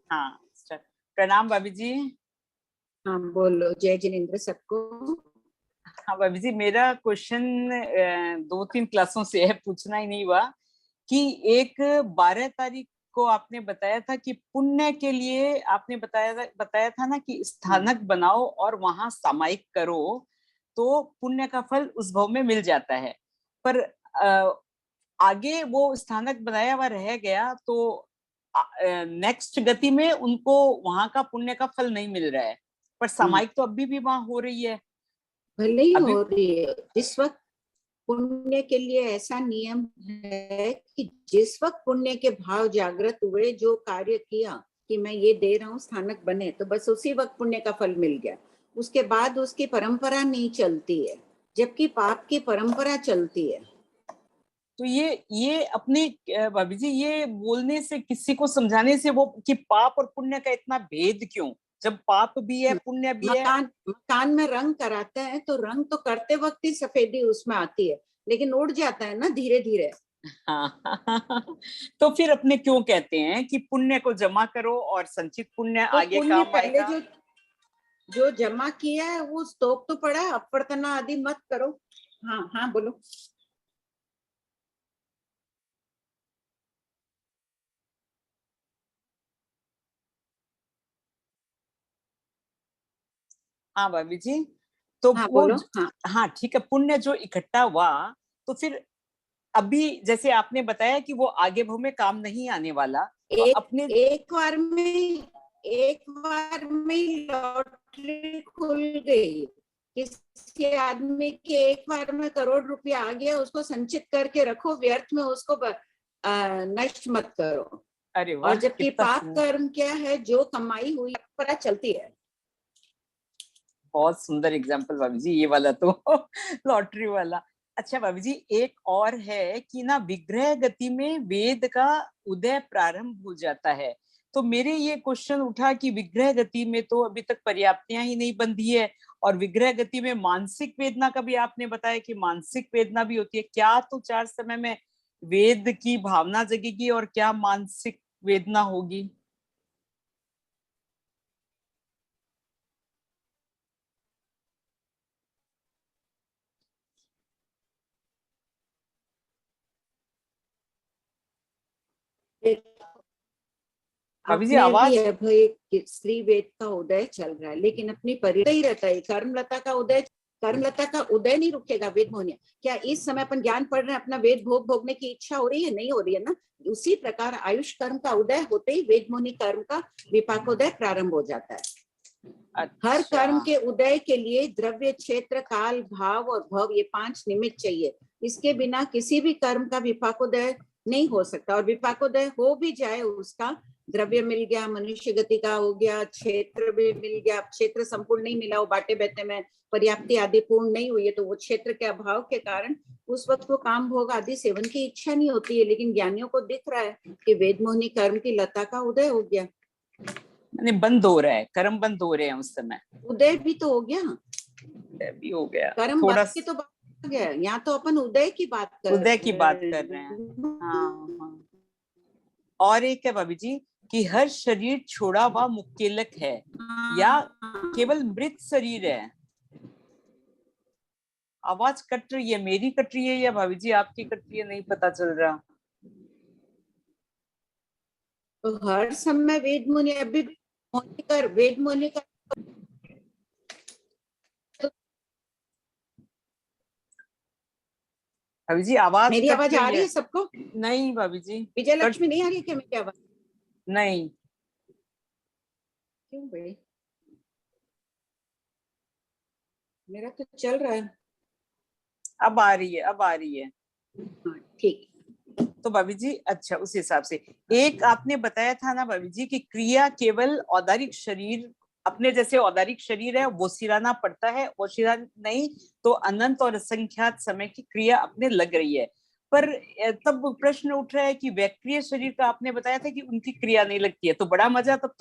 हाँ, प्रणाम भाभी जी। हाँ बोलो। जय जिनेंद्र सबको। हाँ भाभी जी, मेरा क्वेश्चन 2-3 क्लासों से है, पूछना ही नहीं हुआ कि एक 12 तारीख को आपने बताया था कि पुण्य के लिए आपने बताया था ना कि स्थानक बनाओ और वहां सामायिक करो तो पुण्य का फल उस भाव में मिल जाता है। पर आगे वो स्थानक बनाया हुआ रह गया तो नेक्स्ट गति में उनको वहां का पुण्य का फल नहीं मिल रहा है, पर सामायिक तो अभी भी वहां हो रही है। भले ही अभी हो रही है। जिस वक्त पुण्य के लिए ऐसा नियम है कि जिस वक्त पुण्य के भाव जागृत हुए, जो कार्य किया कि मैं ये दे रहा हूँ स्थानक बने, तो बस उसी वक्त पुण्य का फल मिल गया। उसके बाद उसकी परंपरा नहीं चलती है, जबकि पाप की परंपरा चलती है। तो ये अपने भाभी जी, ये बोलने से, किसी को समझाने से वो कि पाप और पुण्य का इतना भेद क्यों, जब पाप भी है पुण्य भी है। मकान में रंग कराते हैं तो रंग तो करते वक्त ही सफेदी उसमें आती है, लेकिन उड़ जाता है ना धीरे धीरे। हाँ तो फिर अपने क्यों कहते हैं कि पुण्य को जमा करो और संचित पुण्य तो आगे पुण्य काम पहले आएगा। जो जमा किया है वो स्तोक तो पड़ा है, अपवर्तना आदि मत करो। हाँ हाँ बोलो। हाँ भाभी जी, तो हाँ वो बोलो। हाँ हाँ ठीक है, पुण्य जो इकट्ठा हुआ तो फिर अभी जैसे आपने बताया कि वो आगे भव में काम नहीं आने वाला, तो अपने एक बार में लॉटरी खुल गई, किसी आदमी के एक बार में करोड़ रुपया आ गया, उसको संचित करके रखो, व्यर्थ में उसको नष्ट मत करो। अरे वाह, और जबकि कितना पाप कर्म क्या है, जो कमाई हुई परंपरा चलती है। बहुत सुंदर एग्जाम्पल भाभी जी, ये वाला तो लॉटरी वाला। अच्छा भाभी जी, एक और है कि ना विग्रह गति में वेद का उदय प्रारंभ हो जाता है। तो मेरे ये क्वेश्चन उठा कि विग्रह गति में तो अभी तक पर्याप्तियां ही नहीं बंधी है, और विग्रह गति में मानसिक वेदना का भी आपने बताया कि मानसिक वेदना भी होती है क्या, तो चार समय में वेद की भावना जगेगी और क्या मानसिक वेदना होगी। भाभी जी अपने भी आवाज। अभय स्त्री वेद का उदय चल रहा है, लेकिन अपनी परिधि ही रहता है। कर्मलता का उदय नहीं रुकेगा वेद मोहनिया। क्या इस समय अपन ज्ञान पढ़ रहे हैं, अपना वेद भोगने की इच्छा हो रही है? नहीं हो रही है ना। उसी प्रकार आयुष कर्म का उदय होते ही वेद मोहनी कर्म का विपाकोदय प्रारंभ हो जाता है। अच्छा। हर कर्म के उदय के लिए द्रव्य, क्षेत्र, काल, भाव और भव, ये 5 निमित्त चाहिए। इसके बिना किसी भी कर्म का विपाकोदय नहीं हो सकता। और विपाकोदय हो भी जाए, उसका द्रव्य मिल गया, मनुष्य गति का हो गया, क्षेत्र भी मिल गया, क्षेत्र संपूर्ण नहीं मिला, वो बाटे बैठे में पर्याप्ति आदि पूर्ण नहीं हुई है, तो वो क्षेत्र के अभाव के कारण उस वक्त को काम भोग आदि सेवन की इच्छा नहीं होती है। लेकिन ज्ञानियों को दिख रहा है कि वेद मोहिनी कर्म की लता का उदय हो गया, बंद हो रहा है, कर्म बंद हो रहे हैं उस समय। उदय भी तो हो गया, भी हो गया कर्म थोड़ा। बंद की तो बात गया, यहाँ तो अपन उदय की बात कर उदय की बात रहे कर रहे हैं। हाँ हैं। हाँ। और एक है भाभी जी कि हर शरीर छोड़ा हुआ मुक्केलक है या केवल मृत शरीर है। आवाज कट रही है, मेरी कट रही है या भाभी जी आपकी कट रही है, नहीं पता चल रहा। तो हर समय वेद मुनि अभी भी वेद मुनि का तो भाभी जी आवाज मेरी कट आवाज आ रही रही है। है सबको? नहीं भाभी जी। विजय कट। लक्ष्मी नहीं आ रही है क्या मेरी आवाज? नहीं। क्यों भाई? मेरा तो चल रहा है। अब आ रही है, अब आ रही है। हाँ ठीक। तो भाभी जी अच्छा, उस हिसाब से एक आपने बताया था ना भाभी जी कि क्रिया केवल औदारिक शरीर, अपने जैसे औदारिक शरीर है वो सिराना पड़ता है, वो सिरा नहीं तो अनंत और असंख्यात समय की क्रिया अपने लग रही है। पर तब प्रश्न उठ रहा है कि वैक्रिय शरीर का आपने बताया था कि उनकी क्रिया नहीं लगती है, तो बड़ा मजा, तब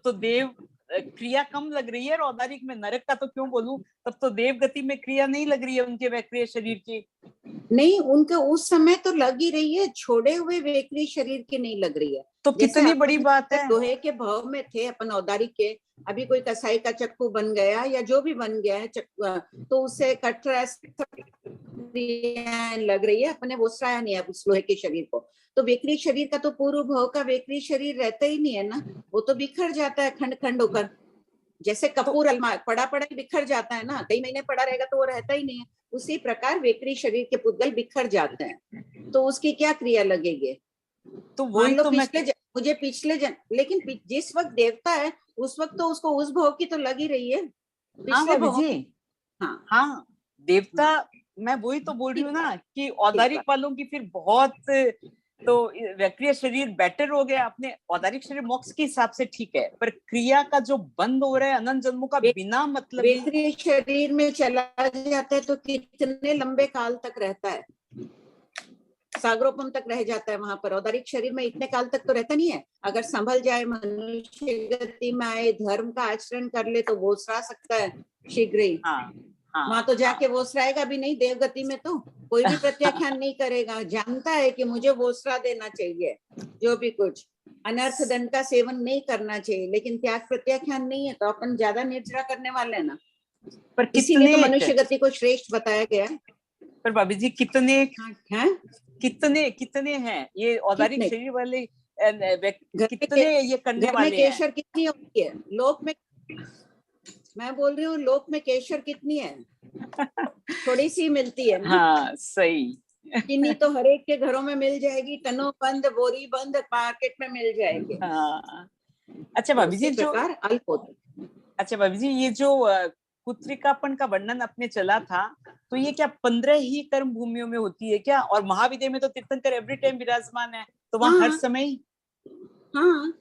तो देव क्रिया कम लग रही है, और औदारिक में नरक का तो क्यों बोलूं, तब तो देवगति में क्रिया नहीं लग रही है उनके वैक्रिय शरीर की। नहीं, उनका उस समय तो लग ही रही है, छोड़े हुए वैक्रिय शरीर की नहीं लग रही है। तो कितनी बड़ी बात है। लोहे के भाव में थे अपन औदारिक के, अभी कोई कसाई का चक्कू बन गया या जो भी बन गया है तो उससे कट रहा लग रही है, अपने वो सराया नहीं है उस लोहे के शरीर को। तो वैक्रिय शरीर का तो पूर्व भाव का वैक्रिय शरीर रहता ही नहीं है ना, वो तो बिखर जाता है खंड खंड होकर, जैसे कपूर पड़ा पड़ा बिखर जाता है ना, कई महीने पड़ा रहेगा तो वो रहता ही नहीं है, उसी प्रकार वैक्रिय शरीर के पुद्गल बिखर जाते हैं, तो उसकी क्या क्रिया लगेगी। तो वही तो मुझे पिछले लेकिन जिस वक्त देवता है उस वक्त तो उसको उस भाव की तो लग ही रही है। हाँ भाभी जी, हाँ देवता, मैं वही तो बोल रही हूँ ना कि औदारिक वालों की फिर बहुत, तो वैक्रिय शरीर बेटर हो गया, अपने औदारिक शरीर मोक्ष के हिसाब से ठीक है, पर क्रिया का जो बंद हो रहा है अनंत जन्मों का बिना मतलब, वैक्रिय शरीर में चला जाता है तो कितने लंबे काल तक रहता है, सागरोपम तक रह जाता है वहां पर। औदारिक शरीर में इतने काल तक तो रहता नहीं है, अगर संभल जाए, मनुष्य गति में आए, धर्म का आचरण कर ले तो वो सरा सकता है शीघ्र ही। वहां तो जाके वो सराएगा भी नहीं, देवगति में तो कोई भी प्रत्याख्यान नहीं करेगा, जानता है कि मुझे वो सरा देना चाहिए, जो भी कुछ अनर्थ दंड का सेवन नहीं करना चाहिए, लेकिन त्याग प्रत्याख्यान नहीं है तो अपन ज्यादा निर्जरा करने वाले हैं ना, पर इसीलिए तो मनुष्य गति को श्रेष्ठ बताया गया। पर भाभी जी कितने हैं, कितने हैं ये औदारिक शरीर वाले, कितने ये करने वाले हैं। केशर कितनी होती है लोक में, मैं बोल रही हूँ लोक में केशर कितनी है, थोड़ी सी मिलती है ना। हाँ सही, चीनी तो हर एक के घरों में मिल जाएगी, टनों बंद बोरी बंद मार्केट में मिल जाएगी। हाँ। अच्छा भाभी जी, जो अल्प होता। अच्छा भाभी जी, ये जो पुत्रिकापन का वर्णन अपने चला था, तो ये क्या 15 ही कर्म भूमियों में होती है क्या? और महाविद्या में तो तीर्थंकर एवरी टाइम विराजमान है, तो वहां हर समय। हाँ,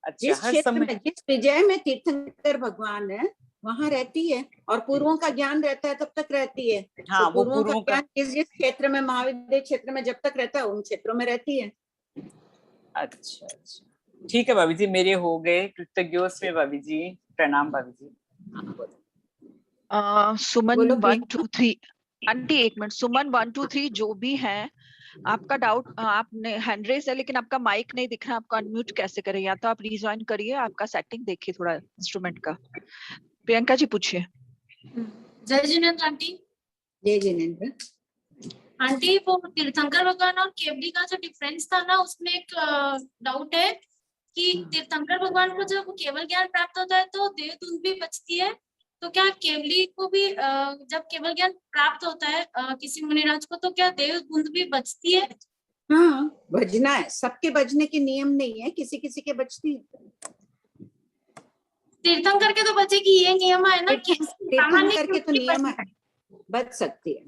अच्छा, जिस क्षेत्र में, जिस विजय में तीर्थंकर भगवान है वहां रहती है, और पूर्वों का ज्ञान रहता है तब तक रहती है। हाँ, तो पूर्वों का ज्ञान जिस क्षेत्र में, महाविद्या क्षेत्र में जब तक रहता है उन क्षेत्रों में रहती है। अच्छा अच्छा, ठीक है भाभी जी, मेरे हो गए, कृतज्ञों से भाभी जी, प्रणाम भाभी जी। सुमन 1 2 3, आंटी एक मिनट, सुमन 1 2 3 जो भी है, आपका डाउट, आपने हैंड रेज है लेकिन आपका माइक नहीं दिख रहा, आपका अनम्यूट कैसे करें, या तो आप रिज्वाइन करिए, आपका सेटिंग देखिए थोड़ा इंस्ट्रूमेंट का। प्रियंका जी पूछिए। जय जिनेन्द्र आंटी। जय जिनेन्द्र आंटी, वो तीर्थंकर भगवान और केवली का जो डिफरेंस था ना, उसमें एक डाउट है कि तीर्थंकर भगवान को जब केवल ज्ञान प्राप्त होता है तो देवदूत भी बचती है, तो क्या केवली को भी जब केवल ज्ञान प्राप्त होता है किसी मुनिराज को, तो क्या देवदूत भी बचती है? हाँ, भजना है, सबके भजने के नियम नहीं है, किसी किसी के बचती है। तीर्थंकर के तो बचेगी, ये नियम है ना, तीर्थंकर के तो नियम है, बच सकती है,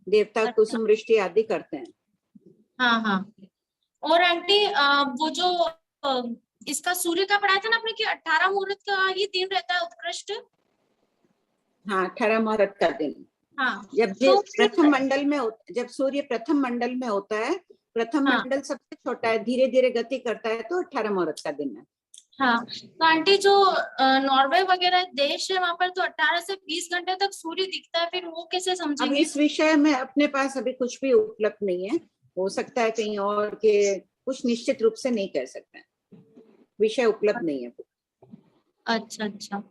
देवता कुसुम वृष्टि आदि करते हैं। हाँ हाँ। और आंटी वो जो इसका सूर्य का पढ़ाया था ना आपने कि 18 मुहूर्त का ही दिन रहता है उत्कृष्ट। हाँ, 18 मुहूर्त का दिन। हाँ, जब तो प्रथम मंडल में, जब सूर्य प्रथम मंडल में होता है, प्रथम मंडल सबसे छोटा है, धीरे धीरे गति करता है, तो 18 मुहूर्त का दिन है। हाँ, तो आंटी जो नॉर्वे वगैरह देश है वहां पर तो 18 से 20 घंटे तक सूर्य दिखता है, फिर वो कैसे समझेंगे? अब इस विषय में अपने पास अभी कुछ भी उपलब्ध नहीं है, हो सकता है कहीं और के, कुछ निश्चित रूप से नहीं कह सकते, विषय उपलब्ध नहीं है। अच्छा अच्छा,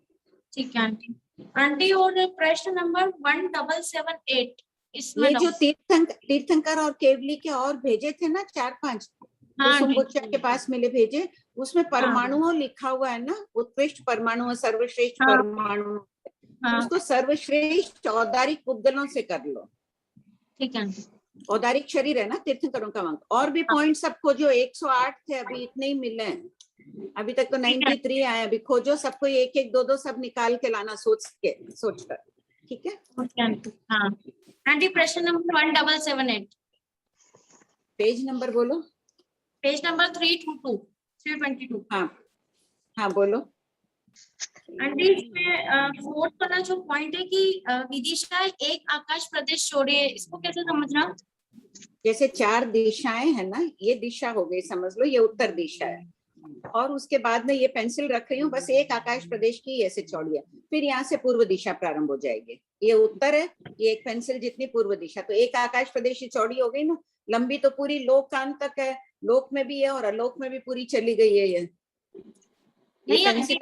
ठीक है आंटी। आंटी, और प्रश्न नंबर 1778, इसमें ये जो तीर्थंकर और केवली के और भेजे थे ना 4-5, कुसुमबुच्चा के पास मिले भेजे, उसमें परमाणुओं लिखा हुआ है ना, उत्कृष्ट परमाणु, सर्वश्रेष्ठ परमाणु, उसको सर्वश्रेष्ठ औदारिक पुद्गलों से कर लो। ठीक है, औदारिक शरीर है ना तीर्थंकरों का वंक, और भी पॉइंट सब खोजो, 108 थे, अभी इतने ही मिले हैं, अभी तक तो 93 आए, अभी खोजो सबको, एक एक दो दो सब निकाल के लाना, सोचकर, ठीक है। हाँ आंटी, प्रश्न नंबर 1778, पेज नंबर बोलो। Page number 322। हाँ हाँ बोलो आंटी, इसमें फोर्थ वाला जो पॉइंट है कि विदिशा एक आकाश प्रदेश छोड़े, इसको कैसे समझना? जैसे 4 दिशाएं है ना, ये दिशा हो गई समझ लो, ये उत्तर दिशा है, और उसके बाद में ये पेंसिल रख रही हूँ, बस एक आकाश प्रदेश की ऐसे चौड़ी है, फिर यहाँ से पूर्व दिशा प्रारंभ हो जाएगी। ये उत्तर है, ये एक पेंसिल जितनी पूर्व दिशा, तो एक आकाश प्रदेश की चौड़ी हो गई ना। लंबी तो पूरी लोकांत तक है, लोक में भी है और अलोक में भी पूरी चली गई है ये नहीं पेंसिल।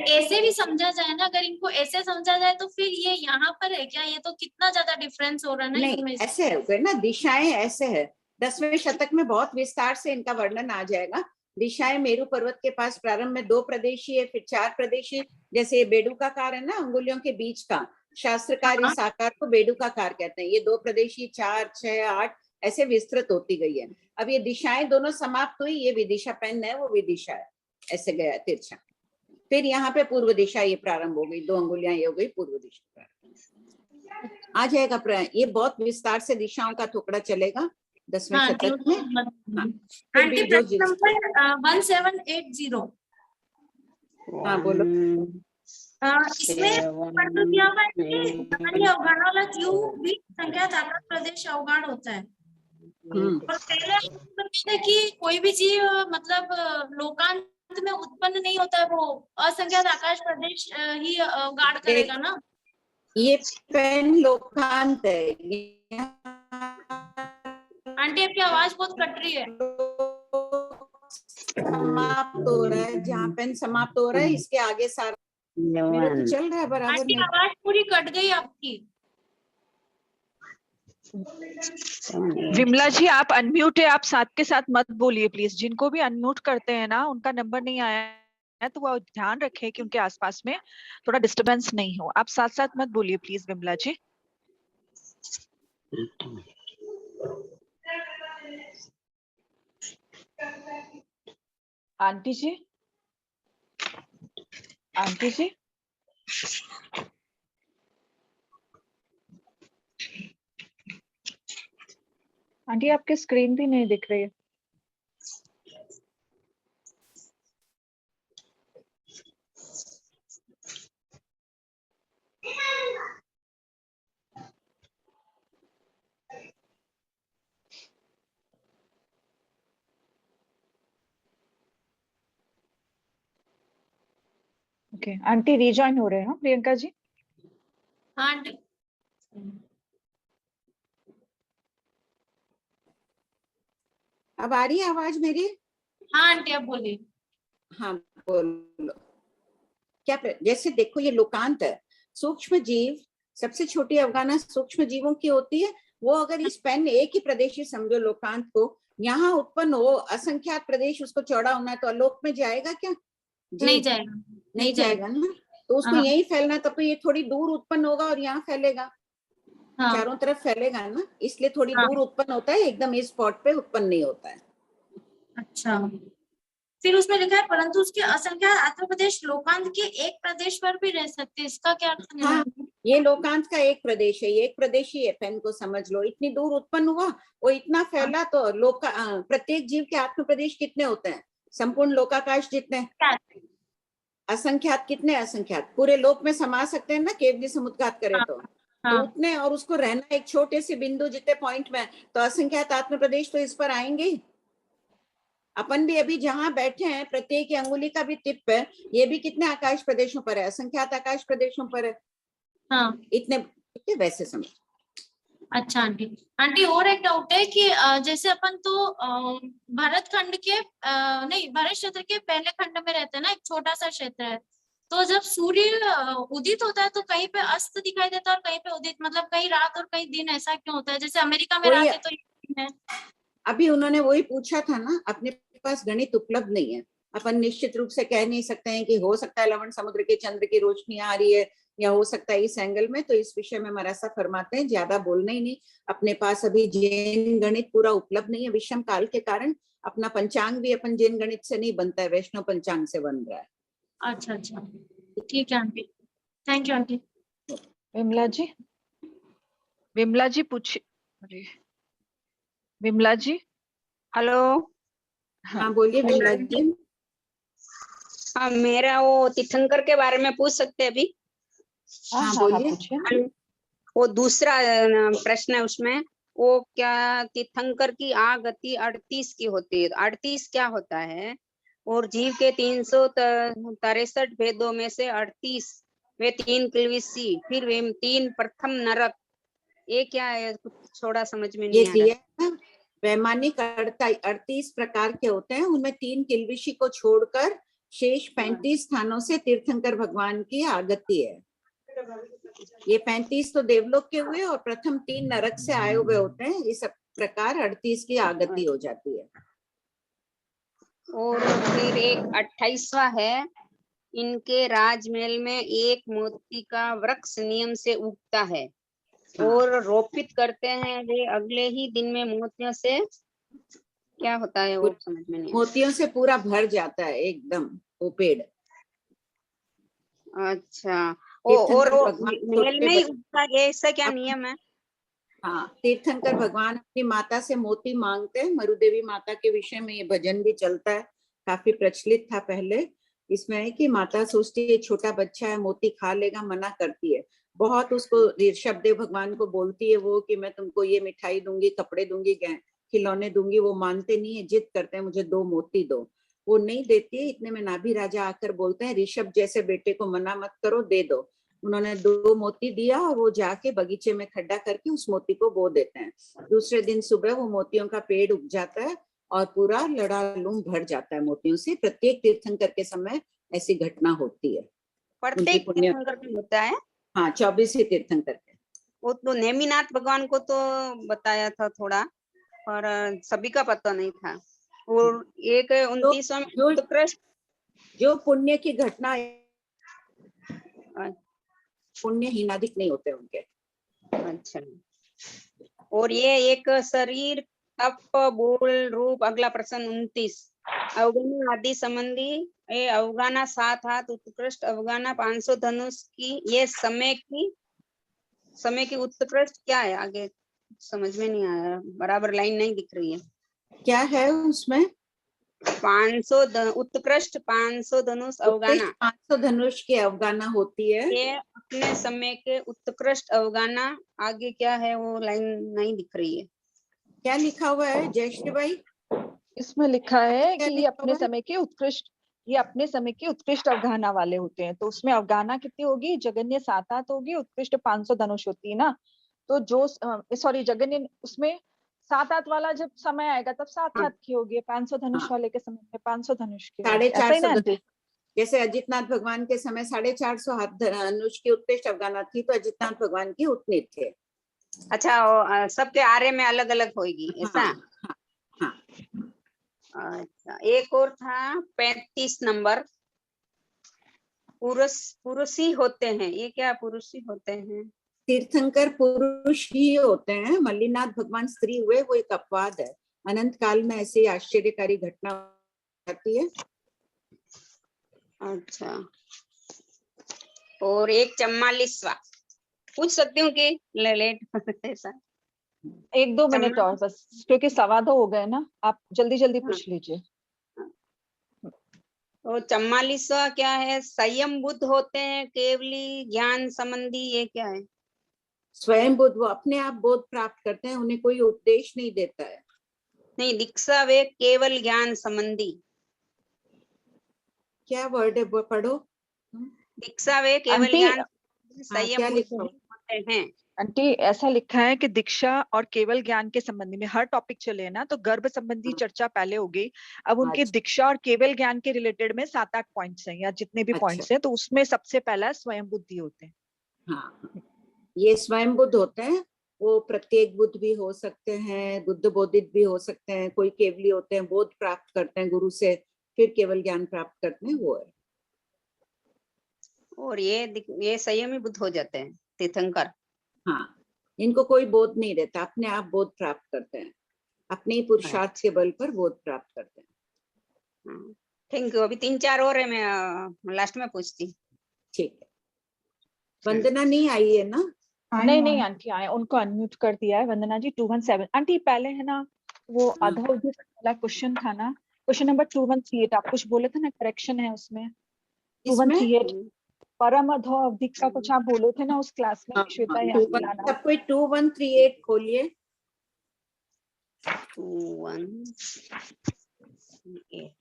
ऐसे भी समझा जाए ना, अगर इनको ऐसे समझा जाए तो फिर ये यहाँ पर है क्या? ये तो कितना ज्यादा डिफरेंस हो रहा है ना नहीं, इनमें। ऐसे है ना, दिशाएं ऐसे है। 10वें शतक में बहुत विस्तार से इनका वर्णन आ जाएगा। दिशाएं मेरू पर्वत के पास प्रारंभ में 2 प्रदेशीय, फिर 4 प्रदेशीय, जैसे बेडूकाकार है ना, अंगुलियों के बीच का, शास्त्रकार इस आकार को बेडूकाकार कहते हैं। ये 2 प्रदेशीय, 4, 6, 8 ऐसे विस्तृत होती गई है। अब ये दिशाएं दोनों समाप्त हुई, ये विदिशा पेन है, वो विदिशा है, ऐसे गया तिरछा। फिर यहाँ पे पूर्व दिशा ये प्रारंभ हो गई, 2 अंगुलियां ये हो गई पूर्व दिशा आ जाएगा। ये बहुत विस्तार से दिशाओं का टुकड़ा चलेगा 10वें शतक में। फिर भी जो 1780। हाँ बोलो। इसमें अवगाहन वाला क्यू भी संख्यात आकाश प्रदेश अवगाहन होता है। और पहले कि कोई भी जीव मतलब लोकांत में उत्पन्न नहीं होता है, वो असंख्यात आकाश प्रदेश ही गार्ड करेगा ना। ये पेन लोकांत है। आंटी आपकी आवाज बहुत कट रही है। समाप्त हो रहा है, जहाँ पेन समाप्त हो रहा है इसके आगे सारा मेरा तो चल रहा है बराबर। आंटी आवाज पूरी कट गई आपकी। विमला जी आप अनम्यूट है, आप साथ के साथ मत बोलिए प्लीज। जिनको भी अनम्यूट करते हैं ना, उनका नंबर नहीं आया है तो वो ध्यान रखें कि उनके आसपास में थोड़ा डिस्टरबेंस नहीं हो। आप साथ साथ मत बोलिए please Vimala ji. Aunty ji, aunty ji, aunty आपकी स्क्रीन भी नहीं दिख रही है। ओके आंटी रीजॉइन हो रहे हैं प्रियंका जी। हाँ आंटी। अब आ रही है आवाज मेरी? हाँ आंटी अब बोलिए। हाँ बोलो। क्या जैसे देखो ये लोकांत है, सूक्ष्म जीव, सबसे छोटी अवगाहना सूक्ष्म जीवों की होती है। वो अगर इस पेन एक ही प्रदेश समझो लोकांत को, यहाँ उत्पन्न हो असंख्यात प्रदेश, उसको चौड़ा होना है तो आलोक में जाएगा क्या? नहीं जाएगा, नहीं जाएगा ना। तो उसको यही फैलना, तब तो ये थोड़ी दूर उत्पन्न होगा और यहाँ फैलेगा। हाँ। चारों तरफ फैलेगा ना, इसलिए थोड़ी दूर उत्पन्न होता है, एकदम इस स्पॉट पे उत्पन्न नहीं होता है। अच्छा, फिर उसमें लिखा है परंतु उसके असंख्यात आत्म प्रदेश लोकांत के एक प्रदेश पर भी रह सकते हैं, इसका क्या अर्थ है? हाँ, ये लोकांत का एक प्रदेश है, ये एक प्रदेश ही है, पेन को समझ लो। इतनी दूर उत्पन्न हुआ, वो इतना फैला, तो प्रत्येक जीव के आत्म प्रदेश कितने होते हैं? संपूर्ण लोकाकाश जितने, असंख्यात कितने? असंख्यात पूरे लोक में समा सकते हैं ना, केवली समुद्घात करें तो उतने, और उसको रहना एक छोटे से बिंदु जितने पॉइंट में, तो असंख्यात आत्म प्रदेश तो इस पर आएंगे। अपन भी अभी जहां बैठे हैं, प्रत्येक अंगुली का भी टिप है, ये भी कितने आकाश प्रदेशों पर है? असंख्यात आकाश प्रदेशों पर है। हाँ, इतने वैसे समझ। अच्छा आंटी। आंटी और एक डाउट है कि जैसे अपन तो भरत खंड के नहीं, भरत क्षेत्र के पहले खंड में रहते हैं ना, एक छोटा सा क्षेत्र है। तो जब सूर्य उदित होता है तो कहीं पे अस्त दिखाई देता है और कहीं पे उदित, मतलब कहीं रात और कहीं दिन, ऐसा क्यों होता है? जैसे अमेरिका में रात है तो दिन है। अभी उन्होंने वही पूछा था ना, अपने पास गणित उपलब्ध नहीं है। अपन निश्चित रूप से कह नहीं सकते हैं कि हो सकता है लवण समुद्र के चंद्र की रोशनी आ रही है, या हो सकता है इस एंगल में। तो इस विषय में हमारा ऐसा फरमाते हैं, ज्यादा बोलना ही नहीं। अपने पास अभी जैन गणित पूरा उपलब्ध नहीं है, विषम काल के कारण। अपना पंचांग भी अपन जैन गणित से नहीं बनता है, वैष्णव पंचांग से बन रहा है। अच्छा अच्छा, ठीक है aunty, thank you aunty. Vimla ji पूछिए। विमला जी, हेलो। हाँ बोलिए विमला जी। हाँ, मेरा वो तीर्थंकर के बारे में पूछ सकते हैं अभी? हाँ बोलिए। वो दूसरा प्रश्न है उसमें, वो क्या तीर्थंकर की आ गति 38 की होती है? 38 क्या होता है? और जीव के 363 भेदों में से 38 वे 3 किलविशी, फिर वे 3 प्रथम नरक। ये क्या है, कुछ थोड़ा समझ में ये नहीं आ रहा। दिया वैमानिक 38 प्रकार के होते हैं, उनमें 3 किलविशी को छोड़कर शेष 35 स्थानों से तीर्थंकर भगवान की आगति है। ये 35 तो देवलोक के हुए और प्रथम 3 नरक से आए हुए होते हैं। इस प्रकार 38 की आगति हो जाती है। और फिर एक 28वां है, इनके राजमहल में एक मोती का वृक्ष नियम से उगता है और रोपित करते हैं वे अगले ही दिन में मोतियों से। क्या होता है वो समझ में नहीं। मोतियों से पूरा भर जाता है एकदम वो पेड़। अच्छा, और वो महल में ही उगता है, ऐसा क्या नियम है? हाँ, तीर्थंकर भगवान अपनी माता से मोती मांगते हैं। मरुदेवी माता के विषय में ये भजन भी चलता है, काफी प्रचलित था पहले। इसमें है कि माता सोचती है छोटा बच्चा है, मोती खा लेगा, मना करती है। बहुत उसको ऋषभदेव भगवान को बोलती है वो कि मैं तुमको ये मिठाई दूंगी, कपड़े दूंगी, खिलौने दूंगी। वो मानते नहीं है, जिद करते हैं मुझे 2 मोती दो। वो नहीं देती है। इतने में नाभि राजा आकर बोलते हैं ऋषभ जैसे बेटे को मना मत करो, दे दो। उन्होंने 2 मोती दिया और वो जाके बगीचे में खड्डा करके उस मोती को बो देते हैं। दूसरे दिन सुबह वो मोतियों का पेड़ उग जाता है और पूरा लड़ालूम भर जाता है मोतियों से। प्रत्येक तीर्थंकर के समय ऐसी घटना होती है। प्रत्येक तीर्थंकर में होता है। हाँ, 24 ही तीर्थंकर के। वो तो नेमिनाथ भगवान को तो बताया था थोड़ा, और सभी का पता नहीं था। और एक 29वां उत्कृष्ट, जो पुण्य की घटना, पुण्य हीनाधिक नहीं होते उनके। अच्छा, और ये एक शरीर, तप, बोल, रूप। अगला प्रश्न 29, अवगाना आदि संबंधी। ये अवगाना 7 हाथ, उत्कृष्ट अवगाना 500 धनुष की। ये समय की उत्कृष्ट क्या है? आगे समझ में नहीं आया, बराबर लाइन नहीं दिख रही है। क्या है उसमें? 500 उत्कृष्ट 500 धनुष अवगाना। 500 धनुष की अवगाना होती है। ये अपने समय के उत्कृष्ट अवगाना। आगे क्या है वो लाइन नहीं दिख रही है। क्या लिखा हुआ है जयश्री भाई? इसमें लिखा है कि ये अपने समय के उत्कृष्ट अवगाना वाले होते हैं। तो उसमें अवगाना कितनी होगी? जगन्य 7 हाथ होगी, उत्कृष्ट 500 धनुष होती है ना। तो जो सॉरी जगन्य, उसमें 7 हाथ वाला जब समय आएगा तब 7 हाथ की होगी, 500 धनुष वाले के समय में 500 धनुष की होगी। ऐसा ही ना आंटी? जैसे अजितनाथ भगवान के समय 450 हाथ धनुष की उत्कृष्ट अवगाना थी, तो अजितनाथ भगवान की उतने थे। अच्छा, सबके आरे में अलग अलग होगी, ऐसा? हाँ। अच्छा, एक और था 35 नंबर, पुरुषी होते हैं। ये क्या पुरुषी होते हैं? तीर्थंकर पुरुष ही होते हैं। मल्लीनाथ भगवान स्त्री हुए, वो एक अपवाद है। अनंत काल में ऐसी आश्चर्यकारी घटना होती है। अच्छा, और एक 44वां पूछ सकती हूँ कि लेट ऐसा? 1-2 मिनट और बस, क्योंकि 2:15 हो गए ना। आप जल्दी जल्दी पूछ लीजिए। तो 44वां क्या है? संयम बुद्ध होते हैं, केवली ज्ञान संबंधी। ये क्या है? स्वयं बुद्ध, वो अपने आप बोध प्राप्त करते हैं, उन्हें कोई उपदेश नहीं देता है। नहीं, दीक्षा वे केवल ज्ञान संबंधी। क्या वर्ड है वो पढ़ो। दीक्षा वे केवल ज्ञान संयम बुद्ध होते हैं। आंटी ऐसा लिखा है कि दीक्षा और केवल ज्ञान के संबंधी में हर टॉपिक चले ना, तो गर्भ संबंधी चर्चा पहले हो गई। अब उनके दीक्षा और केवल ज्ञान के रिलेटेड में 7-8 पॉइंट्स हैं, या जितने भी पॉइंट्स हैं, तो उसमें सबसे पहला स्वयं बुद्धि होते हैं। हाँ, ये स्वयं बुद्ध होते हैं। वो प्रत्येक बुद्ध भी हो सकते हैं, बुद्ध बोधित भी हो सकते हैं। कोई केवली होते हैं, बोध प्राप्त करते हैं गुरु से, फिर केवल ज्ञान प्राप्त करते हैं, वो है। और ये संयमी बुद्ध हो जाते हैं तीर्थंकर। हाँ, इनको कोई बोध नहीं रहता, अपने आप बोध प्राप्त करते हैं, अपने ही पुरुषार्थ के बल पर बोध प्राप्त करते हैं। Thank you. अभी 3-4 और है, मैं लास्ट में पूछती। ठीक है। वंदना नहीं आई है ना? नहीं आंटी आए, उनको अनम्यूट कर दिया है। वंदना जी 217 आंटी पहले है ना, वो अधोगति वाला क्वेश्चन था ना, क्वेश्चन नंबर 2138। आप कुछ बोले थे ना, करेक्शन है उसमें। 2138 परम अधो अवधि का कुछ आप बोले थे ना उस क्लास में। श्वेता सब कोई 2138 खोलिए। 2138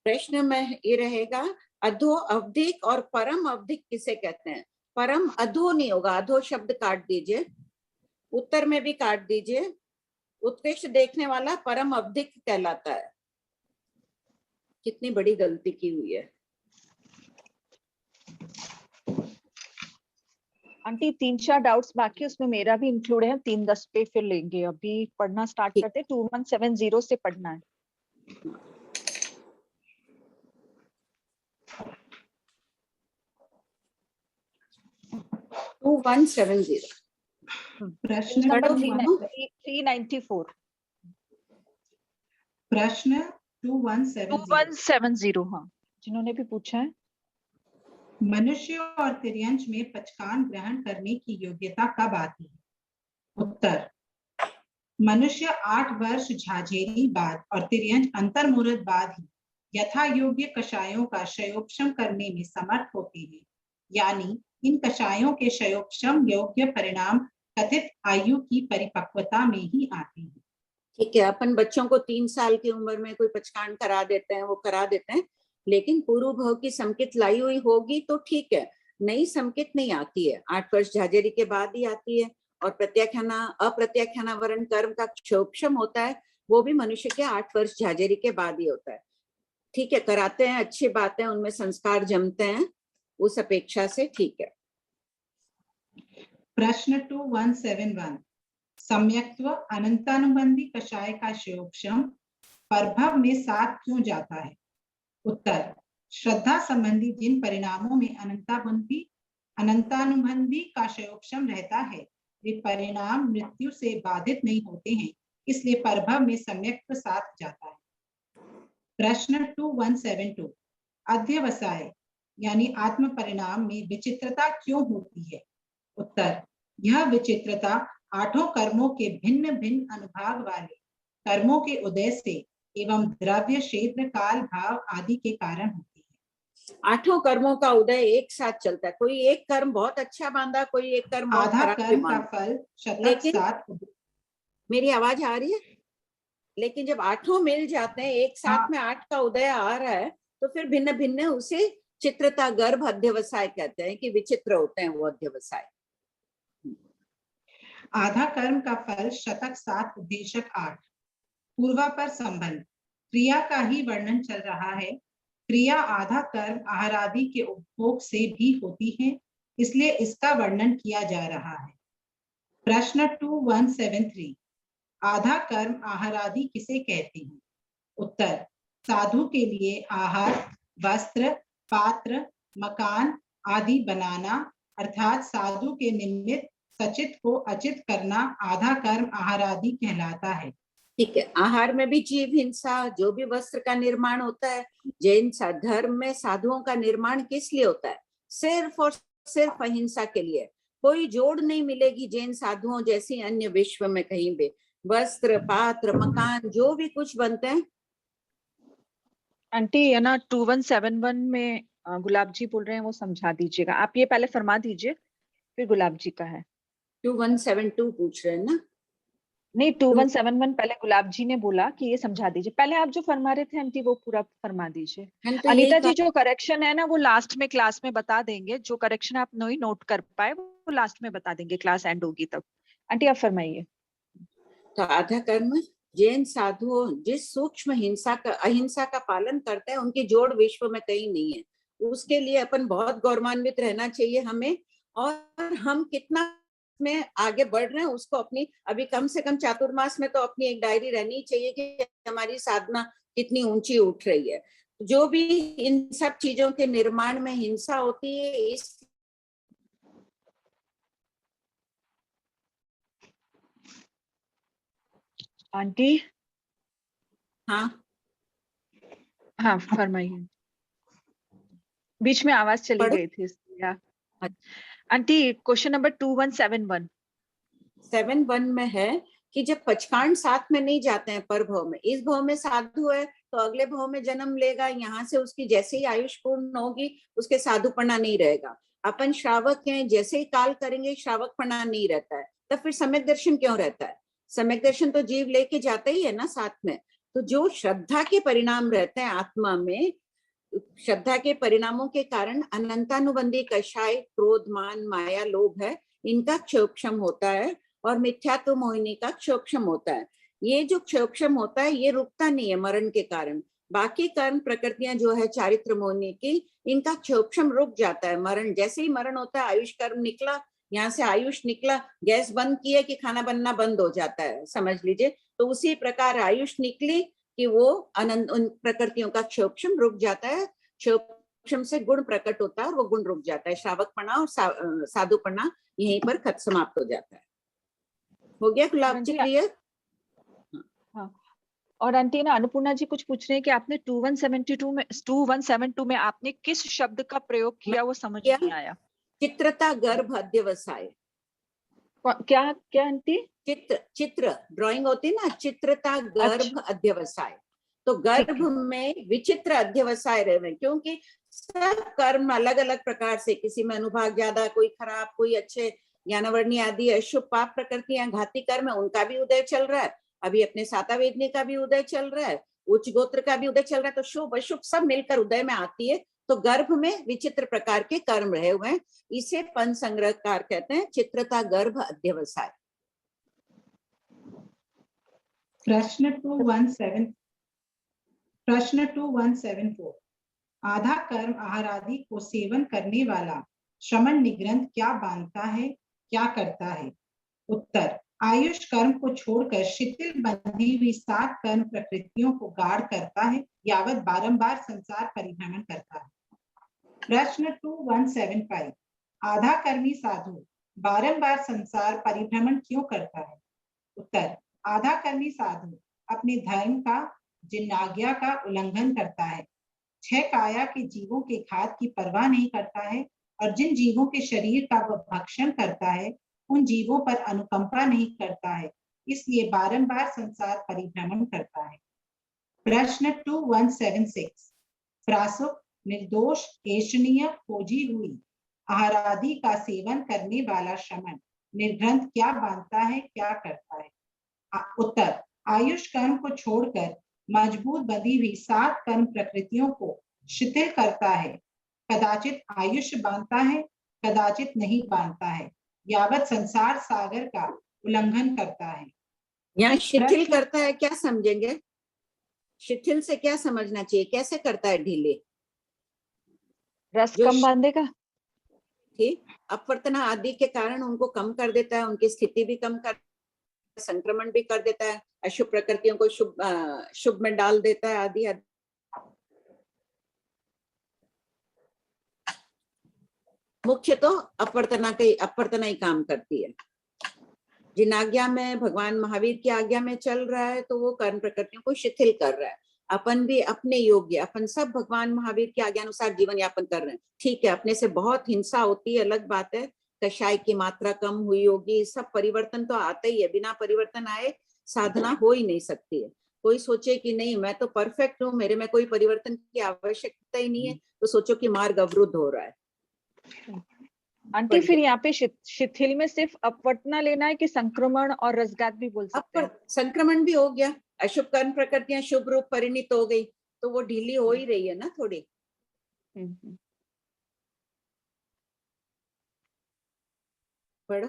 प्रश्न में ये रहेगा, अधो अवधिक और परम अवधिक किसे कहते हैं? परम अधो नहीं होगा, अधो शब्द काट दीजिए, उत्तर में भी काट दीजिए। उत्कृष्ट देखने वाला परम अवधिक कहलाता है। कितनी बड़ी गलती की हुई है। आंटी 3-4 डाउट्स बाकी, उसमें मेरा भी इंक्लूड है। 3:10 पे फिर लेंगे, अभी पढ़ना स्टार्ट ठीक। करते। 2170 से पढ़ना है। प्रश्न नंबर नंबर 394। प्रश्न 2170। 2170, हाँ, जिन्होंने भी पूछा है। मनुष्य और तिर्यंच में पचकान ग्रहण करने की योग्यता कब आती है? उत्तर, मनुष्य 8 वर्ष झाझेरी बाद और तिर्यंच अंतर्मुहूर्त बाद ही यथा योग्य कषायों का शयोपशम करने में समर्थ होते हैं, यानी इन कषायों के शयोपशम योग्य परिणाम कथित आयु की परिपक्वता में ही आते हैं। ठीक है, अपन बच्चों को 3 साल की उम्र में कोई पचकान करा देते हैं, वो करा देते हैं, लेकिन पूर्व भव की संकित लाई हुई होगी तो ठीक है। नई संकित नहीं आती है, 8 वर्ष झाझेरी के बाद ही आती है। और प्रत्याख्याना अप्रत्याख्याना वर्ण कर्म का क्षोभक्षम होता है, वो भी मनुष्य के 8 वर्ष झाझेरी के बाद ही होता है। ठीक है, कराते हैं, अच्छी बात है, उनमें संस्कार जमते हैं, उस अपेक्षा से ठीक है। प्रश्न 2171, सम्यक्त्व अनंतानुबंधी कषाय का शयोपशम परभव में साथ क्यों जाता है? उत्तर, श्रद्धा संबंधी जिन परिणामों में अनंतानुबंधी का शयोपशम रहता है, वे परिणाम मृत्यु से बाधित नहीं होते हैं, इसलिए परभव में सम्यक्त्व साथ जाता है। प्रश्न 2172, अध्यवसाय यानी आत्म परिणाम में विचित्रता क्यों होती है? उत्तर, यह विचित्रता 8 कर्मों के भिन्न भिन्न अनुभाग वाले कर्मों के उदय से एवं द्रव्य क्षेत्र काल भाव आदि के कारण होती है। 8 कर्मों का उदय एक साथ चलता है, कोई एक कर्म बहुत अच्छा बांधा, कोई एक कर्म बहुत आधा खराब कर्म का बांधा। फल शतक लेकिन 7। मेरी आवाज आ रही है? लेकिन जब 8 मिल जाते हैं, एक साथ में 8 का उदय आ रहा है, तो फिर भिन्न भिन्न उसे चित्रता गर्भ अध्यवसाय कहते हैं, कि विचित्र होते हैं वो अध्यवसाय। आधा कर्म का फल शतक 7 उद्देशक 8। पूर्वापर संबंध क्रिया का ही वर्णन चल रहा है। क्रिया आधा कर्म आहार आदि के उपभोग से भी होती है, इसलिए इसका वर्णन किया जा रहा है। प्रश्न 2173, आधा कर्म आहार आदि किसे कहते हैं? उत्तर, साधु के लिए आहार, वस्त्र, पात्र, मकान आदि बनाना, अर्थात साधु के निमित्त सचित को अचित करना आधा कर्म आहार आदि कहलाता है। ठीक है, आहार में भी जीव हिंसा, जो भी वस्त्र का निर्माण होता है, जैन धर्म में साधुओं का निर्माण किस लिए होता है? सिर्फ और सिर्फ अहिंसा के लिए। कोई जोड़ नहीं मिलेगी जैन साधुओं जैसी अन्य विश्व में कहीं भी। वस्त्र, पात्र, मकान, जो भी कुछ बनते हैं। आंटी है ना, 2171 में गुलाब जी बोल रहे हैं, वो समझा दीजिएगा। आप ये पहले फरमा दीजिए, फिर गुलाब जी का है। 2172 पूछ रहे हैं ना? नहीं, 2171 पहले गुलाब जी ने बोला कि ये समझा दीजिए। पहले आप जो फरमा रहे थे आंटी, वो पूरा फरमा दीजिए। तो अनीता जी, जो करेक्शन है ना, वो लास्ट में क्लास में बता देंगे। जो करेक्शन आप नहीं नोट कर पाए, वो लास्ट में बता देंगे, क्लास एंड होगी तब। आंटी आप फरमाइए। तो आधा कर्म जैन साधुओं जिस सूक्ष्म हिंसा का अहिंसा का पालन करते हैं, उनकी जोड़ विश्व में कहीं नहीं है। उसके लिए अपन बहुत गौरवान्वित रहना चाहिए हमें, और हम कितना में आगे बढ़ रहे हैं उसको अपनी, अभी कम से कम चातुर्मास में तो अपनी एक डायरी रहनी चाहिए कि हमारी साधना कितनी ऊंची उठ रही है। जो भी इन सब चीजों के निर्माण में हिंसा होती है, इस आंटी हाँ हाँ फरमाइए, बीच में आवाज चली गई थी इसलिए। आंटी क्वेश्चन नंबर 2171 में है कि जब पचकांड साथ में नहीं जाते हैं पर भव में, इस भव में साधु है तो अगले भव में जन्म लेगा, यहाँ से उसकी जैसे ही आयुष पूर्ण होगी उसके साधुपना नहीं रहेगा। अपन श्रावक हैं, जैसे ही काल करेंगे श्रावकपना नहीं रहता है, तो फिर सम्यक दर्शन क्यों रहता है? सम्यक दर्शन तो जीव लेके जाता ही है ना साथ में। तो जो श्रद्धा के परिणाम रहते हैं आत्मा में, श्रद्धा के परिणामों के कारण अनंतानुबंधी कषाय, क्रोध, मान, माया, लोभ है, इनका क्षोक्षम होता है, और मिथ्यात्व मोहिनी का क्षोक्षम होता है। ये जो क्षोक्षम होता है ये रुकता नहीं है मरण के कारण। बाकी कर्म प्रकृतियां जो है चारित्र मोहिनी की, इनका क्षोक्षम रुक जाता है। मरण, जैसे ही मरण होता है, आयुष कर्म निकला, यहाँ से आयुष निकला, गैस बंद किया कि खाना बनना बंद हो जाता है, समझ लीजिए। तो उसी प्रकार आयुष निकली कि वो अनंत उन प्रकृतियों का क्षोक्षम रुक जाता है। क्षोक्षम से गुण प्रकट होता है और वो गुण रुक जाता है। श्रावकपना और साधुपना यहीं पर खत्म समाप्त हो जाता है। हो गया गुलाब जी क्लियर? हाँ। और आंटी ना, अन्नपूर्णा जी कुछ पूछ रहे हैं कि आपने 2172 में आपने किस शब्द का प्रयोग किया, वो समझ नहीं आया। चित्रता गर्भ अध्यवसाय। क्या क्या आंटी? चित्र ड्राइंग होती है ना, चित्रता गर्भ अध्यवसाय। तो गर्भ में विचित्र अध्यवसाय रहे, क्योंकि सब कर्म अलग अलग प्रकार से, किसी में अनुभाग ज्यादा, कोई खराब, कोई अच्छे, ज्ञानवर्णी आदि अशुभ पाप प्रकृतियां घाती कर्म है, उनका भी उदय चल रहा है। अभी अपने सातावेदनी का भी उदय चल रहा है, उच्च गोत्र का भी उदय चल रहा है। तो शुभ अशुभ सब मिलकर उदय में आती है। तो गर्भ में विचित्र प्रकार के कर्म रहे हुए हैं, इसे पंच संग्रहकार कहते हैं, चित्रता गर्भ अध्यवसाय। प्रश्न 2174। आधा कर्म आहार आदि को सेवन करने वाला शमन निग्रंथ क्या बांधता है, क्या करता है? उत्तर, आयुष कर्म को छोड़कर शिथिल बंधी हुई 7 कर्म प्रकृतियों को गाढ़ करता है, यावत बारंबार संसार परिभ्रमण करता है। प्रश्न 2175। आधा कर्मी साधु बारंबार संसार परिभ्रमण क्यों करता है? उत्तर, आधा कर्मी साधु अपने धर्म का, जिन्नाज्ञा का उल्लंघन करता है, 6 काया के जीवों के घात की परवाह नहीं करता है, और जिन जीवों के शरीर का वह भक्षण करता है उन जीवों पर अनुकंपा नहीं करता है, इसलिए बारंबार संसार परिभ्रमण करता है। प्रश्न 2176। प्रासुक निर्दोष एषणीय खोजी हुई आहार आदि का सेवन करने वाला शमन निर्ग्रंथ क्या बांधता है, क्या करता है? उत्तर, आयुष कर्म को छोड़कर मजबूत बंधी हुई 7 कर्म प्रकृतियों को शिथिल करता है। कदाचित आयुष बांधता है, कदाचित नहीं बांधता है, यावत संसार सागर का उल्लंघन करता है। यहाँ शिथिल करता है क्या समझेंगे? शिथिल से क्या समझना चाहिए, कैसे करता है ढीले? रस कम बांधेगा। ठीक, अपवर्तना आदि के कारण उनको कम कर देता है, उनकी स्थिति भी कम कर, संक्रमण भी कर देता है, अशुभ प्रकृतियों को शुभ में डाल देता है आदि। मुख्य तो अपवर्तना ही काम करती है। जिन आज्ञा में भगवान महावीर की आज्ञा में चल रहा है तो वो कर्म प्रकृतियों को शिथिल कर रहा है। अपन भी अपने योग्य, अपन सब भगवान महावीर की आज्ञा अनुसार जीवन यापन कर रहे हैं। ठीक है, अपने से बहुत हिंसा होती है, अलग बात है, कषाय की मात्रा कम हुई होगी, सब परिवर्तन तो आता ही है, बिना परिवर्तन आए साधना हो ही नहीं सकती है। कोई सोचे कि नहीं मैं तो परफेक्ट हूँ, मेरे में कोई परिवर्तन की आवश्यकता ही नहीं है, तो सोचो कि मार्ग अवरुद्ध हो रहा है। आंटी फिर यहाँ पे शिथिल में सिर्फ अपवर्तना लेना है कि संक्रमण और रसगात भी बोल सकते हैं? संक्रमण भी हो गया, अशुभ कर्म प्रकृतियां शुभ रूप परिणित हो गई, तो वो ढीली हो ही रही है ना थोड़ी। पढ़ो।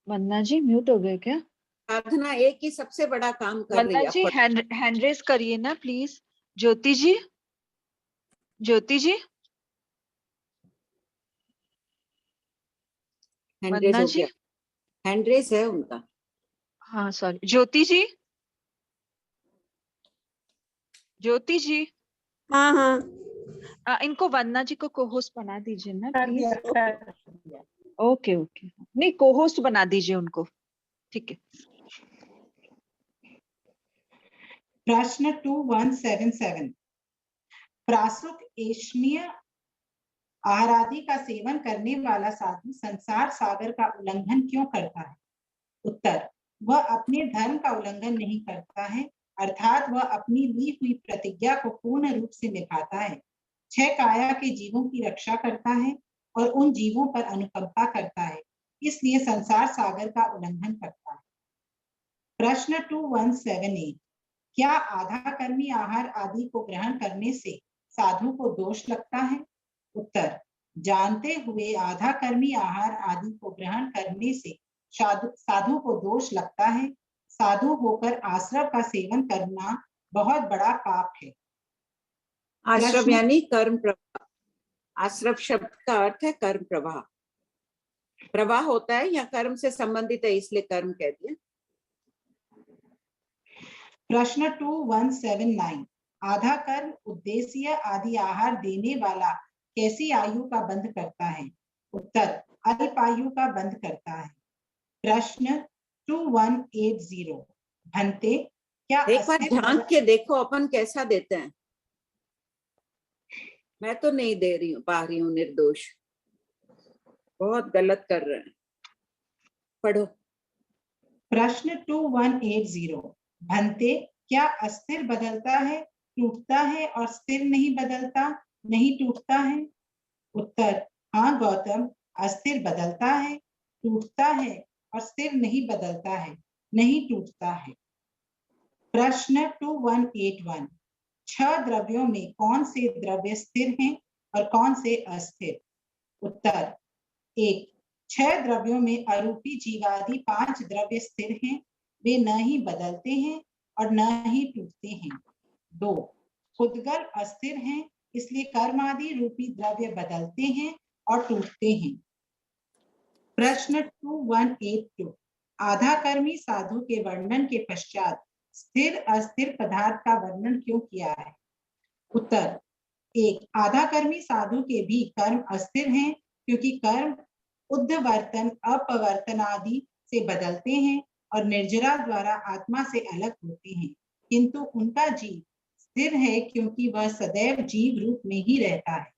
वंदना जी म्यूट हो गए क्या? साधना एक ही सबसे बड़ा काम कर रही है। वंदना जी हैंड रेज करिए ना please. Jyoti ji, Jyoti ji, Vandana ji hand raise है उनका। हाँ सॉरी, ज्योति जी, ज्योति जी। हाँ हाँ, इनको वंदना जी को कोहोस्ट बना दीजिए ना प्लीज। ओके ओके, नहीं कोहोस्ट बना दीजिए उनको, ठीक है। प्रश्न 2177। प्रासुक एषणीय आहार आदि का सेवन करने वाला साधु संसार सागर का उल्लंघन क्यों करता है? उत्तर, वह अपने धर्म का उल्लंघन नहीं करता है, अर्थात वह अपनी ली हुई प्रतिज्ञा को पूर्ण रूप से निभाता है, 6 काया के जीवों की रक्षा करता है, और उन जीवों पर अनुकंपा करता है, इसलिए संसार सागर का उल्लंघन करता है। प्रश्न 2178, क्या आधा कर्मी आहार आदि को ग्रहण करने से साधु को दोष लगता है? उत्तर, जानते हुए आधा कर्मी आहार आदि को ग्रहण करने से साधु को दोष लगता है। साधु होकर आश्रव का सेवन करना बहुत बड़ा पाप है। आश्रव यानी कर्म प्रवाह। आश्रव शब्द का अर्थ है कर्म प्रवाह। प्रवाह होता है या कर्म से संबंधित है, इसलिए कर्म कह दिया। प्रश्न 2179, आधा कर्म उद्देश्य आदि आहार देने वाला कैसी आयु का बंध करता है? उत्तर, अल्प आयु का बंध करता है। प्रश्न 2180, भंते क्या एक बार झांक के देखो अपन कैसा देते हैं। मैं तो नहीं दे रही हूँ, पा रही हूँ निर्दोष, बहुत गलत कर रहे हैं। पढ़ो। प्रश्न 2180, भंते क्या अस्थिर बदलता है, टूटता है और स्थिर नहीं बदलता, नहीं टूटता है? उत्तर, हाँ गौतम, अस्थिर बदलता है, टूटता है और स्थिर नहीं बदलता है, नहीं टूटता है। प्रश्न 2181, 6 द्रव्यों में कौन से द्रव्य स्थिर हैं और कौन से अस्थिर? उत्तर, 1, 6 द्रव्यों में अरूपी जीवादि 5 द्रव्य स्थिर हैं, वे न ही बदलते हैं और न ही टूटते हैं। 2, खुदगल अस्थिर हैं, इसलिए कर्मादि रूपी द्रव्य बदलते हैं और टूटते हैं। प्रश्न 2182, आधा कर्मी साधु के वर्णन के पश्चात स्थिर अस्थिर पदार्थ का वर्णन क्यों किया है? उत्तर, 1, आधा कर्मी साधु के भी कर्म अस्थिर हैं, क्योंकि कर्म उद्धवर्तन अपवर्तन आदि से बदलते हैं और निर्जरा द्वारा आत्मा से अलग होते हैं, किंतु उनका जीव स्थिर है क्योंकि वह सदैव जीव रूप में ही रहता है।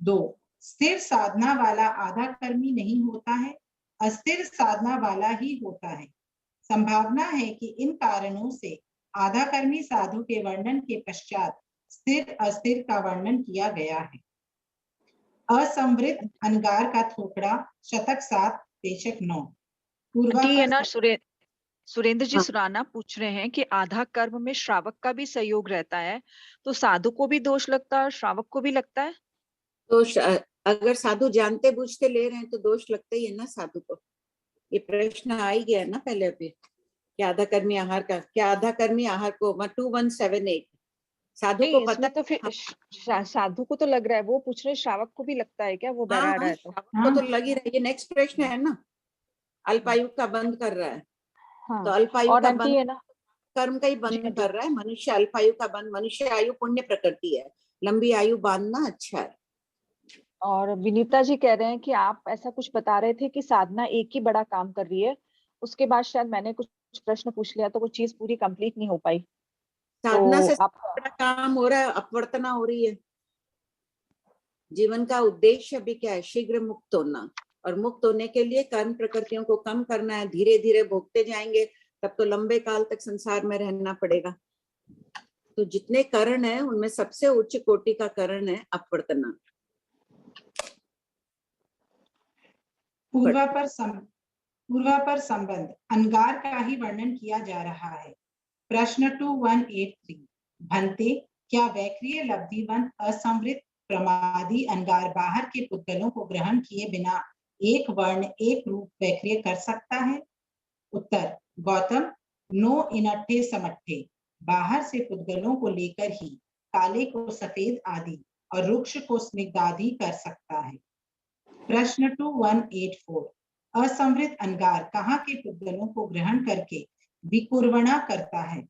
2, स्थिर साधना वाला आधा कर्मी नहीं होता है, अस्थिर साधना वाला ही होता है। संभावना है कि इन कारणों से आधा कर्मी साधु के वर्णन के पश्चात स्थिर अस्थिर का वर्णन किया गया है। असंवृत अंगार का थोपड़ा, शतक 7 पेशक 9। सुरेंद्र जी सुराना पूछ रहे हैं कि आधा कर्म में श्रावक का भी सहयोग रहता है, तो साधु को भी दोष लगता है और श्रावक को भी लगता है? तो अगर साधु जानते बूझते ले रहे हैं तो दोष लगता ही है ना साधु को। ये प्रश्न आ ही गया ना पहले अभी, क्या आधा कर्मी आहार का, क्या आधा कर्मी आहार को 2178 साधु को पता तो फिर साधु को तो लग रहा है, वो पूछ रहे श्रावक को भी लगता है क्या? वो बरा रहा है तो श्रावक को तो लग ही रहा है। ये नेक्स्ट प्रश्न है ना, अल्पायु का बंद कर रहा है। हाँ, तो अल्पायु का बंद है ना, कर्म का ही बंद कर रहा है। मनुष्य अल्पायु का बंद, मनुष्य आयु पुण्य प्रकृति है, लंबी आयु बांधना अच्छा है। और विनीता जी कह रहे हैं कि आप ऐसा कुछ बता रहे थे कि साधना एक ही बड़ा काम कर रही है, उसके बाद शायद मैंने कुछ प्रश्न पूछ लिया तो वो चीज पूरी कंप्लीट नहीं हो पाई। साधना तो से बड़ा काम हो रहा है, अपवर्तना हो रही है। जीवन का उद्देश्य भी क्या है? शीघ्र मुक्त होना, और मुक्त होने के लिए कर्म प्रकृतियों को कम करना है। धीरे धीरे भोगते जाएंगे, तब तो लंबे काल तक संसार में रहना पड़ेगा। तो जितने करण है उनमें सबसे उच्च कोटि का करण है अपवर्तना। पूर्वापर संबंध अंगार का ही वर्णन किया जा रहा है। प्रश्न 2183, भंते क्या वैक्रिय लब्धिवंत असंवृत प्रमादी अंगार बाहर के पुद्गलों को ग्रहण किए बिना एक वर्ण एक रूप वैक्रिय कर सकता है? उत्तर, गौतम, नो इनट्ठे समट्ठे, बाहर से पुद्गलों को लेकर ही काले को सफेद आदि और रुक्ष को स्निग्ध आदि कर सकता है। प्रश्न 2184, असंवृत अंगार कहाँ के पुद्गलों को ग्रहण करके विकुर्वणा करता है?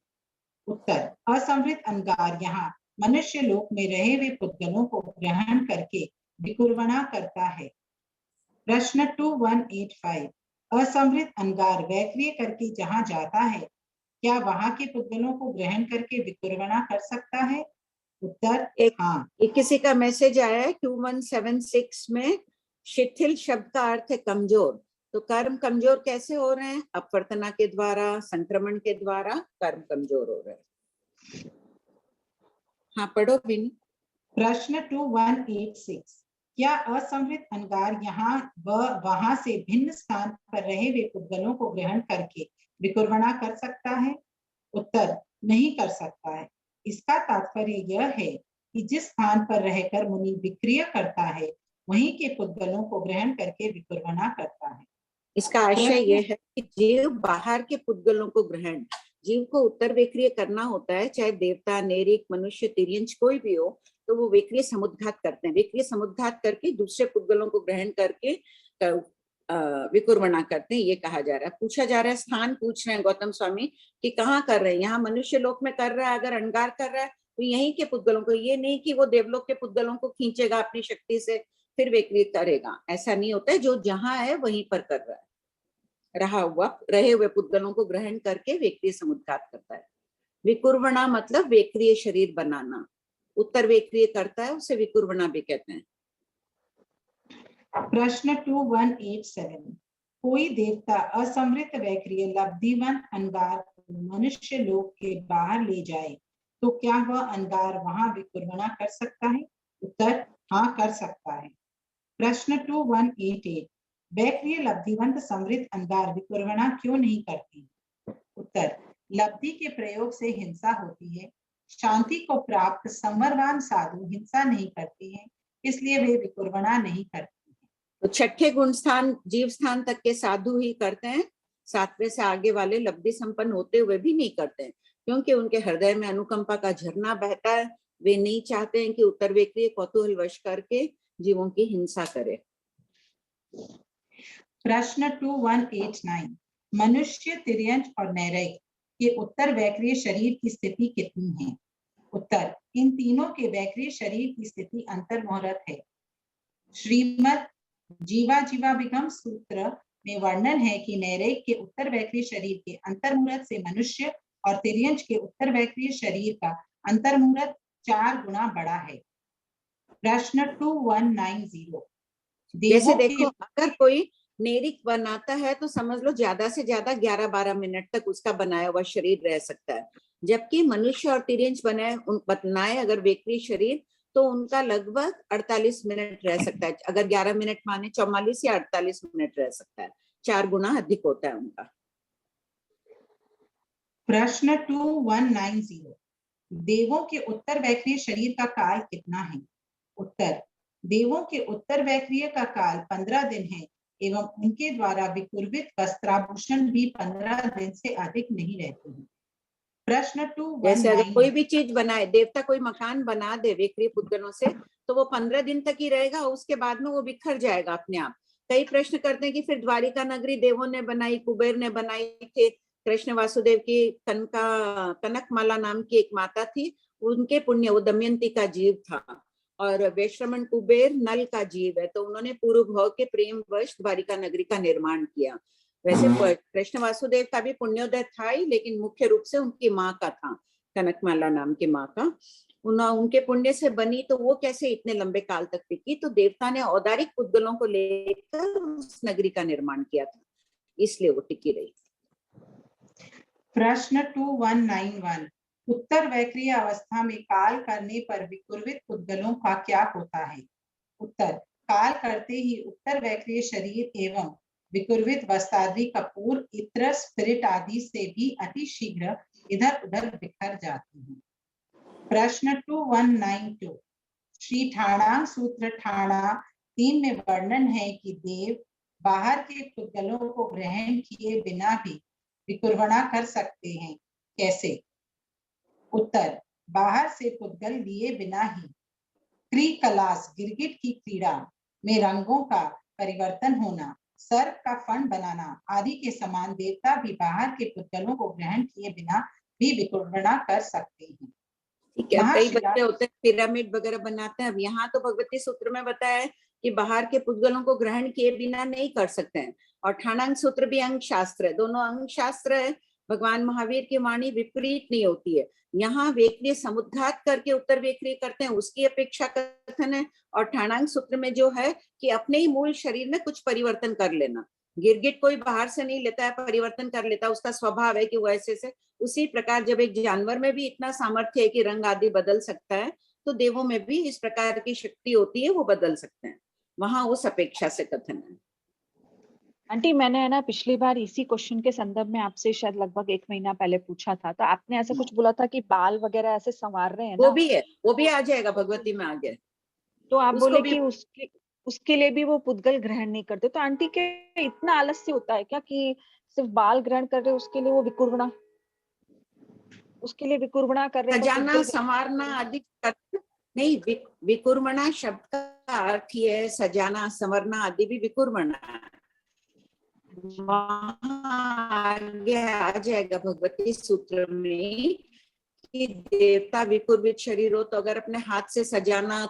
उत्तर, असंवृत अंगार यहाँ मनुष्य लोक में रहे हुए पुद्गलों को ग्रहण करके विकुर्वणा करता है। प्रश्न 2185, असंवृत अंगार वैक्रिय करके जहाँ जाता है, क्या वहां के पुद्गलों को ग्रहण करके विकुर्वणा कर सकता है? उत्तर, हाँ। किसी का मैसेज आया है 2176 में, शिथिल शब्द का अर्थ है कमजोर। तो कर्म कमजोर कैसे हो रहे हैं? अपवर्तना के द्वारा, संक्रमण के द्वारा कर्म कमजोर हो रहे हैं। हाँ पढ़ो बिनी। प्रश्न 2186, क्या असंवृत अंगार यहाँ व वहां से भिन्न स्थान पर रहे हुए पुद्गलों को ग्रहण करके विकुर्वणा कर सकता है? उत्तर, नहीं कर सकता है। इसका तात्पर्य यह है कि जिस स्थान पर रहकर मुनि विक्रिय करता है वहीं के पुद्गलों को ग्रहण करके विकुर्वणा करता है। इसका आशय यह है कि जीव बाहर के पुद्गलों को ग्रहण, जीव को उत्तर विक्रिय करना होता है, चाहे देवता, नेरिक, मनुष्य, तिर्यंच कोई भी हो, तो वो विक्रिय समुद्घात करते हैं। विक्रिय समुद्घात करके दूसरे पुद्गलों को ग्रहण करके विकुर्वणा करते हैं, ये कहा जा रहा है। पूछा जा रहा है, स्थान पूछ रहे हैं गौतम स्वामी कि कहाँ कर रहे हैं। यहाँ मनुष्य लोक में कर रहा है, अगर अंगार कर रहा है तो यहीं के पुद्गलों को, ये नहीं कि वो देवलोक के पुद्गलों को खींचेगा अपनी शक्ति से फिर विकृत करेगा, ऐसा नहीं होता है। जो जहां है वहीं पर कर रहा है, रहे हुए पुद्गलों को ग्रहण करके वेक्रिय समुद्घात करता है। विकुर्वणा मतलब वेक्रिय शरीर बनाना, उत्तर वेक्रिय करता है उसे विकुर्वणा भी कहते हैं। प्रश्न 2187, कोई देवता असंवृत वैक्रिय लब्धिवंत अंगार को मनुष्य लोक के बाहर ले जाए तो क्या वह अंगार वहां विकुर्वणा कर सकता है? उत्तर, हाँ कर सकता है। प्रश्न 2188, वैक्रिय लब्धिवंत समृद्ध अंगार विकुर्वणा क्यों नहीं करती? उत्तर, लब्धि के प्रयोग से हिंसा होती है। शांति को प्राप्त संवरवान साधु हिंसा नहीं करते हैं, इसलिए वे विकुर्वणा नहीं करते। तो छठे गुण स्थान जीव स्थान तक के साधु ही करते हैं, सातवें से आगे वाले लब्धि संपन्न होते हुए भी नहीं करते हैं, क्योंकि उनके हृदय में अनुकंपा का झरना बहता है। वे नहीं चाहते हैं कि उत्तर वेक्रिय कौतूहलवश करके जीवों की हिंसा करे। प्रश्न 2189, मनुष्य, तिर्यंच और नैरेय के उत्तर वैक्रिय शरीर की स्थिति कितनी है? उत्तर, इन तीनों के वैक्रिय शरीर की स्थिति अंतर्मुहूर्त है। श्रीमद जीवाजीवाभिगम सूत्र में वर्णन है कि नैरेय के उत्तर वैक्रिय शरीर के अंतर्मुहूर्त से मनुष्य और तिर्यंच के उत्तर वैक्रिय शरीर का अंतर्मुहूर्त 4 गुना बड़ा है। प्रश्न 2190, जैसे देखो, अगर कोई नेरिक बनाता है तो समझ लो ज्यादा से ज्यादा 11-12 मिनट तक उसका बनाया हुआ शरीर रह सकता है, जबकि मनुष्य और तिर्यंच बनाए अगर वेक्रिय शरीर तो उनका लगभग 48 मिनट रह सकता है। अगर 11 मिनट माने 44 या 48 मिनट रह सकता है, 4 गुना अधिक होता है उनका। प्रश्न 2190, देवों के उत्तर वैक्रिय शरीर का काल कितना है? उत्तर, देवों के उत्तर वैक्रिय का काल 15 दिन है एवं उनके द्वारा विकुर्वित वस्त्राभूषण भी 15 दिन से अधिक नहीं रहते हैं। प्रश्न 2190, जैसे अगर कोई भी चीज बनाए, देवता कोई मकान बना दे वेक्रिय पुद्गलों से, तो वो 15 दिन तक ही रहेगा, उसके बाद में वो बिखर जाएगा अपने आप। कई प्रश्न करते हैं कि फिर द्वारिका नगरी देवों ने बनाई, कुबेर ने बनाई थी। कृष्ण वासुदेव की कनकमाला नाम की एक माता थी, उनके पुण्य, वो दमयंती का जीव था, और वैश्रमण कुबेर नल का जीव है, तो उन्होंने पूर्व भाव के प्रेम वश द्वारिका नगरी का निर्माण किया। वैसे कृष्ण वासुदेव का भी पुण्योदय था ही, लेकिन मुख्य रूप से उनकी माँ का था, कनकमाला नाम की माँ का। उनके पुण्य से बनी, तो वो कैसे इतने लंबे काल तक टिकी? तो देवता ने औदारिक पुद्गलों को लेकर उस नगरी का निर्माण किया था, इसलिए वो टिकी रही। प्रश्न 2191, उत्तर वैक्रिय अवस्था में काल करने पर विकुर्वित पुद्गलों का क्या होता है? उत्तर, काल करते ही उत्तर वैक्रिय शरीर एवं विकुर्वित वस्त्रादि कपूर, इत्र, स्पिरिट आदि से भी अति शीघ्र इधर उधर बिखर जाती हैं। प्रश्न 2192, श्री ठाणा सूत्र ठाणा 3 में वर्णन है कि देव बाहर के पुद्गलों को ग्रहण किए बिना भी विकुर्वणा कर सकते हैं, कैसे? उत्तर, बाहर से पुद्गल लिए बिना ही। क्रीकलास, गिरगिट की क्रीड़ा में रंगों का परिवर्तन होना, सर्प का फण बनाना आदि के समान देवता भी बाहर के पुद्गलों को ग्रहण किए बिना भी विकुर्वणा कर सकते हैं। ठीक है, कई बच्चे होते हैं पिरामिड वगैरह बनाते हैं। अब यहाँ तो भगवती सूत्र में बताया है कि बाहर के पुद्गलों को ग्रहण किए बिना नहीं कर सकते हैं, और ठाणांग सूत्र भी अंग शास्त्र है, दोनों अंग शास्त्र है। भगवान महावीर की वाणी विपरीत नहीं होती है। यहाँ वेक्रिय समुद्घात करके उत्तर वेक्रिय करते हैं, उसकी अपेक्षा कथन है, और ठाणांग सूत्र में जो है कि अपने ही मूल शरीर में कुछ परिवर्तन कर लेना। गिरगिट कोई बाहर से नहीं लेता है, परिवर्तन कर लेता है, उसका स्वभाव है कि वो ऐसे से। उसी प्रकार जब एक जानवर में भी इतना सामर्थ्य है कि रंग आदि बदल सकता है, तो देवों में भी इस प्रकार की शक्ति होती है, वो बदल सकते हैं। वहां उस अपेक्षा से कथन है। आंटी मैंने है ना पिछली बार इसी क्वेश्चन के संदर्भ में आपसे शायद लगभग 1 महीना पहले पूछा था, तो आपने ऐसा कुछ बोला था कि बाल वगैरह ऐसे संवार रहे हैं वो ना, भी है, वो भी आ जाएगा भगवती में आगे। तो आप उसको बोले भी कि उसके लिए भी वो पुद्गल ग्रहण नहीं करते। तो आंटी के इतना आलस्य होता है क्या कि सिर्फ बाल ग्रहण कर रहे उसके लिए वो विकुर्बणा, उसके लिए विकुर्बणा कर रहे तो सजाना पुद्गल ग्रहण संवारना आदि नहीं, विकुर्मणा शब्द का अर्थ ही है सजाना संवरना आदि भी विकुर्मणा है। आगे आ जाएगा भगवती सूत्र में कि देवता विकुर्बित शरीर हो तो अगर अपने हाथ से सजाना,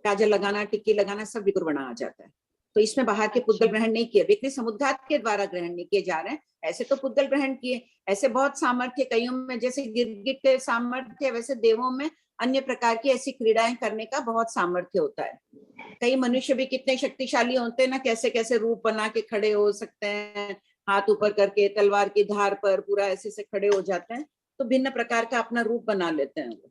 काजल लगाना, टिक्की लगाना सब विकुर्बणा आ जाता है। तो इसमें बाहर के पुद्गल ग्रहण नहीं किए, विक्री समुद्घात के द्वारा ग्रहण नहीं किए जा रहे हैं। ऐसे तो पुद्गल ग्रहण किए, ऐसे बहुत सामर्थ्य कईयों में, जैसे गिरगिट के सामर्थ्य वैसे देवों में अन्य प्रकार की ऐसी क्रीड़ाएं करने का बहुत सामर्थ्य होता है। कई मनुष्य भी कितने शक्तिशाली होते हैं ना, कैसे कैसे रूप बना के खड़े हो सकते हैं, हाथ ऊपर करके तलवार की धार पर पूरा ऐसे से खड़े हो जाते हैं, तो भिन्न प्रकार का अपना रूप बना लेते हैं वो।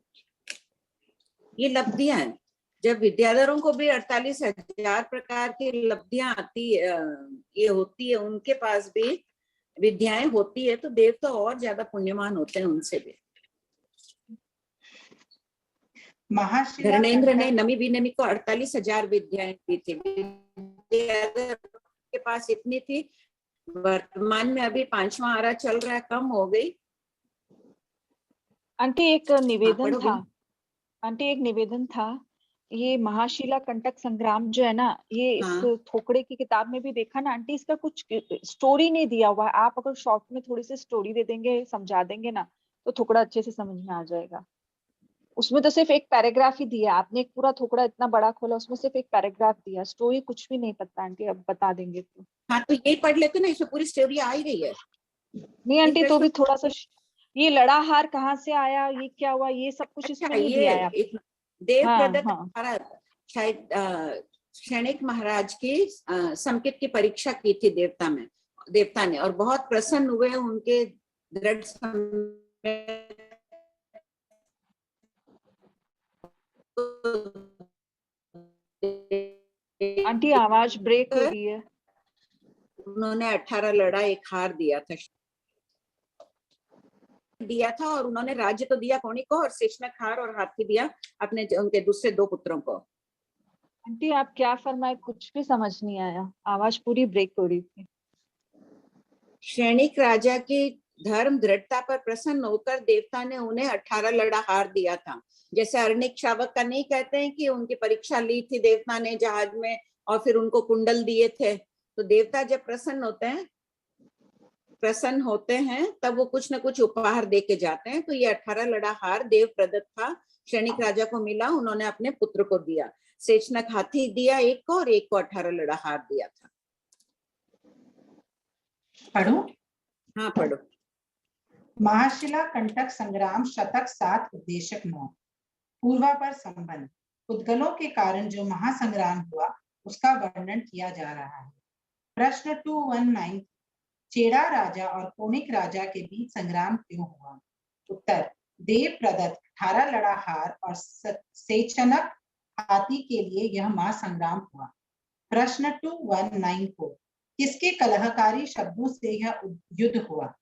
ये लब्धियां हैं। जब विद्याधरों को भी 48,000 प्रकार की लब्धियां आती ये होती है, उनके पास भी विद्याएं होती है, तो देव तो और ज्यादा पुण्यमान होते हैं उनसे भी। धर्मेंद्र ने नमी विनमी को 48,000 विद्याएं दी थी, विद्याधर के पास इतनी थी। वर्तमान में अभी 5वां आरा चल रहा है, कम हो गई। आंटी एक निवेदन था, आंटी एक निवेदन था, ये महाशिला कंटक संग्राम जो है ना, ये इस थोकड़े की किताब में भी देखा ना आंटी, इसका कुछ स्टोरी नहीं दिया हुआ है। आप अगर शॉर्ट में थोड़ी सी स्टोरी दे देंगे, समझा देंगे ना, तो थोड़ा अच्छे से समझ में आ जाएगा। उसमें तो सिर्फ एक पैराग्राफ ही दिया, आपने एक पूरा थोकड़ा इतना बड़ा खोला, उसमें सिर्फ एक पैराग्राफ दिया, स्टोरी कुछ भी नहीं पता आंटी, अब बता देंगे तो। हाँ तो ये पढ़ लेते ना, इसमें पूरी स्टोरी आ ही गई है। नहीं आंटी तो भी थोड़ा सा, ये लड़ाहार कहाँ से आया, ये क्या हुआ, ये सब कुछ इसमें नहीं दिया है आपने। देव प्रदत्त शायद क्षणिक महाराज की संकेत की परीक्षा की थी देवता ने, और बहुत प्रसन्न हुए उनके दृढ़ आंटी आवाज ब्रेक हो रही है। उन्होंने 18 लड़ा, एक हार दिया था, और उन्होंने राज्य तो दिया कौनी को, और शेषनाग हार और हाथी दिया अपने उनके दूसरे 2 पुत्रों को। आंटी आप क्या फरमाए, कुछ भी समझ नहीं आया, आवाज पूरी ब्रेक हो रही थी। क्षणिक राजा की धर्म दृढ़ता पर प्रसन्न होकर देवता ने उन्हें 18 लड़ा हार दिया था। जैसे अर्णिक शावक का नहीं कहते हैं कि उनकी परीक्षा ली थी देवता ने जहाज में, और फिर उनको कुंडल दिए थे। तो देवता जब प्रसन्न होते हैं तब वो कुछ न कुछ उपहार दे के जाते हैं। तो ये 18 लड़ा हार देव प्रदत्त था, क्षणिक राजा को मिला, उन्होंने अपने पुत्र को दिया। शेषनाग हाथी दिया एक को, और एक को 18 लड़ा हार दिया था। पढ़ो? हाँ पढ़ो। महाशिला कंटक संग्राम शतक 7 उद्देशक 9। पूर्वापर संबंध। पुद्गलों के कारण जो महासंग्राम हुआ उसका वर्णन किया जा रहा है। प्रश्न 219, चेड़ा राजा और कोनिक राजा के बीच संग्राम क्यों हुआ? उत्तर, देव प्रदत्त 18 लड़ा हार और शेषनाग हाथी के लिए यह महासंग्राम हुआ। प्रश्न 219 किसके कलहकारी शब्दों से यह युद्ध हुआ?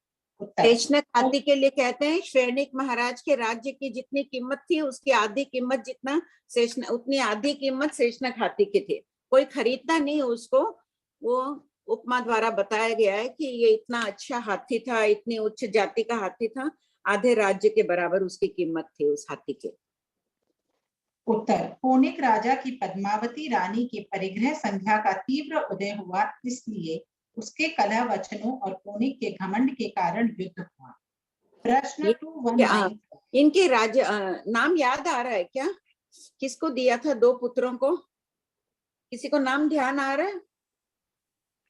शेषनाग हाथी के लिए कहते हैं क्षणिक महाराज के राज्य की जितनी कीमत थी उसकी आधी कीमत उतनी आधी कीमत शेषनाग हाथी की थी। कोई खरीदता नहीं उसको, वो उपमा द्वारा बताया गया है कि ये इतना अच्छा हाथी था, इतनी उच्च जाति का हाथी था, आधे राज्य के बराबर उसकी कीमत थी उस हाथी के। उत्तर, कोनिक राजा की पद्मावती रानी के परिग्रह संध्या का तीव्र उदय हुआ, इसलिए उसके कलह वचनों और कोनिक के घमंड के कारण युद्ध हुआ। प्रश्न 219, इनके राज्य नाम याद आ रहा है क्या? किसको दिया था 2 पुत्रों को? किसी को नाम ध्यान आ रहा है?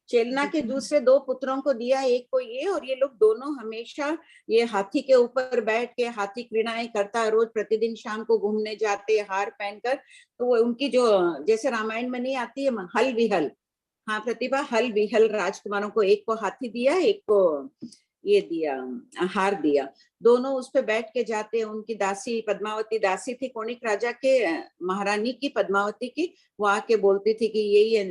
चेलना के दूसरे 2 पुत्रों को दिया, एक को ये, और ये लोग दोनों हमेशा ये हाथी के ऊपर बैठ के हाथी क्रीड़ाएं करता, रोज प्रतिदिन शाम को घूमने जाते हार पहनकर। तो वो उनकी जो जैसे रामायण में नहीं आती है हल विहल, हाँ प्रतिभा, हल विहल राजकुमारों को, एक को हाथी दिया, एक को ये दिया, हार दिया। दोनों उस पे बैठ के जाते हैं। उनकी दासी पद्मावती, दासी थी कोणिक राजा के, महारानी की पद्मावती की, वो आके बोलती थी कि यही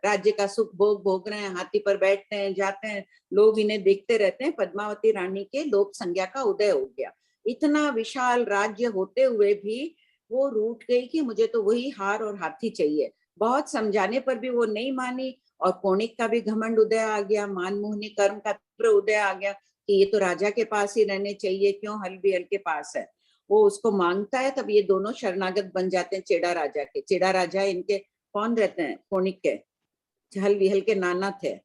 राज्य का सुख भोग रहे हैं, हाथी पर बैठते हैं, जाते हैं, लोग इन्हें देखते रहते हैं। पद्मावती रानी के लोक संज्ञा का उदय हो गया। इतना विशाल राज्य होते हुए भी वो रूठ गई कि मुझे तो वही हार और हाथी चाहिए। बहुत समझाने पर भी वो नहीं मानी, और कोणिक का भी घमंड उदय आ गया, मानमोहनी कर्म का तीव्र उदय आ गया कि ये तो राजा के पास ही रहने चाहिए, क्यों हल बिहल के पास है। वो उसको मांगता है, तब ये दोनों शरणागत बन जाते हैं चेड़ा राजा के। चेड़ा राजा इनके कौन रहते हैं? कोणिक के हल बिहल के नाना थे।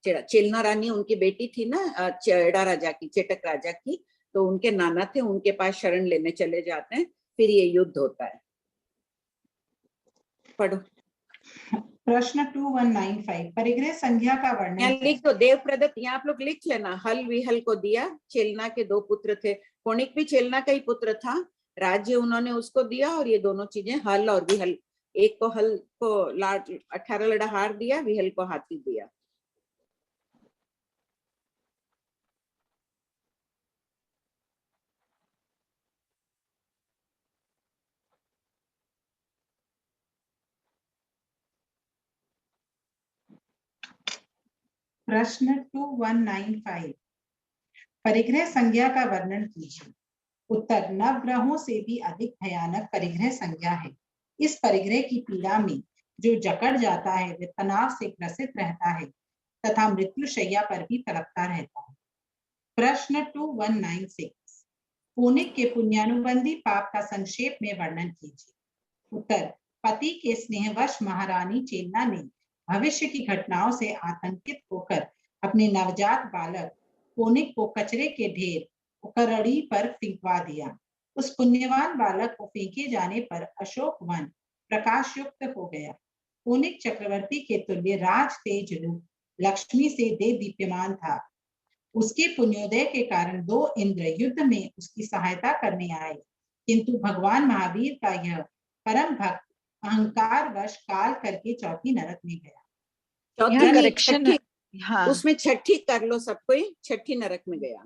चेलना रानी उनकी बेटी थी ना, चेड़ा राजा की, चेटक राजा की, तो उनके नाना थे, उनके पास शरण लेने चले जाते हैं। फिर ये युद्ध होता है। पढ़ो। प्रश्न 2195, परिग्रह संज्ञा का वर्णन। यहाँ लिख दो देव प्रदत्त, यहाँ आप लोग लिख लेना। हल विहल को दिया, चेलना के 2 पुत्र थे। कोणिक भी चेलना का ही पुत्र था, राज्य उन्होंने उसको दिया, और ये दोनों चीजें हल और विहल, एक को हल को 18 लड़ा हार दिया, विहल को हाथी दिया। प्रश्न 2195, परिग्रह संज्ञा का वर्णन कीजिए। उत्तर, नवग्रहों से भी अधिक भयानक परिग्रह संज्ञा है। इस परिग्रह की पीड़ा में जो जकड़ जाता है वह तनाव से ग्रसित रहता है तथा मृत्यु शैया पर भी तड़पता रहता है। प्रश्न 2196, कोणिक के पुण्यानुबंधी पाप का संक्षेप में वर्णन कीजिए। उत्तर, पति के स्नेहवश महारानी चेलना ने भविष्य की घटनाओं से आतंकित होकर अपने नवजात बालक कोणिक को कचरे के ढेर उकरड़ी पर फेंकवा दिया। उस पुण्यवान बालक को फेंके जाने पर अशोक वन प्रकाश युक्त हो गया। कोणिक चक्रवर्ती के तुल्य राज तेज रूप लक्ष्मी से दे दीप्यमान था। उसके पुण्योदय के कारण 2 इंद्र युद्ध में उसकी सहायता करने आए, किंतु भगवान महावीर का यह परम भक्त अहंकार वश काल करके चौथी नरक में गया। चौथी करेक्शन है, हाँ। उसमें छठी कर लो सब कोई, छठी नरक में गया।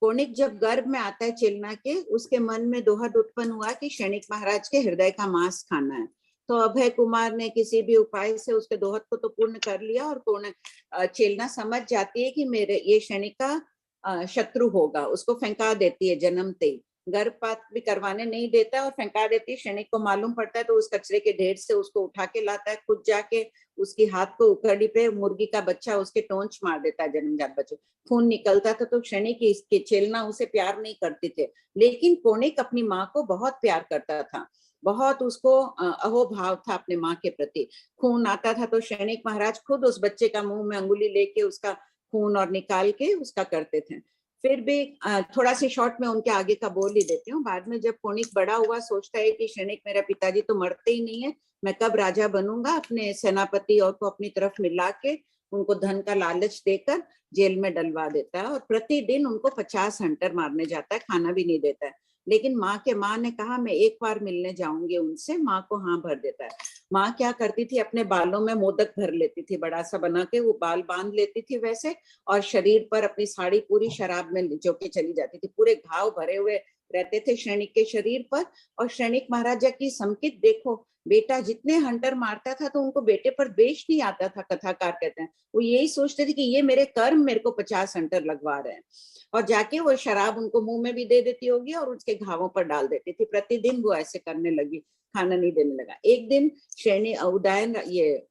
कोणिक जब गर्भ में आता है चेलना के, उसके मन में दोहद उत्पन्न हुआ कि क्षणिक महाराज के हृदय का मांस खाना है। तो अभय कुमार ने किसी भी उपाय से उसके दोहद को तो पूर्ण कर लिया, और चेलना समझ जाती है कि मेरे ये क्षणिक का शत्रु होगा, उसको फेंका देती है जन्मते ही। गर्भपात भी करवाने नहीं देता है और फेंका देती है। क्षणिक को मालूम पड़ता है तो उस कचरे के ढेर से उसको उठा के लाता है, खुद जाके उसकी हाथ को उकड़ी पे मुर्गी का बच्चा उसके टोंच मार देता है, जन्मजात बच्चे, खून निकलता था। तो क्षणिक इसके चेलना उसे प्यार नहीं करते थे, लेकिन कोणिक अपनी माँ को बहुत प्यार करता था, बहुत उसको अहोभाव था अपने माँ के प्रति। खून आता था तो क्षणिक महाराज खुद उस बच्चे का मुंह में अंगुली लेके उसका खून और निकाल के उसका करते थे। फिर भी थोड़ा सी शॉर्ट में उनके आगे का बोल ही देती हूँ। बाद में जब कोणिक बड़ा हुआ, सोचता है कि क्षणिक मेरा पिताजी तो मरते ही नहीं है, मैं कब राजा बनूंगा। अपने सेनापति और को अपनी तरफ मिला के उनको धन का लालच देकर जेल में डलवा देता है, और प्रतिदिन उनको 50 हंटर मारने जाता है, खाना भी नहीं देता है। लेकिन माँ ने कहा मैं एक बार मिलने जाऊंगी उनसे, माँ को हाँ भर देता है। माँ क्या करती थी, अपने बालों में मोदक भर लेती थी, बड़ा सा बना के वो बाल बांध लेती थी वैसे, और शरीर पर अपनी साड़ी पूरी शराब में जो के चली जाती थी। पूरे घाव भरे हुए रहते थे क्षणिक के शरीर पर। और क्षणिक महाराजा की संकित देखो, बेटा जितने हंटर मारता था तो उनको बेटे पर द्वेष नहीं आता था। कथाकार कहते हैं वो यही सोचते थे कि ये मेरे कर्म मेरे को 50 हंटर लगवा रहे हैं, और जाके वो शराब उनको मुंह में भी दे देती होगी और उसके घावों पर डाल देती थी। प्रतिदिन वो ऐसे करने लगी, खाना नहीं देने लगा। एक दिन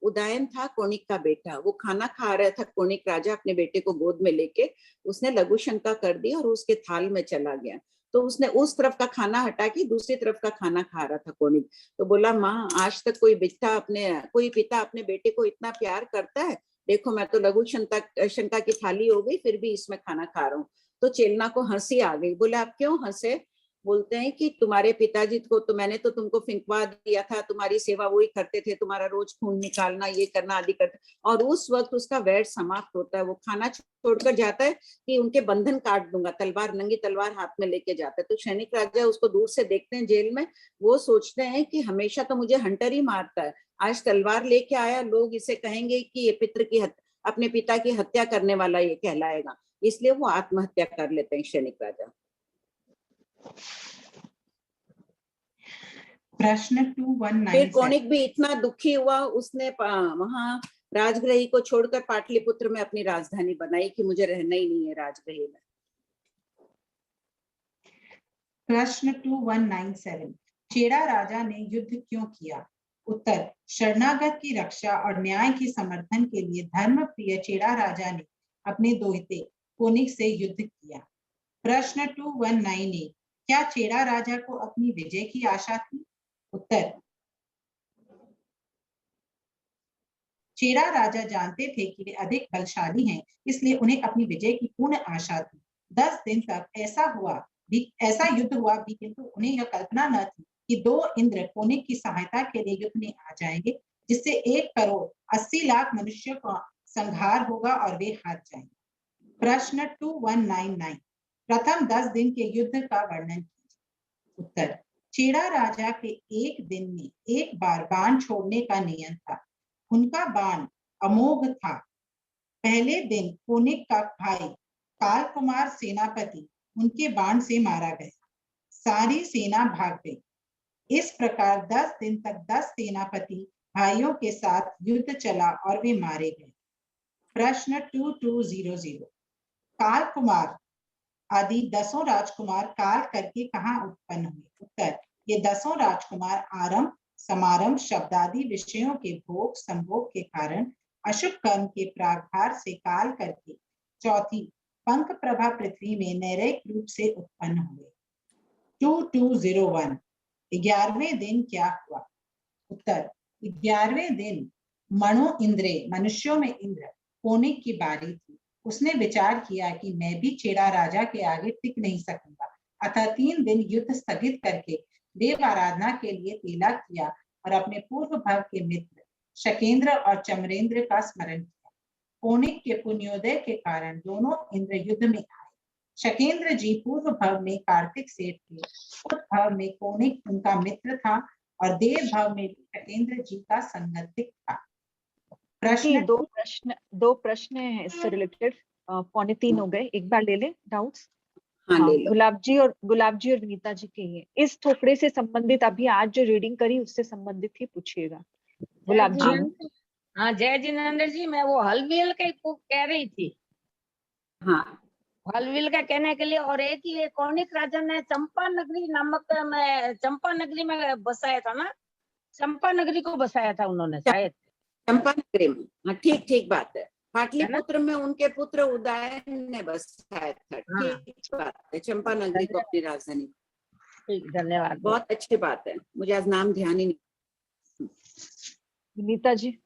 उदयन था कोणिक का बेटा, वो खाना खा रहा था। कोणिक राजा अपने बेटे को गोद में लेके उसने लघु शंका कर दी और उसके थाल में चला गया। तो उसने उस तरफ का खाना हटा के दूसरी तरफ का खाना खा रहा था कोणिक। तो बोला माँ, आज तक कोई पिता अपने बेटे को इतना प्यार करता है? देखो मैं तो लघु शंका की थाली हो गई, फिर भी इसमें खाना खा रहा हूँ। तो चेलना को हंसी आ गई। बोले आप क्यों हंसे? बोलते हैं कि तुम्हारे पिताजी को तो मैंने तो तुमको फिंकवा दिया था, तुम्हारी सेवा वही करते थे, तुम्हारा रोज खून निकालना ये करना आदि करते। और उस वक्त उसका वैर समाप्त होता है, वो खाना छोड़कर जाता है कि उनके बंधन काट दूंगा, तलवार, नंगी तलवार हाथ में लेके जाता है। तो क्षणिक राजा उसको दूर से देखते हैं जेल में, वो सोचते हैं कि हमेशा तो मुझे हंटर ही मारता है, आज तलवार लेके आया, लोग इसे कहेंगे कि ये पितृ की अपने पिता की हत्या करने वाला ये कहलाएगा, इसलिए वो आत्महत्या कर लेते हैं क्षणिक राजा। प्रश्न फिर 2197। कोणिक भी इतना दुखी हुआ, उसने वहां राजगृही को छोड़कर पाटलिपुत्र में अपनी राजधानी बनाई कि मुझे रहना ही नहीं है राजगृही में। प्रश्न 2197। चेरा राजा ने युद्ध क्यों किया? उत्तर, शरणागत की रक्षा और न्याय के समर्थन के लिए धर्म प्रिय चेरा राजा ने अपने दोहिते कोनिक से युद्ध किया। प्रश्न 2198। क्या चेरा राजा को अपनी विजय की आशा थी? उत्तर, चेरा राजा जानते थे कि वे अधिक बलशाली हैं, इसलिए उन्हें अपनी विजय की पूर्ण आशा थी। 10 दिन तक ऐसा युद्ध हुआ भी, किंतु उन्हें यह कल्पना न थी कि 2 इंद्र कोनिक की सहायता के लिए युद्ध में आ जाएंगे, जिससे 1,80,00,000 मनुष्यों का संहार होगा और वे हार जाएंगे। प्रश्न 2199। प्रथम 10 दिन के युद्ध का वर्णन कीजिए। उत्तर, चेरा राजा के एक दिन में एक बार बाण छोड़ने का नियम था। उनका बाण अमोघ था। पहले दिन कोनिक का भाई काल कुमार सेनापति उनके बाण से मारा गया। सारी सेना भाग गई। इस प्रकार 10 दिन तक 10 सेनापति भाइयों के साथ युद्ध चला और वे मारे गए। प्रश्न 2200। काल कुमार आदि 10 राजकुमार काल करके कहाँ उत्पन्न हुए? उत्तर, ये 10 राजकुमार आरंभ, समारंभ, शब्दादि विषयों के भोग संभोग के कारण अशुभ कर्म के प्रागभार से काल करके चौथी पंख प्रभा पृथ्वी में नैरेक रूप से उत्पन्न हुए। 2201। 11वें दिन क्या हुआ? उत्तर, 11वें दिन मनो इंद्रे, मनुष्यों में इंद्र कोनिक की बारी थी। उसने विचार किया कि मैं भी चेरा राजा के आगे टिक नहीं सकूंगा, अतः 3 दिन युद्ध स्थगित करके देव आराधना के लिए तिलक किया और अपने पूर्व भव के मित्र शकेंद्र और चमरेंद्र का स्मरण किया। कोनिक के पुण्योदय के कारण दोनों इंद्र युद्ध में आए। शकेंद्र जी पूर्व भव में कार्तिक सेठ थे, उस भव में कोनिक उनका मित्र था और देव भव में भी शकेंद्र जी का संगतिक था। प्रश्न दो प्रश्न है इससे रिलेटेड, 2:45 हो गए, एक बार ले ले डाउट्स। हाँ, ले लो। गुलाब जी और रीता जी के ये इस थोपड़े से संबंधित अभी आज जो रीडिंग करी उससे संबंधित ही पूछिएगा। गुलाब जी। हाँ, जय जिनेंद्र जी, मैं वो हलविल के को कह रही थी। हाँ, हलविल का कहने के लिए, और एक ही कोनिक राजा ने चंपा नगरी नामक में, चंपा नगरी में बसाया था ना, चंपा नगरी को बसाया था उन्होंने शायद, चंपा नगरी में। हाँ, ठीक बात है। पाटलिपुत्र में उनके पुत्र उदयन ने बसाया था। ठीक बात है, चंपा नगरी को अपनी राजधानी। ठीक, धन्यवाद, बहुत अच्छी बात है। मुझे आज नाम ध्यान ही नहीं। नीता जी।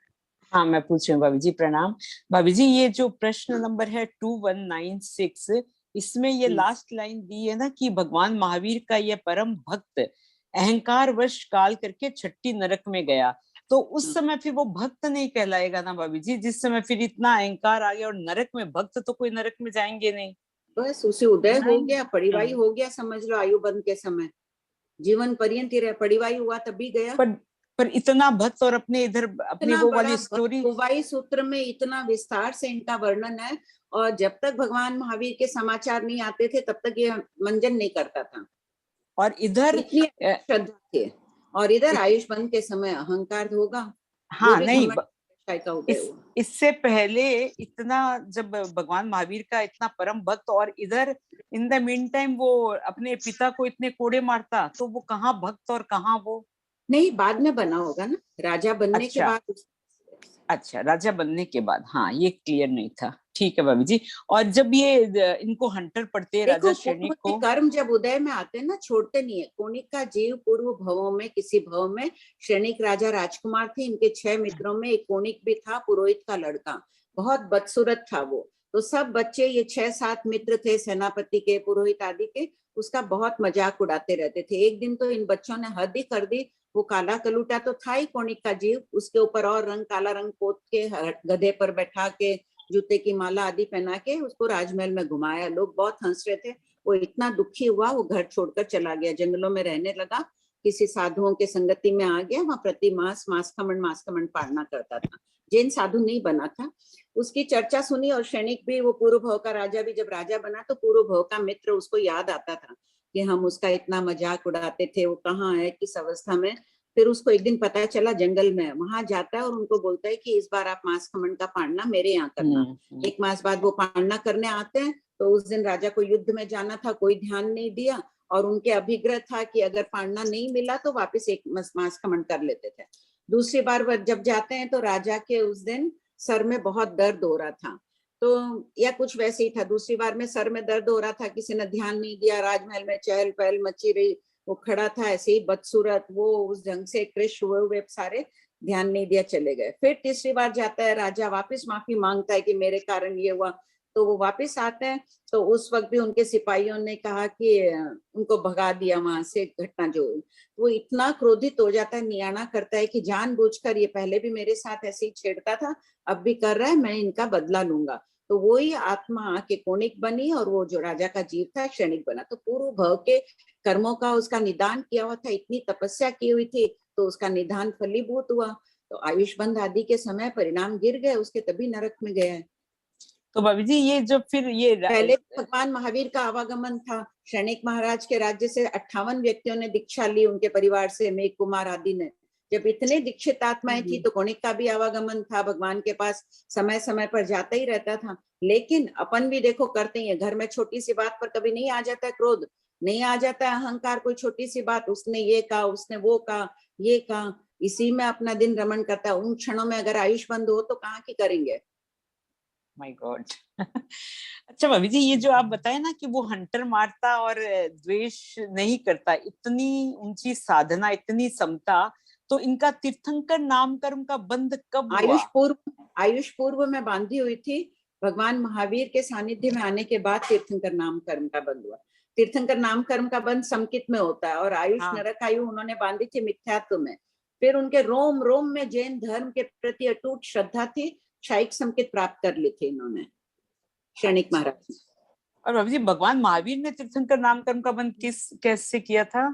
हाँ, मैं पूछ रही हूँ भाभी जी, प्रणाम। भाभी जी, ये जो प्रश्न नंबर है 2196, इसमें ये लास्ट लाइन दी है ना कि भगवान महावीर का ये परम भक्त अहंकार वश काल करके 6ठी नरक में गया, तो उस समय फिर वो भक्त नहीं कहलाएगा ना भाभी जी? जिस समय फिर इतना अहंकार आ गया और नरक में, भक्त तो कोई नरक में जाएंगे नहीं। बस उसे उदय हो गया, पड़िवाई हो गया, समझ लो। आयु बंद के समय जीवन पर्यंत ही रहे, पड़िवाई हुआ तभी गया। पर इतना भक्त और अपने इधर अपनी वो वाली स्टोरी, वाई सूत्र में इतना विस्तार से इनका वर्णन है, और जब तक भगवान महावीर के समाचार नहीं आते थे तब तक ये मंजन नहीं करता था। और इधर श्रद्धा थी, और इधर आयुष बंद के समय अहंकार होगा। हाँ, नहीं, इससे पहले इतना जब भगवान महावीर का इतना परम भक्त, और इधर इन द मीन टाइम वो अपने पिता को इतने कोड़े मारता, तो वो कहाँ भक्त और कहाँ वो? नहीं, बाद में बना होगा ना, राजा बनने के बाद। अच्छा, राजा बनने के बाद। हाँ, ये क्लियर नहीं था। ठीक है भाभी जी। और जब ये इनको हंटर पड़ते हैं राजा श्रेणी को, कर्म जब उदय में आते हैं ना, छोड़ते नहीं है। कोनिक का जीव पूर्व भवों में किसी भव में श्रेणिक राजा राजकुमार थे। इनके 6 मित्रों में एक कोनिक भी था, पुरोहित का लड़का, बहुत बदसूरत था वो। तो सब बच्चे, ये 6-7 मित्र थे सेनापति के, पुरोहित आदि के, उसका बहुत मजाक उड़ाते रहते थे। एक दिन तो इन बच्चों ने हद ही कर दी। वो काला कलूटा तो था ही कोनिक का जीव, उसके ऊपर और रंग, काला रंग पोत के, गधे पर बैठा के, जूते की माला आदि पहना के उसको राजमहल में घुमाया। लोग बहुत हंस रहे थे। वो इतना दुखी हुआ, वो घर छोड़कर चला गया, जंगलों में रहने लगा। किसी साधुओं के संगति में आ गया, वहां प्रति मास मासखमण पालना करता था। जैन साधु नहीं बना था। उसकी चर्चा सुनी और क्षणिक भी, वो पूर्व भव का राजा भी जब राजा बना तो पूर्व भव का मित्र उसको याद आता था कि हम उसका इतना मजाक उड़ाते थे, वो कहाँ है, किस अवस्था में। फिर उसको एक दिन पता चला जंगल में, वहां जाता है और उनको बोलता है कि इस बार आप मासखमण का पालना मेरे यहाँ करना। एक मास बाद वो पालना करने आते हैं, तो उस दिन राजा को युद्ध में जाना था, कोई ध्यान नहीं दिया, और उनके अभिग्रह था कि अगर पालना नहीं मिला तो वापस एक मासखमण कर लेते थे। दूसरी बार वह जब जाते हैं तो राजा के उस दिन सर में बहुत दर्द हो रहा था, तो या कुछ वैसे ही था। दूसरी बार में सर में दर्द हो रहा था, किसी ने ध्यान नहीं दिया, राजमहल में चहल पहल मची रही, वो खड़ा था ऐसे ही बदसूरत, वो उस ढंग से कृष हुए सारे, ध्यान नहीं दिया, चले गए। फिर तीसरी बार जाता है राजा, वापस माफी मांगता है कि मेरे कारण ये हुआ, तो वो वापस आते हैं। तो उस वक्त भी उनके सिपाहियों ने कहा कि उनको भगा दिया वहां से, घटना जो हुई। वो इतना क्रोधित हो जाता है, नियाना करता है कि जानबूझकर ये पहले भी मेरे साथ ऐसे ही छेड़ता था, अब भी कर रहा है, मैं इनका बदला लूंगा। तो वो ही आत्मा के कोणिक बनी और वो जो राजा का जीव था क्षणिक बना। तो पूर्व भव के कर्मों का उसका निदान किया हुआ था, इतनी तपस्या की हुई थी, तो उसका निदान फलीभूत हुआ। तो आयुष्बंध आदि के समय परिणाम गिर गए उसके, तभी नरक में गया है। तो भाभी जी ये जो फिर ये पहले भगवान महावीर का आवागमन था, क्षणिक महाराज के राज्य से 58 व्यक्तियों ने दीक्षा ली, उनके परिवार से, मेघ कुमार आदि ने। जब इतने दीक्षित आत्माएं थी तो कोणिक का भी आवागमन था, भगवान के पास समय समय पर जाता ही रहता था। लेकिन अपन भी देखो करते ही है, घर में छोटी सी बात पर कभी नहीं आ जाता है क्रोध, नहीं आ जाता है अहंकार, कोई छोटी सी बात, उसने ये कहा, उसने वो कहा, ये कहा, इसी में अपना दिन रमण करता है। उन क्षणों में अगर आयुष बंद हो तो कहाँ की करेंगे। My God. अच्छा भाभी जी, ये जो आप बताए ना कि वो हंटर मारता और द्वेष नहीं करता, इतनी ऊंची साधना, इतनी समता, तो इनका तीर्थंकर नामकर्म का बंध कब हुआ? आयुष पूर्व में बांधी हुई थी, भगवान महावीर के सानिध्य में आने के बाद तीर्थंकर नामकर्म का बंध हुआ। तीर्थंकर नामकर्म का बंध समकित में होता है, और आयुष नरक आयु उन्होंने बांधी थी मिथ्यात्व में। फिर उनके रोम रोम में जैन धर्म के प्रति अटूट श्रद्धा थी, क्षायिक संकेत प्राप्त कर ली थी इन्होंने, क्षणिक महाराज ने। और भाभी जी भगवान महावीर ने तीर्थंकर नामकर्म का बंध कैसे किया था?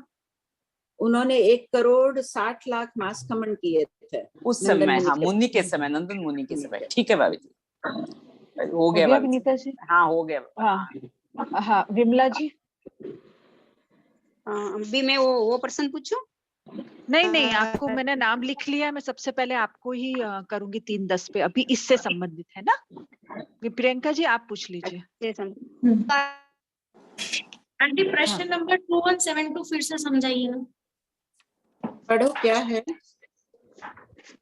उन्होंने 1,60,00,000 मासखमण किए थे उस समय, हाँ मुनि के समय, नंदन मुनि के समय। ठीक है भाभी जी, हो गया विनीता जी? हाँ हो गया। हाँ विमला जी। अभी मैं वो प्रश्न पूछूं? नहीं, आपको मैंने नाम लिख लिया, मैं सबसे पहले आपको ही करूंगी 3:10 पे, अभी इससे संबंधित है ना। प्रियंका जी आप पूछ लीजिए। आंटी प्रश्न नंबर 2172 फिर से समझाइए ना। पढ़ो, क्या है?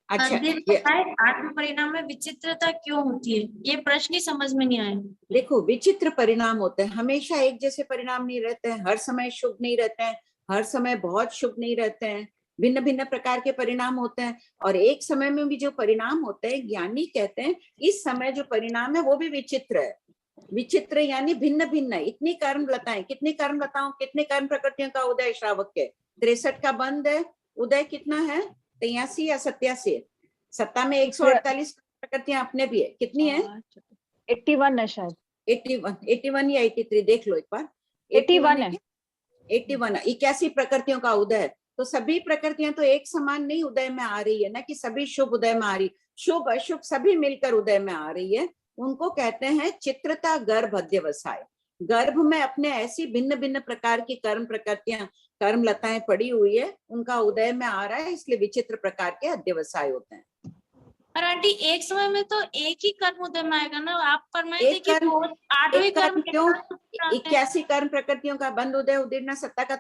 अच्छा, आत्म परिणाम में विचित्रता क्यों होती है? ये प्रश्न ही समझ में नहीं आया। देखो, विचित्र परिणाम होते हैं, हमेशा एक जैसे परिणाम नहीं रहते हैं, हर समय शुभ नहीं रहते हैं, हर समय बहुत शुभ नहीं रहते हैं, भिन्न भिन्न प्रकार के परिणाम होते हैं। और एक समय में भी जो परिणाम होते हैं, ज्ञानी कहते हैं इस समय जो परिणाम है वो भी विचित्र है। विचित्र यानी भिन्न भिन्न है। इतनी कारण बताएं, कितने कारण बताऊं, कितने कारण प्रकृतियों का उदय श्रावक के? 63 का बंद है, उदय कितना है? 83 या 87? सत्ता में 148 प्रकृतियां अपने भी है, कितनी है? 81 है शायद, 81 या 83, देख लो एक बार। 81 है। 81, 81 प्रकृतियों का उदय। तो सभी प्रकृतियां तो एक समान नहीं उदय में आ रही है ना, कि सभी शुभ उदय में आ रही, शुभ अशुभ सभी मिलकर उदय में आ रही है। उनको कहते हैं चित्रता गर्भ अध्यवसाय। गर्भ में अपने ऐसी भिन्न भिन्न प्रकार की कर्म प्रकृतियां, कर्म लताएं पड़ी हुई है, उनका उदय में आ रहा है, इसलिए विचित्र प्रकार के अध्यवसाय होते हैं। और आंटी एक समय में तो एक ही कर्म उदय में आएगा ना, आप फरमाए थे कि 8वें कर्म क्यों? 81 कर्म प्रकृतियों का बंद उदय उदीर्णा सत्ता का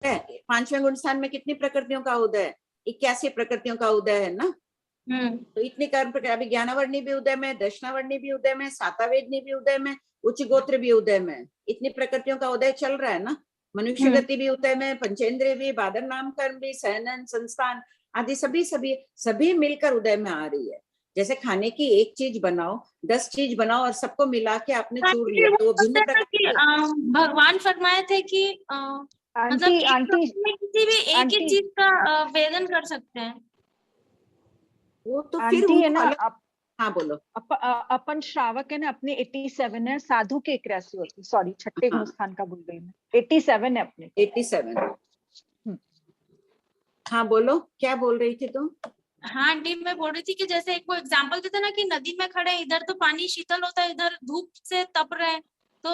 5वें गुण स्थान में कितनी प्रकृतियों का उदय है? 81 प्रकृतियों का उदय है ना। तो इतनी कर्म प्रकृति, अभी ज्ञानावर्णी भी उदय में, दर्शनावर्णी भी उदय में, सातावेदनी भी उदय में, उच्च गोत्र भी उदय में, इतनी प्रकृतियों का उदय चल रहा है ना। मनुष्य गति भी उदय में, पंचेंद्रिय भी, बादर नाम कर्म भी, सहनन संस्थान आदि सभी मिलकर उदय में आ रही है। जैसे खाने की एक चीज बनाओ, 10 चीज बनाओ और सबको मिला के आपने चूर लिया, तो वो भिन्न प्रकार। भगवान फरमाए थे कि मतलब किसी भी एक ही चीज का वेदन कर सकते हैं। वो तो फिर है ना, हाँ बोलो। अपन श्रावक है ना, अपने 87 है, साधु के 81 होती, सॉरी छठे हाँ। गुणस्थान का भूल गई मैं, 87 है अपने। 87। हाँ बोलो, क्या बोल रही थी तुम? हाँ आंटी, मैं बोल रही थी कि जैसे एक वो एग्जाम्पल देते ना कि नदी में खड़े हैं, इधर तो पानी शीतल होता है, इधर धूप से तप रहे हैं, तो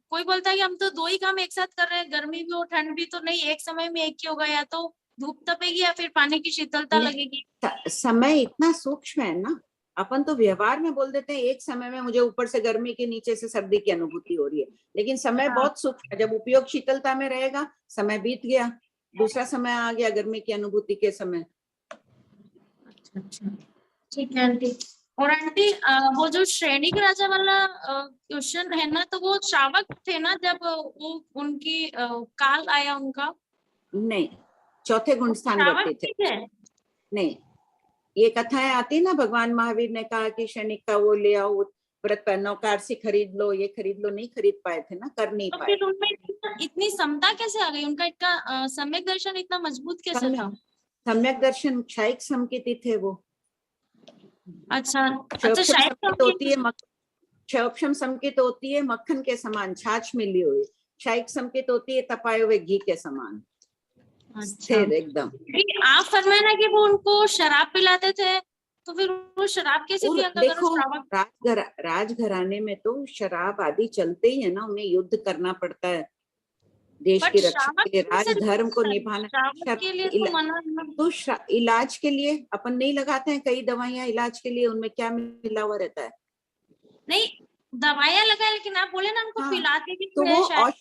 कोई बोलता है कि हम तो दो ही काम एक साथ कर रहे हैं, गर्मी भी और ठंड भी, तो नहीं एक समय में एक ही होगा, या तो धूप तपेगी या फिर पानी की शीतलता लगेगी। समय इतना सूक्ष्म है ना, अपन तो व्यवहार में बोल देते हैं एक समय में मुझे ऊपर से गर्मी के नीचे से सर्दी की अनुभूति हो रही है, लेकिन समय हाँ। बहुत सूक्ष्म है। जब उपयोग शीतलता में रहेगा, समय बीत गया, दूसरा समय आ गया गर्मी की अनुभूति के समय। अच्छा, ठीक है आंटी। और आंटी वो जो श्रेणिक राजा वाला क्वेश्चन है ना, तो वो श्रावक थे ना जब वो उनकी काल आया उनका? नहीं, चौथे गुण स्थान श्रावक वर्ती थे। ठीक है। नहीं, ये कथाएं आती ना, भगवान महावीर ने कहा कि क्षणिक का वो ले आओ, व्रत पर नौकार से खरीद लो, ये खरीद लो, नहीं खरीद पाए थे ना, कर नहीं तो पाए। फिर उनमें इतनी समता कैसे आ गई? उनका इतना सम्यक दर्शन इतना मजबूत कैसे था? सम्यक दर्शन क्षयिक संकेती थे वो। अच्छा क्षयोक्षम शायद संकेत होती है, क्षयोक्षम संकेत होती है मक्खन के समान, छाछ मिली हुई। क्षयिक संकेत होती है तपाए हुए घी के समान, स्थिर एकदम। आप फरमाए ना कि वो उनको शराब पिलाते थे, तो फिर वो शराब कैसे पिया? देखो, राजघराने में तो शराब आदि चलते ही है ना, उन्हें युद्ध करना पड़ता है देश की रक्षा के लिए, राजधर्म को निभाना। के लिए तो मना तो इलाज के लिए अपन नहीं लगाते हैं कई दवाइयां इलाज के लिए, उनमें क्या मिला हुआ रहता है? नहीं, दवाइयां लगाए, लेकिन आप बोले ना उनको हाँ, पिलाते भी तो थे वो शायद।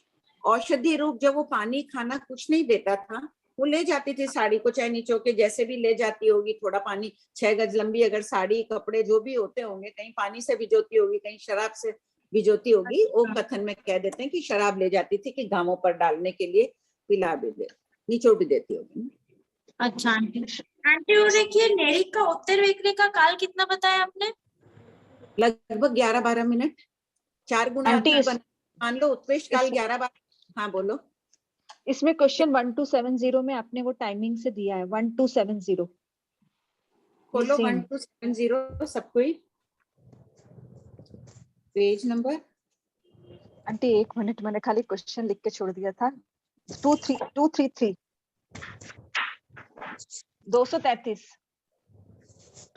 औषधि रूप, जब वो पानी खाना कुछ नहीं देता था, वो ले जाती थी साड़ी को, चाहे नीचो के जैसे भी ले जाती होगी, थोड़ा पानी 6 गज लंबी अगर साड़ी कपड़े जो भी होते होंगे, कहीं पानी से भिजोती होगी, कहीं शराब से भिजोती होगी। वो कथन में कह देते हैं कि शराब ले जाती थी कि घावों पर डालने के लिए, पिला भी दे, निचोड़ भी देती होगी। अच्छा आंटी, वो देखिए नेरिक का उत्तर विक्री का काल कितना बताया आपने? लगभग 11-12 मिनट। 4 गुना मान लो, उत्कृष्ट काल 11-12। हाँ बोलो। इसमें क्वेश्चन 1270 में आपने वो टाइमिंग से दिया है, 1270 खोलो 1270 सबको ही, पेज नंबर। आंटी 1 मिनट, मैंने खाली क्वेश्चन लिख के छोड़ दिया था। 233 233।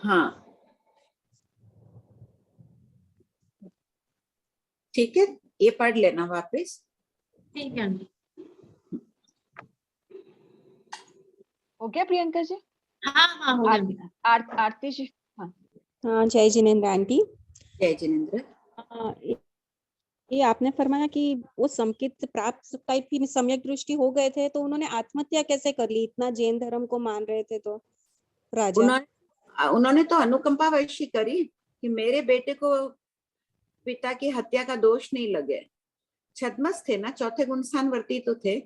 हाँ ठीक है, ये पढ़ लेना वापस। ठीक है। हो गया प्रियंका जी? हाँ हो गया। आरती जी। हाँ, जय जिनेंद्र आंटी। जय जिनेंद्र। ये आपने फरमाया कि वो संकित प्राप्त टाइप की सम्यक दृष्टि हो गए थे, तो उन्होंने आत्महत्या कैसे कर ली? इतना जैन धर्म को मान रहे थे तो राजा। उन्होंने तो अनुकंपा वैसी करी कि मेरे बेटे को पिता की हत्या का दोष नहीं लगे। छद्मस थे ना, चौथे गुण स्थान वर्ती तो थे।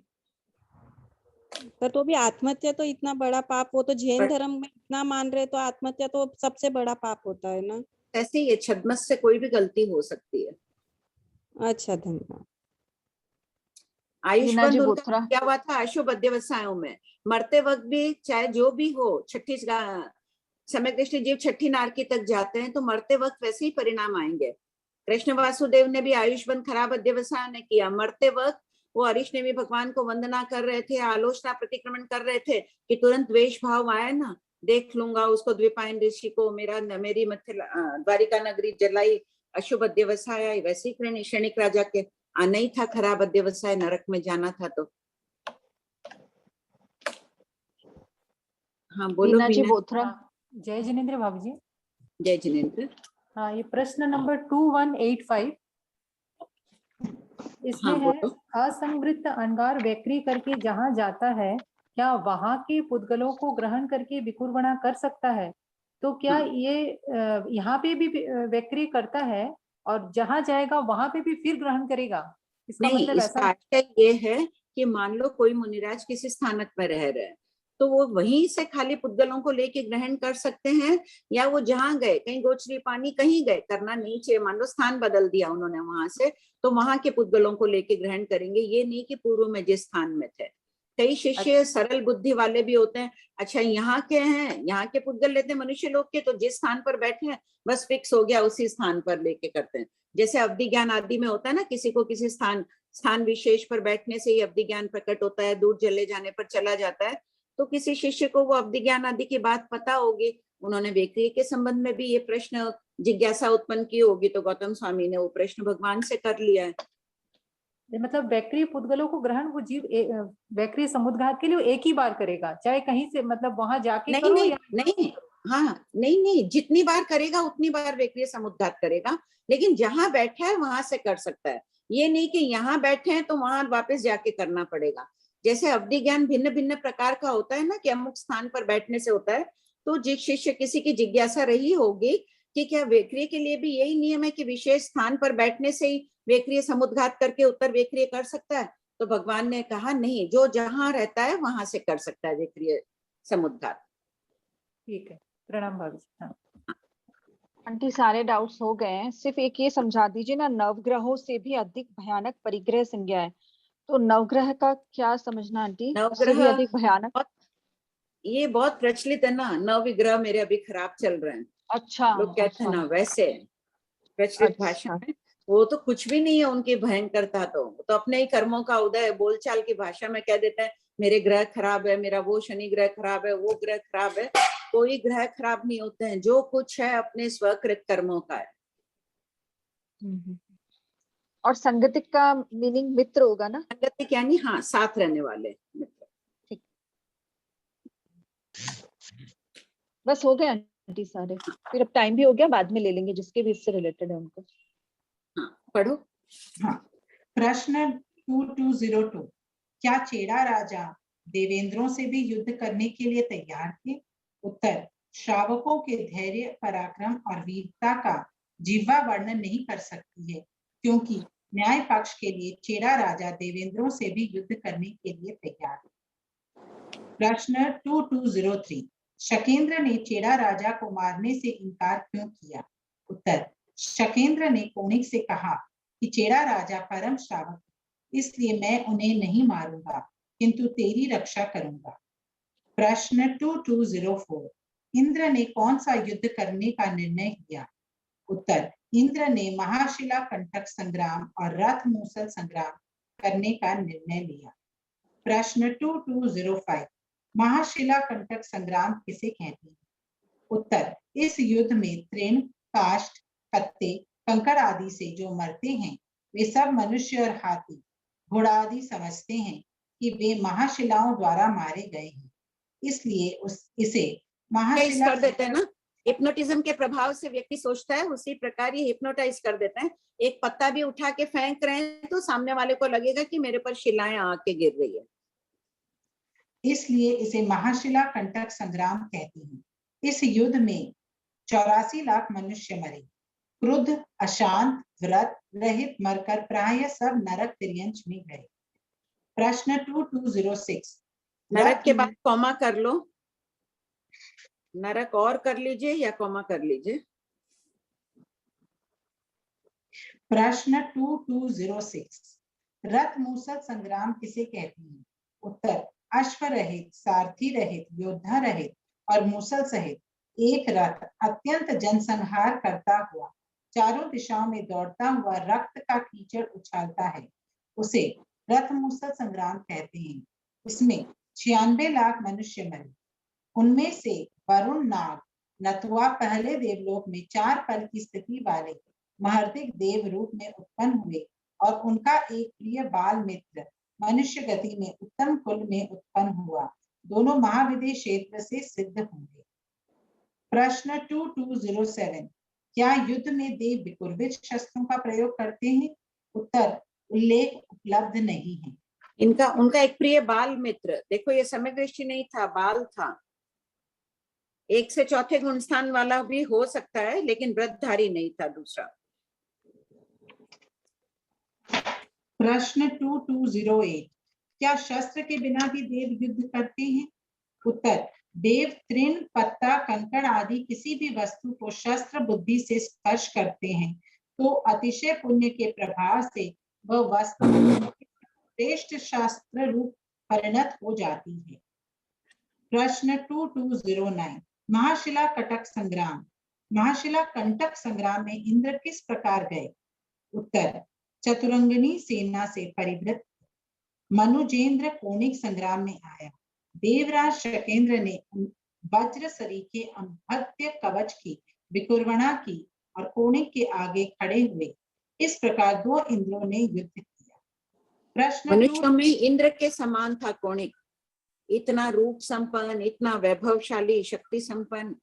तो भी आत्महत्या तो इतना बड़ा पाप, वो तो जैन धर्म में इतना मान रहे, तो आत्महत्या तो सबसे बड़ा पाप होता है ना। ऐसे ही छद्मस से कोई भी गलती हो सकती है। अच्छा, धन्यवाद। आयुष्मान उनका क्या हुआ था अशुभ अध्यवसायों में, मरते वक्त भी चाहे जो भी हो, छठी सम्यक दृष्टि जीव छठी नारकी तक जाते हैं तो मरते वक्त वैसे ही परिणाम आएंगे। कृष्ण वासुदेव ने भी आयुष्मान खराब अध्यवसाय ने किया, मरते वक्त वो हरीश ने भी भगवान को वंदना कर रहे थे, आलोचना प्रतिक्रमण कर रहे थे कि तुरंत द्वेष भाव आया ना, देख लूंगा उसको, द्विपायन ऋषि को, मेरी द्वारिका नगरी जलाई, अशुभ अध्यवसाय। वैसे ही क्षणिक राजा के आना ही था खराब अध्यवसाय, नरक में जाना था। तो हाँ बोलो बीना। जय जिनेंद्र भाभी जी। जय जिनेंद्र। हाँ, ये प्रश्न नंबर 2185 इसमें है, असंवृत्त अंगार वैक्री करके जहाँ जाता है, क्या वहां के पुद्गलों को ग्रहण करके विकुर्वणा कर सकता है? तो क्या ये यहाँ पे भी वैक्री करता है और जहाँ जाएगा वहां पे भी फिर ग्रहण करेगा? इसका मतलब ऐसा ये है कि मान लो कोई मुनिराज किसी स्थानक में रह रहे हैं, तो वो वहीं से खाली पुद्गलों को लेके ग्रहण कर सकते हैं, या वो जहाँ गए, कहीं गोचरी पानी कहीं गए, करना नहीं चाहिए, मान लो स्थान बदल दिया उन्होंने वहां से, तो वहां के पुद्गलों को लेके ग्रहण करेंगे। ये नहीं कि पूर्व में जिस स्थान में थे। कई शिष्य सरल बुद्धि वाले भी होते हैं, अच्छा यहाँ के हैं, यहाँ के पुद्गल लेते हैं मनुष्य लोग के, तो जिस स्थान पर बैठे हैं बस फिक्स हो गया, उसी स्थान पर लेके करते हैं। जैसे अवधि ज्ञान आदि में होता है ना, किसी को किसी स्थान विशेष पर बैठने से ही अवधि ज्ञान प्रकट होता है, दूर चले जाने पर चला जाता है। तो किसी शिष्य को वो अवधि ज्ञान आदि की बात पता होगी, उन्होंने वेक्रिय के संबंध में भी ये प्रश्न जिज्ञासा उत्पन्न की होगी, तो गौतम स्वामी ने वो प्रश्न भगवान से कर लिया है। मतलब वैक्रिय पुद्गलों को ग्रहण वो जीव वैक्रिय समुद्घात के लिए एक ही बार करेगा, चाहे कहीं से मतलब वहां जाके नहीं करो नहीं या नहीं, हाँ नहीं, जितनी बार करेगा उतनी बार वैक्रिय समुद्घात करेगा, लेकिन जहां बैठा है वहां से कर सकता है। ये नहीं कि यहाँ बैठे हैं तो वहां वापस जाके करना पड़ेगा। जैसे अवधि ज्ञान भिन्न भिन्न प्रकार का होता है ना, कि अमुक स्थान पर बैठने से होता है, तो जिस शिष्य किसी की जिज्ञासा रही होगी कि क्या वैक्रिय के लिए भी यही नियम है कि विशेष स्थान पर बैठने से ही वैक्रिय समुद्घात करके उत्तर वैक्रिय कर सकता है, तो भगवान ने कहा नहीं, जो जहां रहता है वहां से कर सकता है वैक्रिय समुद्घात। ठीक है, प्रणाम भाभी। हाँ। आंटी सारे डाउट्स हो गए हैं, सिर्फ एक ये समझा दीजिए ना, नवग्रहों से भी अधिक भयानक परिग्रह संज्ञा है, तो नवग्रह का क्या समझना आंटी? उससे भी अधिक भयानक? ये बहुत प्रचलित है ना, नवविग्रह मेरे अभी खराब चल रहे हैं, अच्छा, लोग कहते हैं ना, वैसे प्रचलित भाषा में वो तो कुछ भी नहीं है उनकी भयंकरता, तो अपने ही कर्मों का उदय बोलचाल की भाषा में कह देते हैं मेरे ग्रह खराब है, मेरा वो शनि ग्रह खराब है, वो ग्रह खराब है। कोई ग्रह खराब नहीं होते हैं, जो कुछ है अपने स्वकृत कर्मों का है। और संगतिक का मीनिंग मित्र होगा ना? संगतिक यानी हाँ, साथ रहने वाले मित्र। ठीक, बस हो गए आंटी सारे, फिर अब टाइम भी हो गया, बाद में ले लेंगे जिसके भी इससे रिलेटेड है उनको। हाँ, पढ़ो। हाँ, प्रश्न 2202, क्या चेड़ा राजा देवेंद्रों से भी युद्ध करने के लिए तैयार थे? उत्तर, श्रावकों के धैर्य, पराक्रम और वीरता का जिह्वा वर्णन नहीं कर सकती है, क्योंकि न्याय पक्ष के लिए चेड़ा राजा देवेंद्रों से भी युद्ध करने के लिए तैयार है। प्रश्न 2203, शकेंद्र ने चेड़ा राजा को मारने से इनकार क्यों किया? उत्तर, शकेंद्र ने कोणिक से कहा कि चेड़ा राजा परम श्रावक, इसलिए मैं उन्हें नहीं मारूंगा, किंतु तेरी रक्षा करूंगा। प्रश्न 2204, इंद्र ने कौन सा युद्ध करने का निर्णय किया? उत्तर, इंद्र ने महाशिला कंटक संग्राम और रथ मूसल संग्राम करने का निर्णय लिया। प्रश्न 2205, महाशिला कंटक संग्राम किसे कहते हैं? उत्तर, इस युद्ध में तृण, काष्ठ, पत्ते, कंकड़ आदि से जो मरते हैं वे सब मनुष्य और हाथी, घोड़ा आदि समझते हैं कि वे महाशिलाओं द्वारा मारे गए हैं, इसलिए इसे महाशिला कर देते हैं ना, हिप्नोटिज्म के प्रभाव से व्यक्ति सोचता है, उसी प्रकार ये हिप्नोटाइज कर देते हैं। एक पत्ता भी उठा के फेंक रहे हैं तो सामने वाले को लगेगा कि मेरे पर शिलाएं आके गिर रही है, इसलिए इसे महाशिला कंटक संग्राम कहते हैं। इस युद्ध में 84 लाख मनुष्य मरे, क्रुद्ध, अशांत, व्रत रहित मरकर प्राय सब नरक तिर्यंच में गए। प्रश्न 2206, नरक के बाद कॉमा कर लो, नरक और कर लीजिए या कॉमा कर लीजिए। प्रश्न 2206, रथ मूसल संग्राम किसे कहते हैं? उत्तर, अश्व रहित, सारथी रहित, योद्धा रहित और मूसल सहित एक रथ अत्यंत जनसंहार करता हुआ चारों दिशाओं में दौड़ता हुआ रक्त का कीचड़ उछालता है, उसे रथ मूसल संग्राम कहते हैं। इसमें 96 लाख मनुष्य मरे, उनमें से वरुण नाग नथुआ पहले देवलोक में 4 पल की स्थिति वाले महर्तिक देव रूप में उत्पन्न हुए और उनका एक प्रिय बाल मित्र मनुष्य गति में उत्तम कुल में उत्पन्न हुआ, दोनों महाविदय क्षेत्र से सिद्ध होंगे। प्रश्न 2207, क्या युद्ध में देव विकुर्वित शस्त्रों का प्रयोग करते हैं? उत्तर, उल्लेख उपलब्ध नहीं है। उनका एक प्रिय बाल मित्र, देखो ये समय दृष्टि नहीं था, बाल था, 1 से 4 गुण स्थान वाला भी हो सकता है, लेकिन व्रतधारी नहीं था दूसरा। प्रश्न 2208, क्या शस्त्र के बिना भी देव युद्ध करते हैं? उत्तर, देव तृण, पत्ता, कंकड़ आदि किसी भी वस्तु को शस्त्र बुद्धि से स्पर्श करते हैं तो अतिशय पुण्य के प्रभाव से वह वस्तु श्रेष्ठ शास्त्र रूप परिणत हो जाती है। प्रश्न 2209 महाशिला कटक संग्राम। महाशिला कंटक संग्राम में इंद्र किस प्रकार गए? उत्तर चतुरंगिनी सेना से परिवृत। मनुजेंद्र कोणिक संग्राम में आया। देवराज शकेंद्र ने वज्र सरीखे अभद्य कवच की विकुर्वणा की और कोणिक के आगे खड़े हुए। इस प्रकार दो इंद्रों ने युद्ध किया। प्रश्न मनुष्यों में इंद्र के समान था कोणिक, इतना रूप संपन्न, इतना वैभवशाली, शक्ति संपन्न।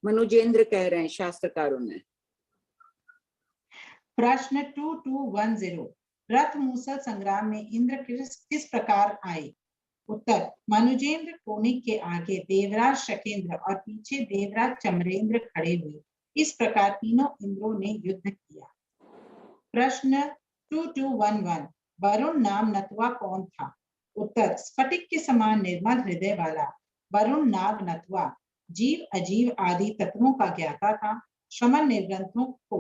मनुजेंद्र कह रहे हैं शास्त्रकारों ने। प्रश्न 2210 रथ मूसल संग्राम में इंद्र किस प्रकार आए? उत्तर मनुजेंद्र कोणिक के आगे देवराज शकेंद्र और पीछे देवराज चमरेंद्र खड़े हुए। इस प्रकार तीनों इंद्रों ने युद्ध किया। प्रश्न 2211 वरुण नाम नतवा कौन था? उत्तर स्फटिक के समान निर्मल हृदय वाला वरुण नाग नतवा जीव अजीव आदि तत्वों का ज्ञाता था। शमन निर्ग्रंथों को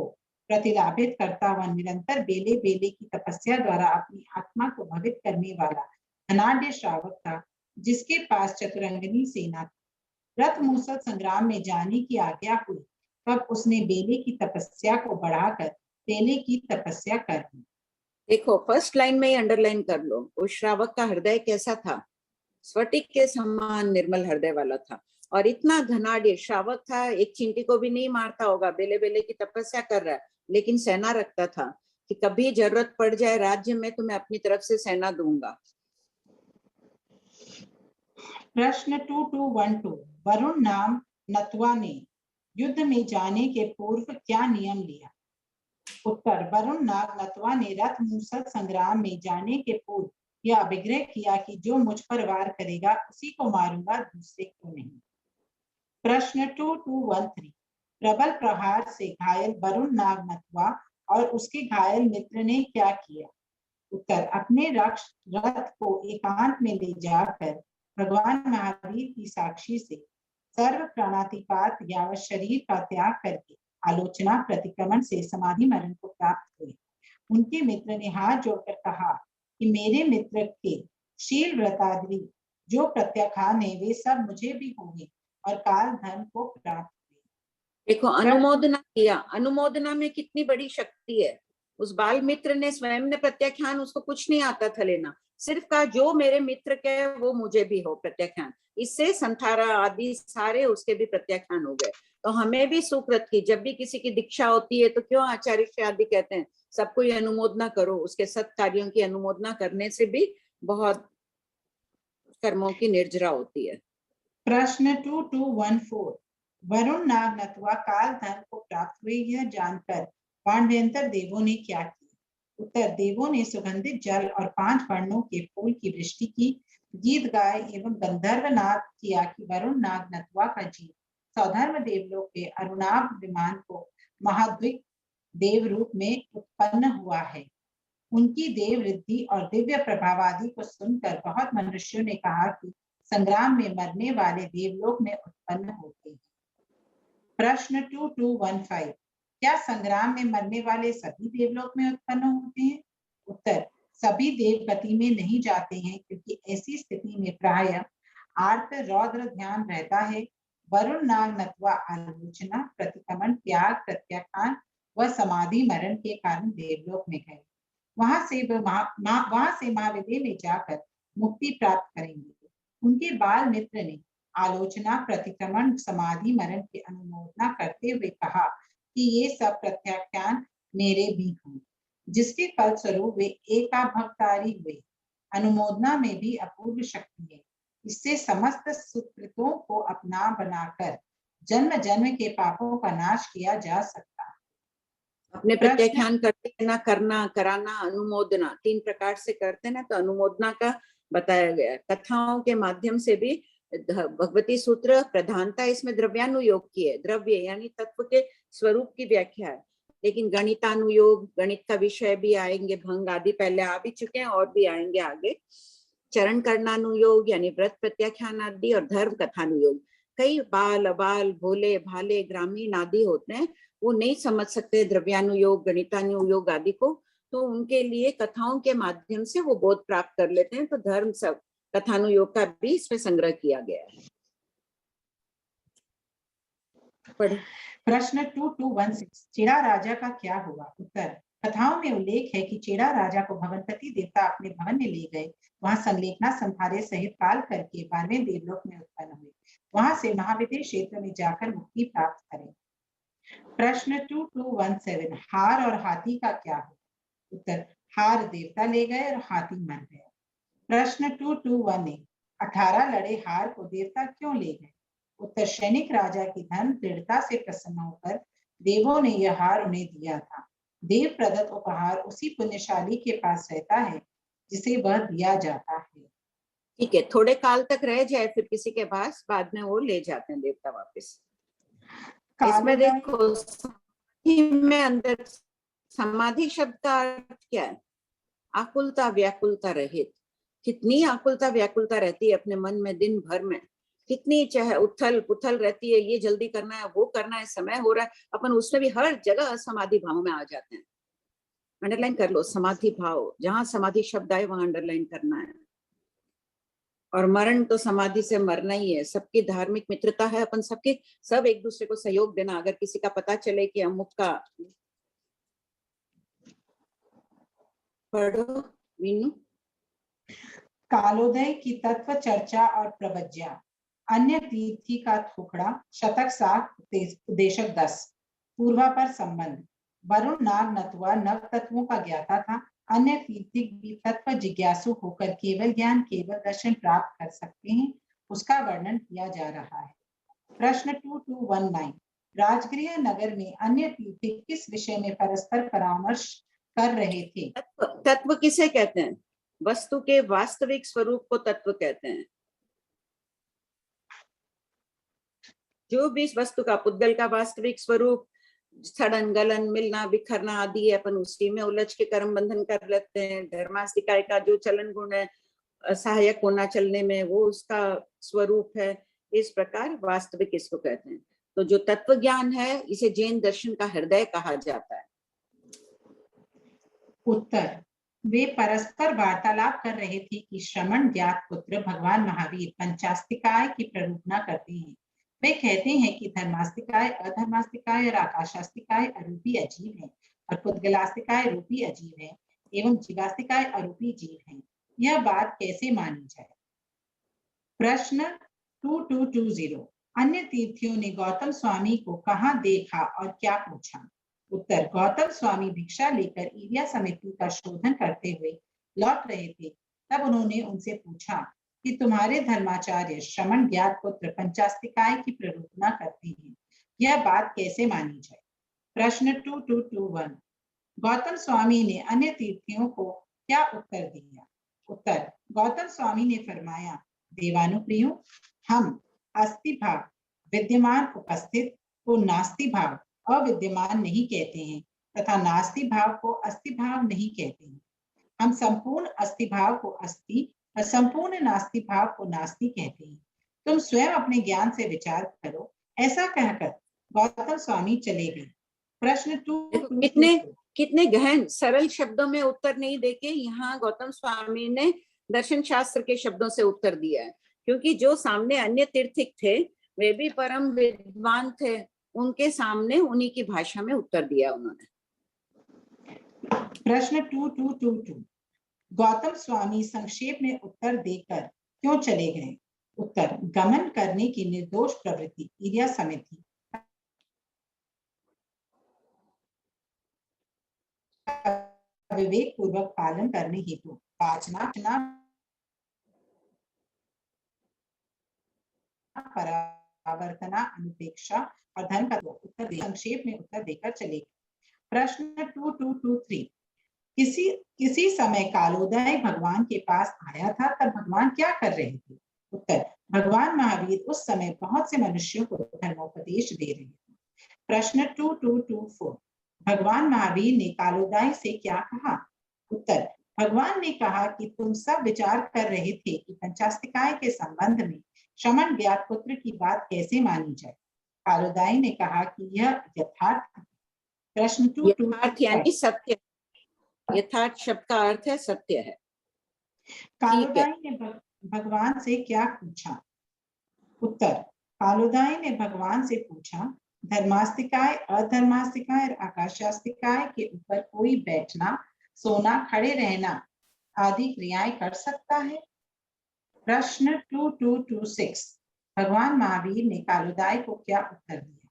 प्रतिलाभित करता हुआ निरंतर बेले बेले की तपस्या द्वारा अपनी आत्मा को भवित करने वाला धनाढ्य श्रावक था, जिसके पास चतुरंगिनी सेना थी। रथ मूसल संग्राम में जाने की आज्ञा हुई, तब उसने बेले की तपस्या को बढ़ाकर तेले की तपस्या कर दी। देखो फर्स्ट लाइन में ही अंडरलाइन कर लो, उस श्रावक का हृदय कैसा था? स्फटिक के समान निर्मल हृदय वाला था और इतना धनाढ्य श्रावक था, एक चींटी को भी नहीं मारता होगा, बेले बेले की तपस्या कर रहा है, लेकिन सेना रखता था कि कभी जरूरत पड़ जाए राज्य में तो मैं अपनी तरफ से सेना दूंगा। प्रश्न 2212 वरुण नाम नतवा ने युद्ध में जाने के पूर्व क्या नियम लिया? उत्तर वरुण नाग नतवा ने रथ मूसल संग्राम में जाने के पूर्व यह अभिग्रह किया कि जो मुझ पर वार करेगा उसी को मारूंगा, दूसरे को नहीं। प्रश्न 2213 प्रबल प्रहार से घायल वरुण नाग नतवा और उसके घायल मित्र ने क्या किया? उत्तर अपने रथ को एकांत में ले जाकर भगवान महावीर की साक्षी से सर्व प्राणातिपात यावत शरीर का त्याग करके आलोचना प्रतिक्रमण से समाधि मरण को प्राप्त हुए। उनके मित्र ने हाथ जोड़कर कहा कि मेरे मित्र के शील व्रतादि जो प्रत्याख्यान है वे सब मुझे भी होंगे और काल धर्म को प्राप्त हुए। देखो अनुमोदना किया, अनुमोदना में कितनी बड़ी शक्ति है। उस बाल मित्र ने स्वयं ने प्रत्याख्यान, उसको कुछ नहीं आता था लेना, सिर्फ कहा जो मेरे मित्र के वो मुझे भी हो प्रत्याख्यान। इससे संथारा आदि सारे उसके भी प्रत्याख्यान हो गए। तो हमें भी सुकृत की जब भी किसी की दीक्षा होती है तो क्यों आचार्य आदि कहते हैं सबको ये अनुमोदना करो, उसके सत् कार्यों की अनुमोदना करने से भी बहुत कर्मों की निर्जरा होती है। प्रश्न 2214 वरुण नाग नतवा काल धर्म को प्राप्त हुए यह जानकर पांडव्यंतर देवों ने क्या किया? उत्तर देवों ने सुगंधित जल और 5 वर्णों के फूल की वृष्टि की, गीत गाए एवं गंधर्व नाद किया कि वरुण नाग नतवा का जीव सौधर्म देवलोक के अरुणाभ विमान को महाद्विक देव रूप में उत्पन्न हुआ है। उनकी देव रिद्धि और दिव्य प्रभाव आदि को सुनकर बहुत मनुष्यों ने कहा कि संग्राम में मरने वाले देवलोक में उत्पन्न होते हैं। प्रश्न 2215 क्या संग्राम में मरने वाले सभी देवलोक में उत्पन्न होते हैं? उत्तर सभी देव गति में नहीं जाते हैं, क्योंकि ऐसी स्थिति में प्रायः आर्त रौद्र ध्यान रहता है। वरुण नाग नतवा आलोचना प्रतिक्रमण त्याग प्रत्याख्यान व समाधि मरण के कारण देवलोक में गए। वहां से महाविद्य में जाकर मुक्ति प्राप्त करेंगे। उनके बाल मित्र ने आलोचना प्रतिक्रमण समाधि मरण की अनुमोदना करते हुए कहा कि ये सब प्रत्याख्यान मेरे भी हों, जिसके फलस्वरूप वे एकाभक्तारी हुए। अनुमोदना में भी अपूर्व शक्ति है, इससे समस्त सुकृतों को अपना बनाकर जन्म जन्म के पापों का नाश किया जा सकता है। अपने प्रत्याख्यान करते ना, करना, कराना, अनुमोदना 3 प्रकार से करते ना, तो अनुमोदना का बताया गया। कथाओं के माध्यम से भी भगवती सूत्र प्रधानता इसमें द्रव्यानुयोग की है, द्रव्य यानी तत्व के स्वरूप की व्याख्या है। लेकिन गणितानुयोग, गणित का विषय भी आएंगे, भंग आदि पहले आ भी चुके हैं और भी आएंगे आगे। चरण करणानुयोग यानी व्रत प्रत्याख्यान आदि और धर्म कथानुयोग। कई बाल अबाल भोले भाले ग्रामीण आदि होते हैं, वो नहीं समझ सकते द्रव्यानुयोग गणितानुयोग आदि को, तो उनके लिए कथाओं के माध्यम से वो बोध प्राप्त कर लेते हैं। तो धर्म सब कथानुयोग का भी इसमें संग्रह किया गया है। पढ़े। प्रश्न 2216 चेड़ा राजा का क्या हुआ? उत्तर, कथाओं में उल्लेख है कि चेड़ा राजा को भवनपति देवता अपने भवन में ले गए। वहां संलेखना संहारे सहित काल करके 12वें देवलोक में उत्पन्न हुए। वहां से महाविद्य क्षेत्र में जाकर मुक्ति प्राप्त करें। प्रश्न 2217 हार और हाथी का क्या हुआ? उत्तर, हार देवता ले गए और हाथी मर गया। प्रश्न 2218 18 लड़े हार को देवता क्यों ले गए? उत्तर, सैनिक राजा की धन दृढ़ता से प्रसन्न होकर देवों ने यह हार उन्हें दिया था। देव प्रदत्त उपहार उसी पुण्यशाली के पास रहता है जिसे वह दिया जाता है। ठीक है, थोड़े काल तक रह जाए फिर किसी के पास, बाद में वो ले जाते हैं देवता वापस। इसमें देखो समाधि में अंदर समाधि शब्द का अर्थ क्या है? आकुलता व्याकुलता रहित। कितनी आकुलता व्याकुलता रहती है अपने मन में दिन भर में, कितनी चाहे उथल पुथल रहती है, ये जल्दी करना है, वो करना है, समय हो रहा है, अपन उसमें भी हर जगह समाधि भाव में आ जाते हैं। अंडरलाइन कर लो, समाधि भाव, जहां समाधि शब्द आए वहां अंडरलाइन करना है। और मरण तो समाधि से मरना ही है। सबकी धार्मिक मित्रता है, अपन सबके सब एक दूसरे को सहयोग देना। अगर किसी का पता चले कि अमुक का, पढ़ो वीनू। कालोदय की तत्व चर्चा और प्रवज्या, अन्य तीर्थी का थोकड़ा, शतक 7 उदेशक 10, पूर्वा पर संबंध, वरुण नाग नतवा नव तत्वों का ज्ञाता था। अन्य तीर्थिक भी तत्व जिज्ञासु होकर केवल ज्ञान केवल दर्शन प्राप्त कर सकते हैं, उसका वर्णन किया जा रहा है। प्रश्न 2219 राजगृह नगर में अन्य तीर्थिक किस विषय में परस्पर परामर्श कर रहे थे? तत्व किसे कहते हैं? वस्तु के वास्तविक स्वरूप को तत्व कहते हैं। जो भी इस वस्तु का, पुद्गल का वास्तविक स्वरूप, सड़न गलन मिलना बिखरना आदि है, अपन उसी में उलझ के कर्म बंधन कर लेते हैं। धर्मास्तिकाय का जो चलन गुण है, सहायक होना चलने में, वो उसका स्वरूप है। इस प्रकार वास्तविक इसको कहते हैं। तो जो तत्व ज्ञान है, इसे जैन दर्शन का हृदय कहा जाता है। उत्तर, वे परस्पर वार्तालाप कर रहे थे कि श्रमण ज्ञात पुत्र भगवान महावीर पंचास्तिकाय की प्ररूपना करते हैं। वे कहते हैं कि धर्मास्तिकाय अधर्मास्तिकाय और आकाशास्तिकाय अरूपी अजीव है और पुद्गलास्तिकाय रूपी अजीव है एवं जीवास्तिकाय अरूपी जीव है। यह बात कैसे मानी जाए? प्रश्न 2220 अन्य तीर्थियों ने गौतम स्वामी को कहाँ देखा और क्या पूछा? उत्तर, गौतम स्वामी भिक्षा लेकर ईर्या समिति का शोधन करते हुए लौट रहे थे। तब उन्होंने उनसे पूछा कि तुम्हारे धर्माचार्य श्रमण ज्ञात पुत्र पंचास्तिकाय की प्ररूपना करते हैं, यह बात कैसे मानी जाए? प्रश्न 2221 गौतम स्वामी ने अन्य तीर्थियों को क्या उत्तर दिया? उत्तर, गौतम स्वामी ने फरमाया, देवानुप्रियो, हम अस्ति भाव विद्यमान उपस्थित को नास्ति भाव अविद्यमान नहीं कहते हैं तथा नास्ति भाव को अस्ति भाव नहीं कहते हैं। हम संपूर्ण अस्ति भाव को अस्ति और संपूर्ण नास्ति भाव को नास्ति कहते हैं। तुम स्वयं अपने ज्ञान से विचार करो। ऐसा कहकर गौतम स्वामी चले गए। प्रश्न 2 कितने गहन सरल शब्दों में उत्तर नहीं देके यहाँ गौतम स्वामी ने दर्शन शास्त्र के शब्दों से उत्तर दिया है, क्योंकि जो सामने अन्य तीर्थिक थे वे भी परम विद्वान थे, उनके सामने उन्हीं की भाषा में उत्तर दिया उन्होंने। प्रश्न 2222 गौतम स्वामी संक्षेप में उत्तर देकर क्यों चले गए? उत्तर, गमन करने की निर्दोष प्रवृत्ति ईर्या समिति विवेक पूर्वक पालन करने हेतु वाचना परावर्तना अनुपेक्षा और धन का उत्तर संक्षेप में उत्तर देकर चले। प्रश्न 2223 किसी समय कालोदय भगवान के पास आया था, तब भगवान क्या कर रहे थे? उत्तर, भगवान महावीर उस समय बहुत से मनुष्यों को धर्मोपदेश दे रहे थे। प्रश्न 2224 भगवान महावीर ने कालोदय से क्या कहा? उत्तर, भगवान ने कहा कि तुम सब विचार कर रहे थे कि पंचास्तिकाय के संबंध में श्रमण ज्ञात पुत्र की बात कैसे मानी जाए। कालोदय ने कहा कि यह यथार्थ। प्रश्न 2225 यानी सत्य। यथार्थ शब्द का अर्थ है सत्य है। कालोदाई ने भगवान से क्या पूछा? उत्तर, कालोदाई ने भगवान से पूछा, धर्मास्तिकाय, अधर्मास्तिकाय और आकाशास्तिकाय के ऊपर कोई बैठना, सोना, खड़े रहना आदि क्रियाएं कर सकता है? प्रश्न 2226। भगवान महावीर ने कालोदाई को क्या उत्तर दिया?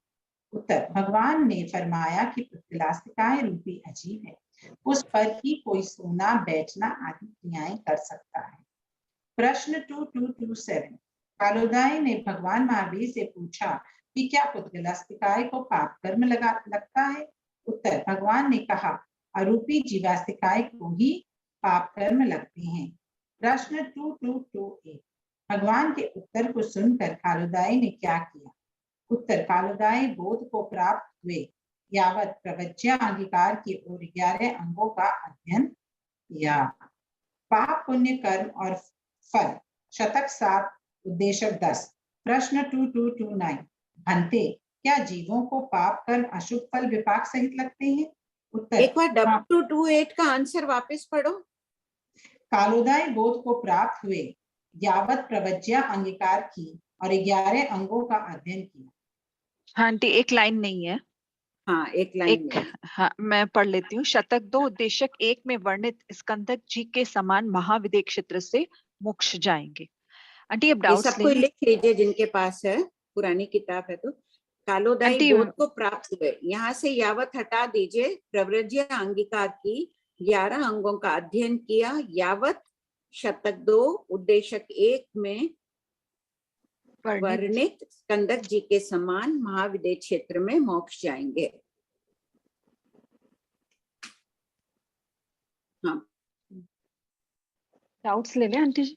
उत्तर, भगवान ने फरमाया कि पुद्गलास्तिकाय रूपी अजीब है, उस पर ही कोई सोना, बैठना आदि क्रियाएं कर सकता है। प्रश्न 2227। कालोदाई ने भगवान महावीर से पूछा कि क्या पुद्गलास्तिकाय को पाप कर्म लगता है? उत्तर, भगवान ने कहा, अरूपी जीवास्तिकाय को ही पाप कर्म लगते हैं। प्रश्न 2228। भगवान के उत्तर को सुनकर कालोदाई ने क्या किया? उत्तर, कालोदाई बोध को प्राप्त हुए यावत प्रवज्या अंगीकार की ओर 11 अंगों का अध्ययन किया। पाप, पुण्य, कर्म और फल, शतक 7, उद्देशक 10। प्रश्न 2229। भंते, क्या जीवों को पाप, कर्म, अशुभ फल विपाक सहित लगते हैं? उत्तर, एक बार 2228 का आंसर वापस पढ़ो। कालोदाई बोध को प्राप्त हुए यावत प्रवज्या अंगीकार की और 11 अंगों का अध्ययन किया। हाँ आंटी, एक लाइन नहीं है। हाँ, एक लाइन में। हाँ, मैं पढ़ लेती हूँ। शतक 2 उद्देशक 1 में वर्णित स्कंदक जी के समान महाविदय क्षेत्र से मोक्ष जाएंगे। आंटी अब ये डाउट्स सबको लिख लीजिए जिनके पास है, पुरानी किताब है तो। कालोदाई आंटी, बोध को प्राप्त हुए, यहाँ से यावत हटा दीजिए, प्रव्रज्य अंगीकार की 11 अंगों का अध्ययन किया यावत शतक 2 उद्देशक 1 में वर्णित स्कंदक जी के समान महाविदय क्षेत्र में मोक्ष जाएंगे। हाँ, डाउट्स ले लें आंटी जी।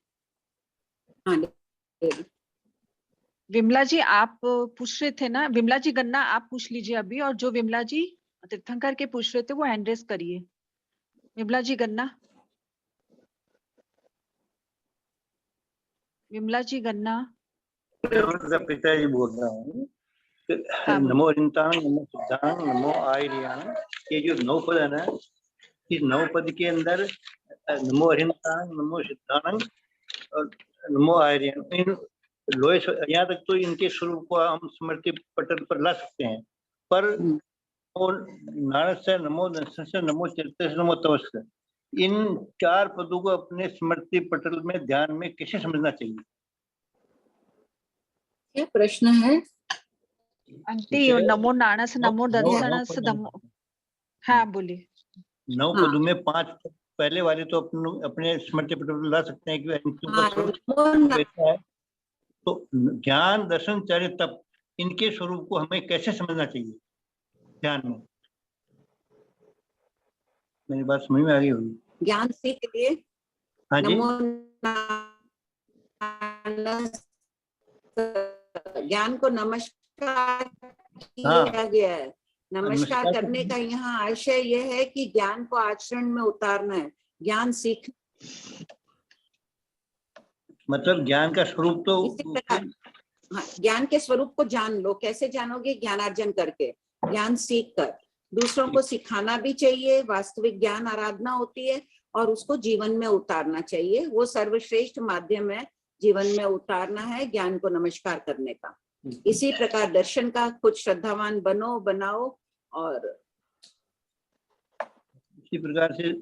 हाँ, विमला जी आप पूछ रहे थे ना? विमला जी गन्ना आप पूछ लीजिए अभी, और जो विमला जी तीर्थंकर के पूछ रहे थे वो हैंड रेज करिए। विमला जी गन्ना, विमला जी गन्ना। पिताजी बोल रहा हूँ। नमो अरिंतान, नमो सिद्धांग, नमो आयरियान, ये जो 9 पद है ना, इस 9 पद के अंदर नमो अरिंतान, नमो सिद्धांग और नमो आयरियान, इन लोहे यहाँ तक तो इनके स्वरूप को हम स्मृति पटल पर ला सकते हैं, पर नारद से नमो दर्शन से नमो चरित्र से नमो तवस्कर, इन 4 पदों को अपने स्मृति पटल में ध्यान में कैसे समझना चाहिए? क्या प्रश्न है आंटी? नमो नाणस, नमो दंसनस, नमो, हाँ बोलिए। 9 पदों में 5 पहले वाले तो अपने स्मृति पटल पर ला सकते हैं कि है, तो ज्ञान, दर्शन, चरित्र, तप, इनके स्वरूप को हमें कैसे समझना चाहिए ध्यान में? मेरी बात समझ में आ गई होगी? ज्ञान सीख लिए। हाँ जी, ज्ञान को नमस्कार किया गया है। नमस्कार करने का यहाँ आशय यह है कि ज्ञान को आचरण में उतारना है, ज्ञान सीख, मतलब ज्ञान का स्वरूप तो इसी प्रकार। हाँ, ज्ञान के स्वरूप को जान लो। कैसे जानोगे? ज्ञानार्जन करके, ज्ञान सीख कर। दूसरों को सिखाना भी चाहिए, वास्तविक ज्ञान आराधना होती है, और उसको जीवन में उतारना चाहिए। वो सर्वश्रेष्ठ माध्यम है जीवन में उतारना है ज्ञान को नमस्कार करने का। इसी प्रकार दर्शन का खुद श्रद्धावान बनाओ, और इसी प्रकार से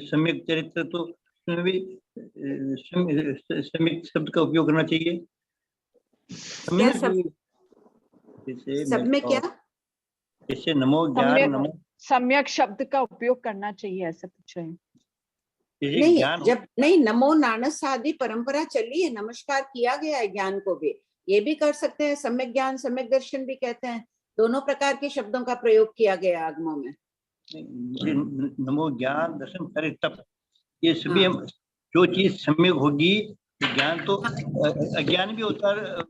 सम्यक चरित्र तो उसमें भी सम्यक शब्द का उपयोग करना चाहिए। सब में क्या? जैसे नमो ज्ञान, नमो सम्यक शब्द का उपयोग करना चाहिए, ऐसे पूछ रहे हैं। नहीं, जब नहीं, नमो नानस आदि परंपरा चली है, नमस्कार किया गया है ज्ञान को भी, ये भी कर सकते हैं। सम्यक ज्ञान, सम्यक दर्शन भी कहते हैं। दोनों प्रकार के शब्दों का प्रयोग किया गया आगमों में। नमो ज्ञान, दर्शन, चरित्र, तप, ये सभी जो चीज सम्यक होगी, ज्ञान तो अज्ञान भी होता है,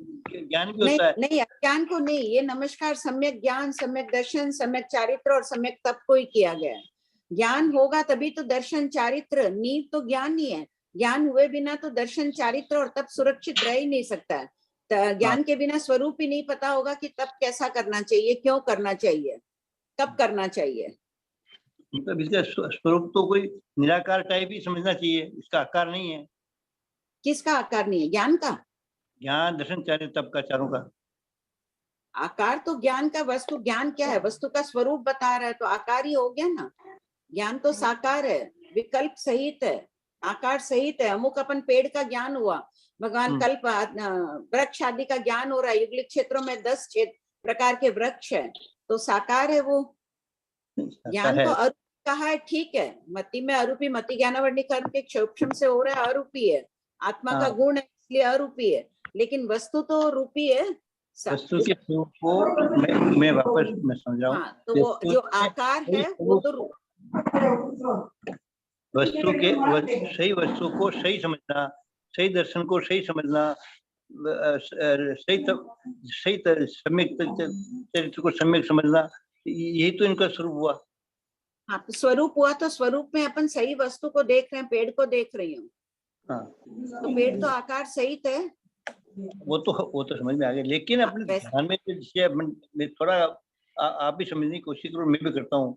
ज्ञान भी होता है। नहीं, अज्ञान को नहीं, ये नमस्कार सम्यक ज्ञान, सम्यक दर्शन, सम्यक चारित्र और सम्यक तप को ही किया गया है। ज्ञान होगा तभी तो दर्शन चारित्र, नींव तो ज्ञान ही है। ज्ञान हुए बिना तो दर्शन चारित्र और तप सुरक्षित रह ही नहीं सकता है। ज्ञान के बिना स्वरूप ही नहीं पता होगा कि तप कैसा करना चाहिए, क्यों करना चाहिए, कब करना चाहिए। मतलब इसका स्वरूप तो कोई निराकार टाइप ही समझना चाहिए, इसका आकार नहीं है। किसका आकार नहीं है? ज्ञान का? ज्ञान दर्शन चार्य तप का, चारों का आकार तो ज्ञान का, वस्तु ज्ञान क्या है? वस्तु का स्वरूप बता रहा है तो आकार ही हो गया ना। ज्ञान तो साकार है, विकल्प सहित है, आकार सहित है। अमुक अपन पेड़ का ज्ञान हुआ, भगवान कल्प वृक्ष आदि का ज्ञान हो रहा है। युगलिक क्षेत्रों में 10 प्रकार के वृक्ष है, तो साकार है वो। ज्ञान को अरूप कहा है, ठीक है। मति में अरूपी, मति ज्ञानावरणी कर्म के क्षोभम से हो रहा है, अरूपी है। आत्मा का गुण है इसलिए अरूपी है, लेकिन वस्तु तो रूपी है। वस्तु के स्वरूप को मैं वापस मैं समझाऊं। हाँ, तो वो जो आकार है वो तो वस्तु के सही वस्तु को सही समझना, सही दर्शन को सही समझना, सही सम्यक चरित्र को सम्यक समझना, यही तो इनका स्वरूप हुआ। हाँ, तो स्वरूप हुआ तो स्वरूप में अपन सही वस्तु को देख रहे हैं, पेड़ को देख रही हूँ। हाँ, तो पेड़ तो आकार सहित है। वो तो समझ में आ गया, लेकिन अपने ध्यान में जिसे मैं थोड़ा आप भी समझने की कोशिश करो, मैं भी करता हूँ।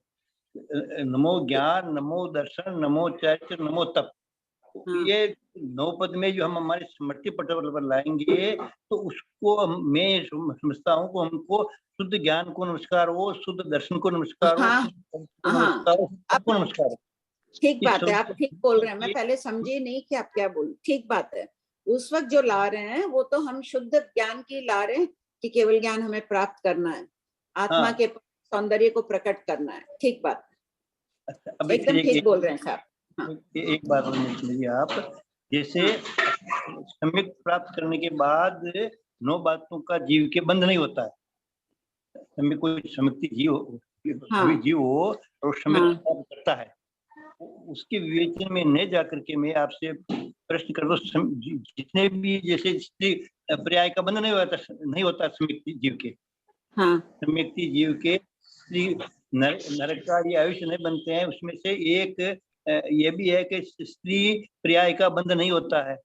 नमो ज्ञान, नमो दर्शन, नमो चैत्र, नमो तप, ये 9 पद में जो हम हमारे स्मृति पटल पर लाएंगे तो उसको मैं समझता हूँ को हमको शुद्ध ज्ञान को नमस्कार हो, शुद्ध दर्शन को नमस्कार हो, सबको नमस्कार हो। ठीक बात है, आप ठीक बोल रहे हैं। मैं पहले समझी नहीं कि आप क्या बोल, ठीक बात है। उस वक्त जो ला रहे हैं वो तो हम शुद्ध ज्ञान की ला रहे हैं कि केवल ज्ञान हमें प्राप्त करना है, आत्मा के सौंदर्य को प्रकट करना है। ठीक बात, एकदम ठीक बोल रहे हैं साहब। एक बात समझिए आप, जैसे सम्यक प्राप्त करने के बाद 9 बातों का जीव के बंध नहीं होता है। सम्यक कोई सम्यक्ति जीव हो और सम्यक प्राप्त करता है, उसके विवेचन में न जाकर के मैं आपसे प्रश्न कर दो, जितने भी जैसे स्त्री पर्याय का बंधन नहीं होता सम्यक्ति जीव के, सम्यक्ति जीव के स्त्री नरक आयुष्य नहीं बनते हैं। उसमें से एक ये भी है कि स्त्री पर्याय का बंध नहीं होता है।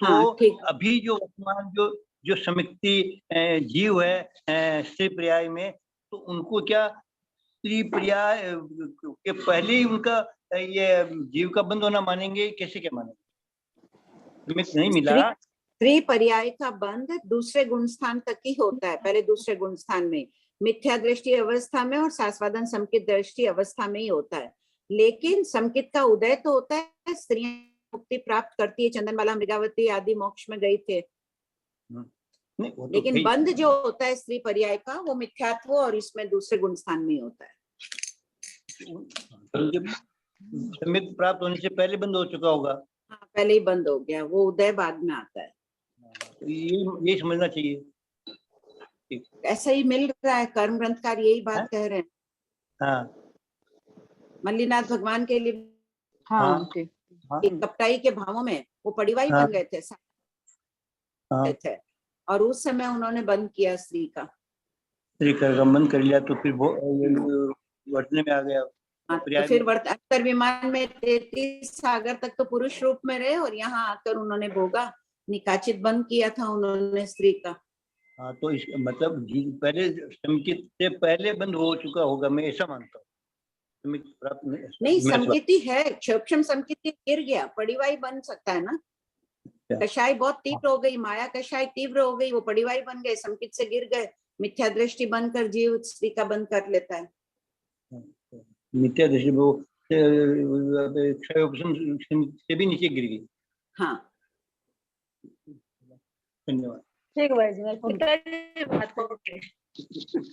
तो अभी जो वर्तमान जो सम्यक्ति जीव है स्त्री पर्याय में, तो उनको क्या स्त्री पर्याय के पहले ही उनका ये जीव का बंध होना मानेंगे? कैसे क्या मानेंगे? नहीं मिला। स्त्री पर्याय का बंध दूसरे गुण स्थान तक ही होता है, पहले दूसरे गुण स्थान में, मिथ्या दृष्टि अवस्था में और शास्वादन संकित दृष्टि अवस्था में ही होता है। लेकिन संकित का उदय तो होता है, स्त्रियां मुक्ति प्राप्त करती है, चंदनबाला मृगावती आदि मोक्ष में गई थे। लेकिन बंध जो होता है स्त्री पर्याय का, वो मिथ्यात्व और इसमें दूसरे गुण स्थान में ही होता है। सम्यक प्राप्त होने से पहले बंद हो चुका होगा। हाँ, पहले ही बंद हो गया, वो उदय बाद में आता है। ये समझना चाहिए। ऐसा ही मिल रहा है, कर्म ग्रंथकार यही बात कह रहे हैं। हाँ, मल्लीनाथ भगवान के लिए कपटाई के भावों में वो पड़िवाई बन गए थे, और उस समय उन्होंने बंद किया स्त्री का बंद कर लिया, तो फिर वर्तने में आ गया। तो फिर अंतर विमान में 33 सागर तक तो पुरुष रूप में रहे, और यहाँ आकर उन्होंने भोगा, निकाचित बंद किया था उन्होंने स्त्री का। हाँ, तो इस मतलब पहले संकित से पहले बंद हो चुका होगा, मैं ऐसा मानता हूँ। नहीं, संकिति है, क्षोभम संकिति गिर गया, पड़िवाई बन सकता है ना। कषाय बहुत तीव्र हो गई, माया कषाय तीव्र हो गई, वो पड़िवाई बन गए, संकित से गिर गए, मिथ्या दृष्टि बनकर जीव स्त्री का बंद कर लेता है। मिथ्या दृष्टि वो से भी नीचे गिर गई। हाँ, धन्यवाद। ठीक भाई जी,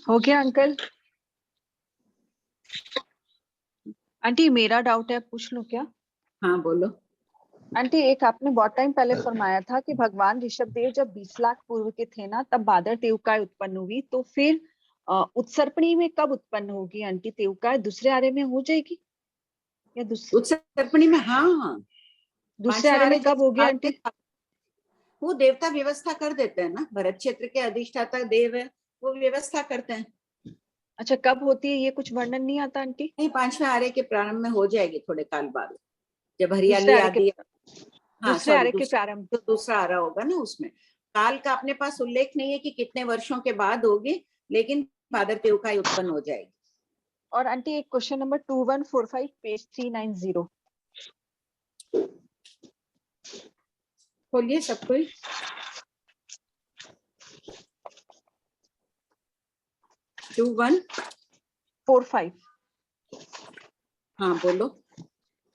हो गया अंकल? आंटी मेरा डाउट है, पूछ लूं क्या? हाँ बोलो। आंटी, एक आपने बहुत टाइम पहले फरमाया था कि भगवान ऋषभदेव जब 20 लाख पूर्व के थे ना, तब बादर तेवकाय उत्पन्न हुई, तो फिर उत्सर्पणी में कब उत्पन्न होगी आंटी तेवकाय? दूसरे आर्य में हो जाएगी या उत्सर्पणी में? हाँ, दूसरे आर्य में कब होगी आंटी? वो देवता व्यवस्था कर देते हैं ना, भरत क्षेत्र के अधिष्ठाता देव है, वो व्यवस्था करते हैं। अच्छा, कब होती है ये कुछ वर्णन नहीं आता आंटी? नहीं, 5वें आर्य के प्रारंभ में हो जाएगी, थोड़े काल बाद, जब हरियाली आदि। हाँ, दूसरे आर्य के प्रारंभ, तो दूसरा आर्य होगा ना, उसमें काल का अपने पास उल्लेख नहीं है कि कितने वर्षों के बाद होगी, लेकिन बादर तेवकाय उत्पन्न हो जाएगी। और आंटी एक क्वेश्चन नंबर 2145 पेज 390। खोलिए सब कोई। 2145। हाँ बोलो।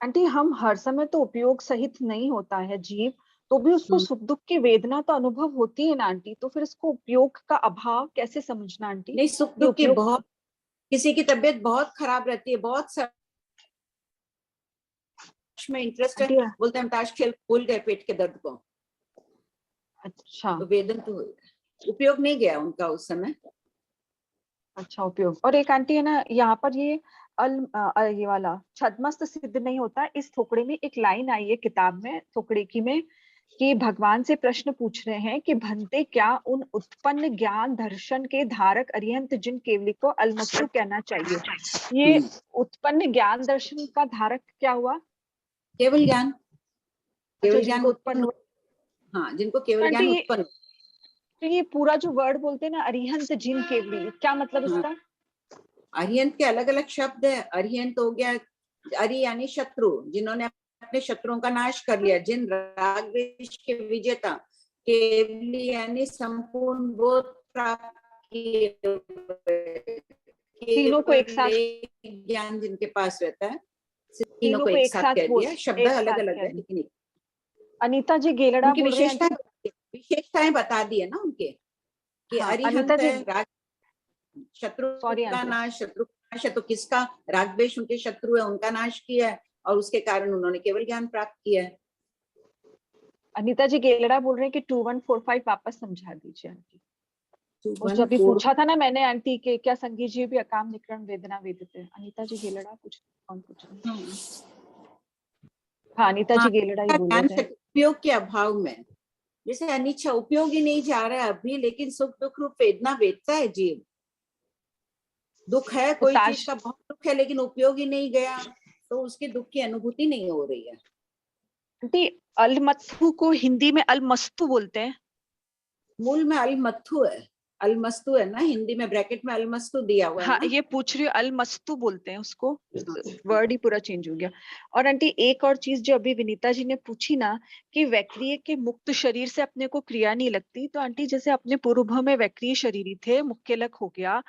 आंटी हम हर समय तो उपयोग सहित नहीं होता है जीव, तो भी उसको सुख दुख की वेदना तो अनुभव होती है ना आंटी, तो फिर इसको उपयोग का अभाव कैसे समझना आंटी? नहीं, सुख दुख की बहुत, किसी की तबीयत बहुत खराब रहती है, बहुत में इंटरेस्ट है, बोलते हैं ताश खेल, भूल गए पेट के दर्द को। अच्छा, तो वेदन तो उपयोग नहीं गया उनका उस समय। अच्छा उपयोग। और एक आंटी है ना यहाँ पर ये ये वाला छद्मस्त सिद्ध नहीं होता, इस थोकड़े में एक लाइन आई है किताब में थोकड़े की में कि भगवान से प्रश्न पूछ रहे हैं कि भंते क्या उन उत्पन्न ज्ञान दर्शन के धारक अरिहंत जिन केवली को अलमस्तु कहना चाहिए? ये उत्पन्न ज्ञान दर्शन का धारक क्या हुआ? केवल ज्ञान। केवल ज्ञान जिनको उत्पन्न हुआ। हाँ, जिनको केवल ज्ञान उत्पन्न। तो ये पूरा जो वर्ड बोलते हैं ना अरिहंत जिन केवली, क्या मतलब इसका? अरिहंत के अलग अलग शब्द है। अरिहंत हो गया, अरि यानी शत्रु, जिन्होंने अपने शत्रुओं का नाश कर लिया, जिन राग द्वेष के विजेता, केवली यानी संपूर्ण बोध प्राप्त किए, तीनों को एक साथ ज्ञान जिनके पास रहता है, तीनों को एक साथ कह दिया। शब्द अलग अलग है लेकिन अनीता जी गेलड़ा उनकी विशेषताएं बता दी है ना उनके कि अरिहंत है, शत्रु का नाश, शत्रु का नाश है तो किसका? राग द्वेष उनके शत्रु है, उनका नाश किया है और उसके कारण उन्होंने केवल ज्ञान प्राप्त किया है। अनीता जी गेलड़ा बोल रहे हैं कि 2145 वापस समझा दीजिए आंटी। जब अभी पूछा था ना मैंने आंटी के क्या संगीत जी भी अकाम निकरण वेदना वेदते। अनीता जी गेलड़ा कुछ कौन पूछ रहे हैं? हाँ अनीता जी गेलड़ा ही बोल रहे थे। उपयोग के अभाव में, जैसे अनिच्छा उपयोग ही नहीं जा रहा है अभी, लेकिन सुख दुख रूप वेदना वेदता है जीव। दुख है, कोई चीज का बहुत दुख है लेकिन उपयोग ही नहीं गया, तो उसके दुख की अनुभूति नहीं हो रही है। आंटी अलमत्थु को हिंदी में अलमस्तु बोलते हैं। मूल में अलमत्थु है, अलमस्तु है ना, हिंदी में ब्रैकेट में अलमस्तु दिया हुआ है। हाँ ये पूछ रही हूँ, अलमस्तु बोलते हैं उसको, वर्ड ही पूरा चेंज हो गया। और आंटी एक और चीज जो अभी विनीता जी ने पूछी ना कि वैक्रिय के मुक्त शरीर से अपने को क्रिया नहीं लगती, तो आंटी जैसे अपने पूर्व में वैक्रिय शरीर थे, मुख्यलक हो गया,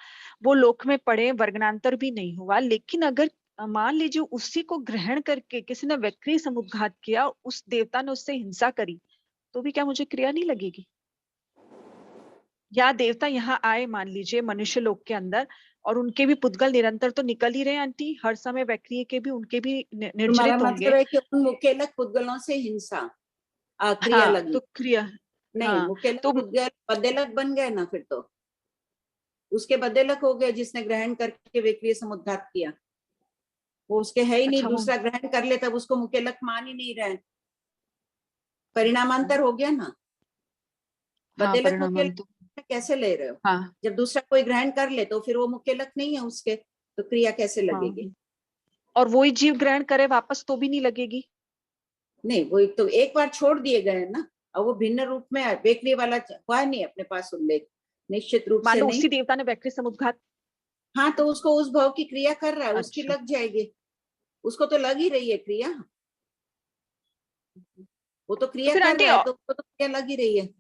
वो लोक में पड़े, वर्गनांतर भी नहीं हुआ, लेकिन अगर मान लीजिए उसी को ग्रहण करके किसी ने वैक्रिय समुद्घात किया, उस देवता ने उससे हिंसा करी, तो भी क्या मुझे क्रिया नहीं लगेगी? या देवता यहाँ आए मान लीजिए मनुष्य लोक के अंदर, और उनके भी पुद्गल निरंतर तो निकल ही रहे आंटी, हर समय वैक्रिय के भी उनके भी निर्जरित होंगे। मतलब है कि उन मुख्यलक पुद्गलों से हिंसा क्रिया लगी तो क्रिया नहीं, मुख्यलक तो पुद्गल बदेलक बन गए ना, फिर तो उसके बदेलक हो गए जिसने ग्रहण करके वैक्रिय समुद्घात किया, वो उसके है ही नहीं। दूसरा ग्रहण कर ले तब उसको मुख्यलक मान ही नहीं रहे, परिणामांतर हो गया ना। बदेलक मुख्यलक कैसे ले रहे हो? जब दूसरा कोई ग्रहण कर ले तो फिर वो मुख्यलक नहीं है उसके, तो क्रिया कैसे लगेगी? और वही जीव ग्रहण करे वापस तो भी नहीं लगेगी? नहीं, वो तो एक बार छोड़ दिए गए ना, और वो भिन्न रूप में वैक्रिय वाला हुआ नहीं अपने पास उल्लेख, निश्चित रूप से नहीं। उसी देवता ने वैक्रिय समुद्घात, हाँ तो उसको उस भाव की क्रिया कर रहा है, उसकी लग जाएगी, उसको तो लग ही रही है क्रिया, वो तो क्रिया कर रहा है तो उसको तो क्रिया लग ही रही है।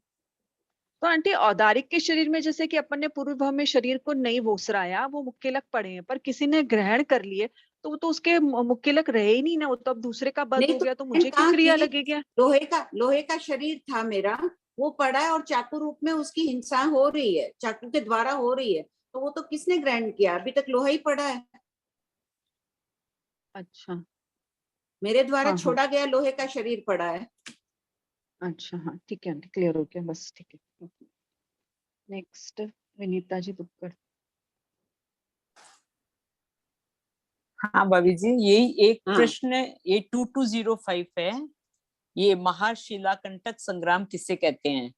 तो आंटी औदारिक के शरीर में जैसे कि अपन ने पूर्व भाव में शरीर को नहीं वोसराया, वो मुख्यलक पड़े हैं, पर किसी ने ग्रहण कर लिए तो वो तो उसके मुख्यलक रहे ही नहीं ना, वो तो अब दूसरे का बद हो गया, तो मुझे क्या क्रिया लगेगी? लोहे का शरीर था मेरा, वो पड़ा है और चाकू रूप में उसकी हिंसा हो रही है, चाकू के द्वारा हो रही है, तो वो तो किसने ग्रहण किया? अभी तक लोहा ही पड़ा है। अच्छा, मेरे द्वारा छोड़ा गया लोहे का शरीर पड़ा है। अच्छा हाँ ठीक है, क्लियर हो गया, बस ठीक है। नेक्स्ट विनीता जी दुक्कड़। हाँ भाभी जी, यही एक प्रश्न, ये 2205 है, ये महाशिलाकंटक संग्राम किसे कहते हैं?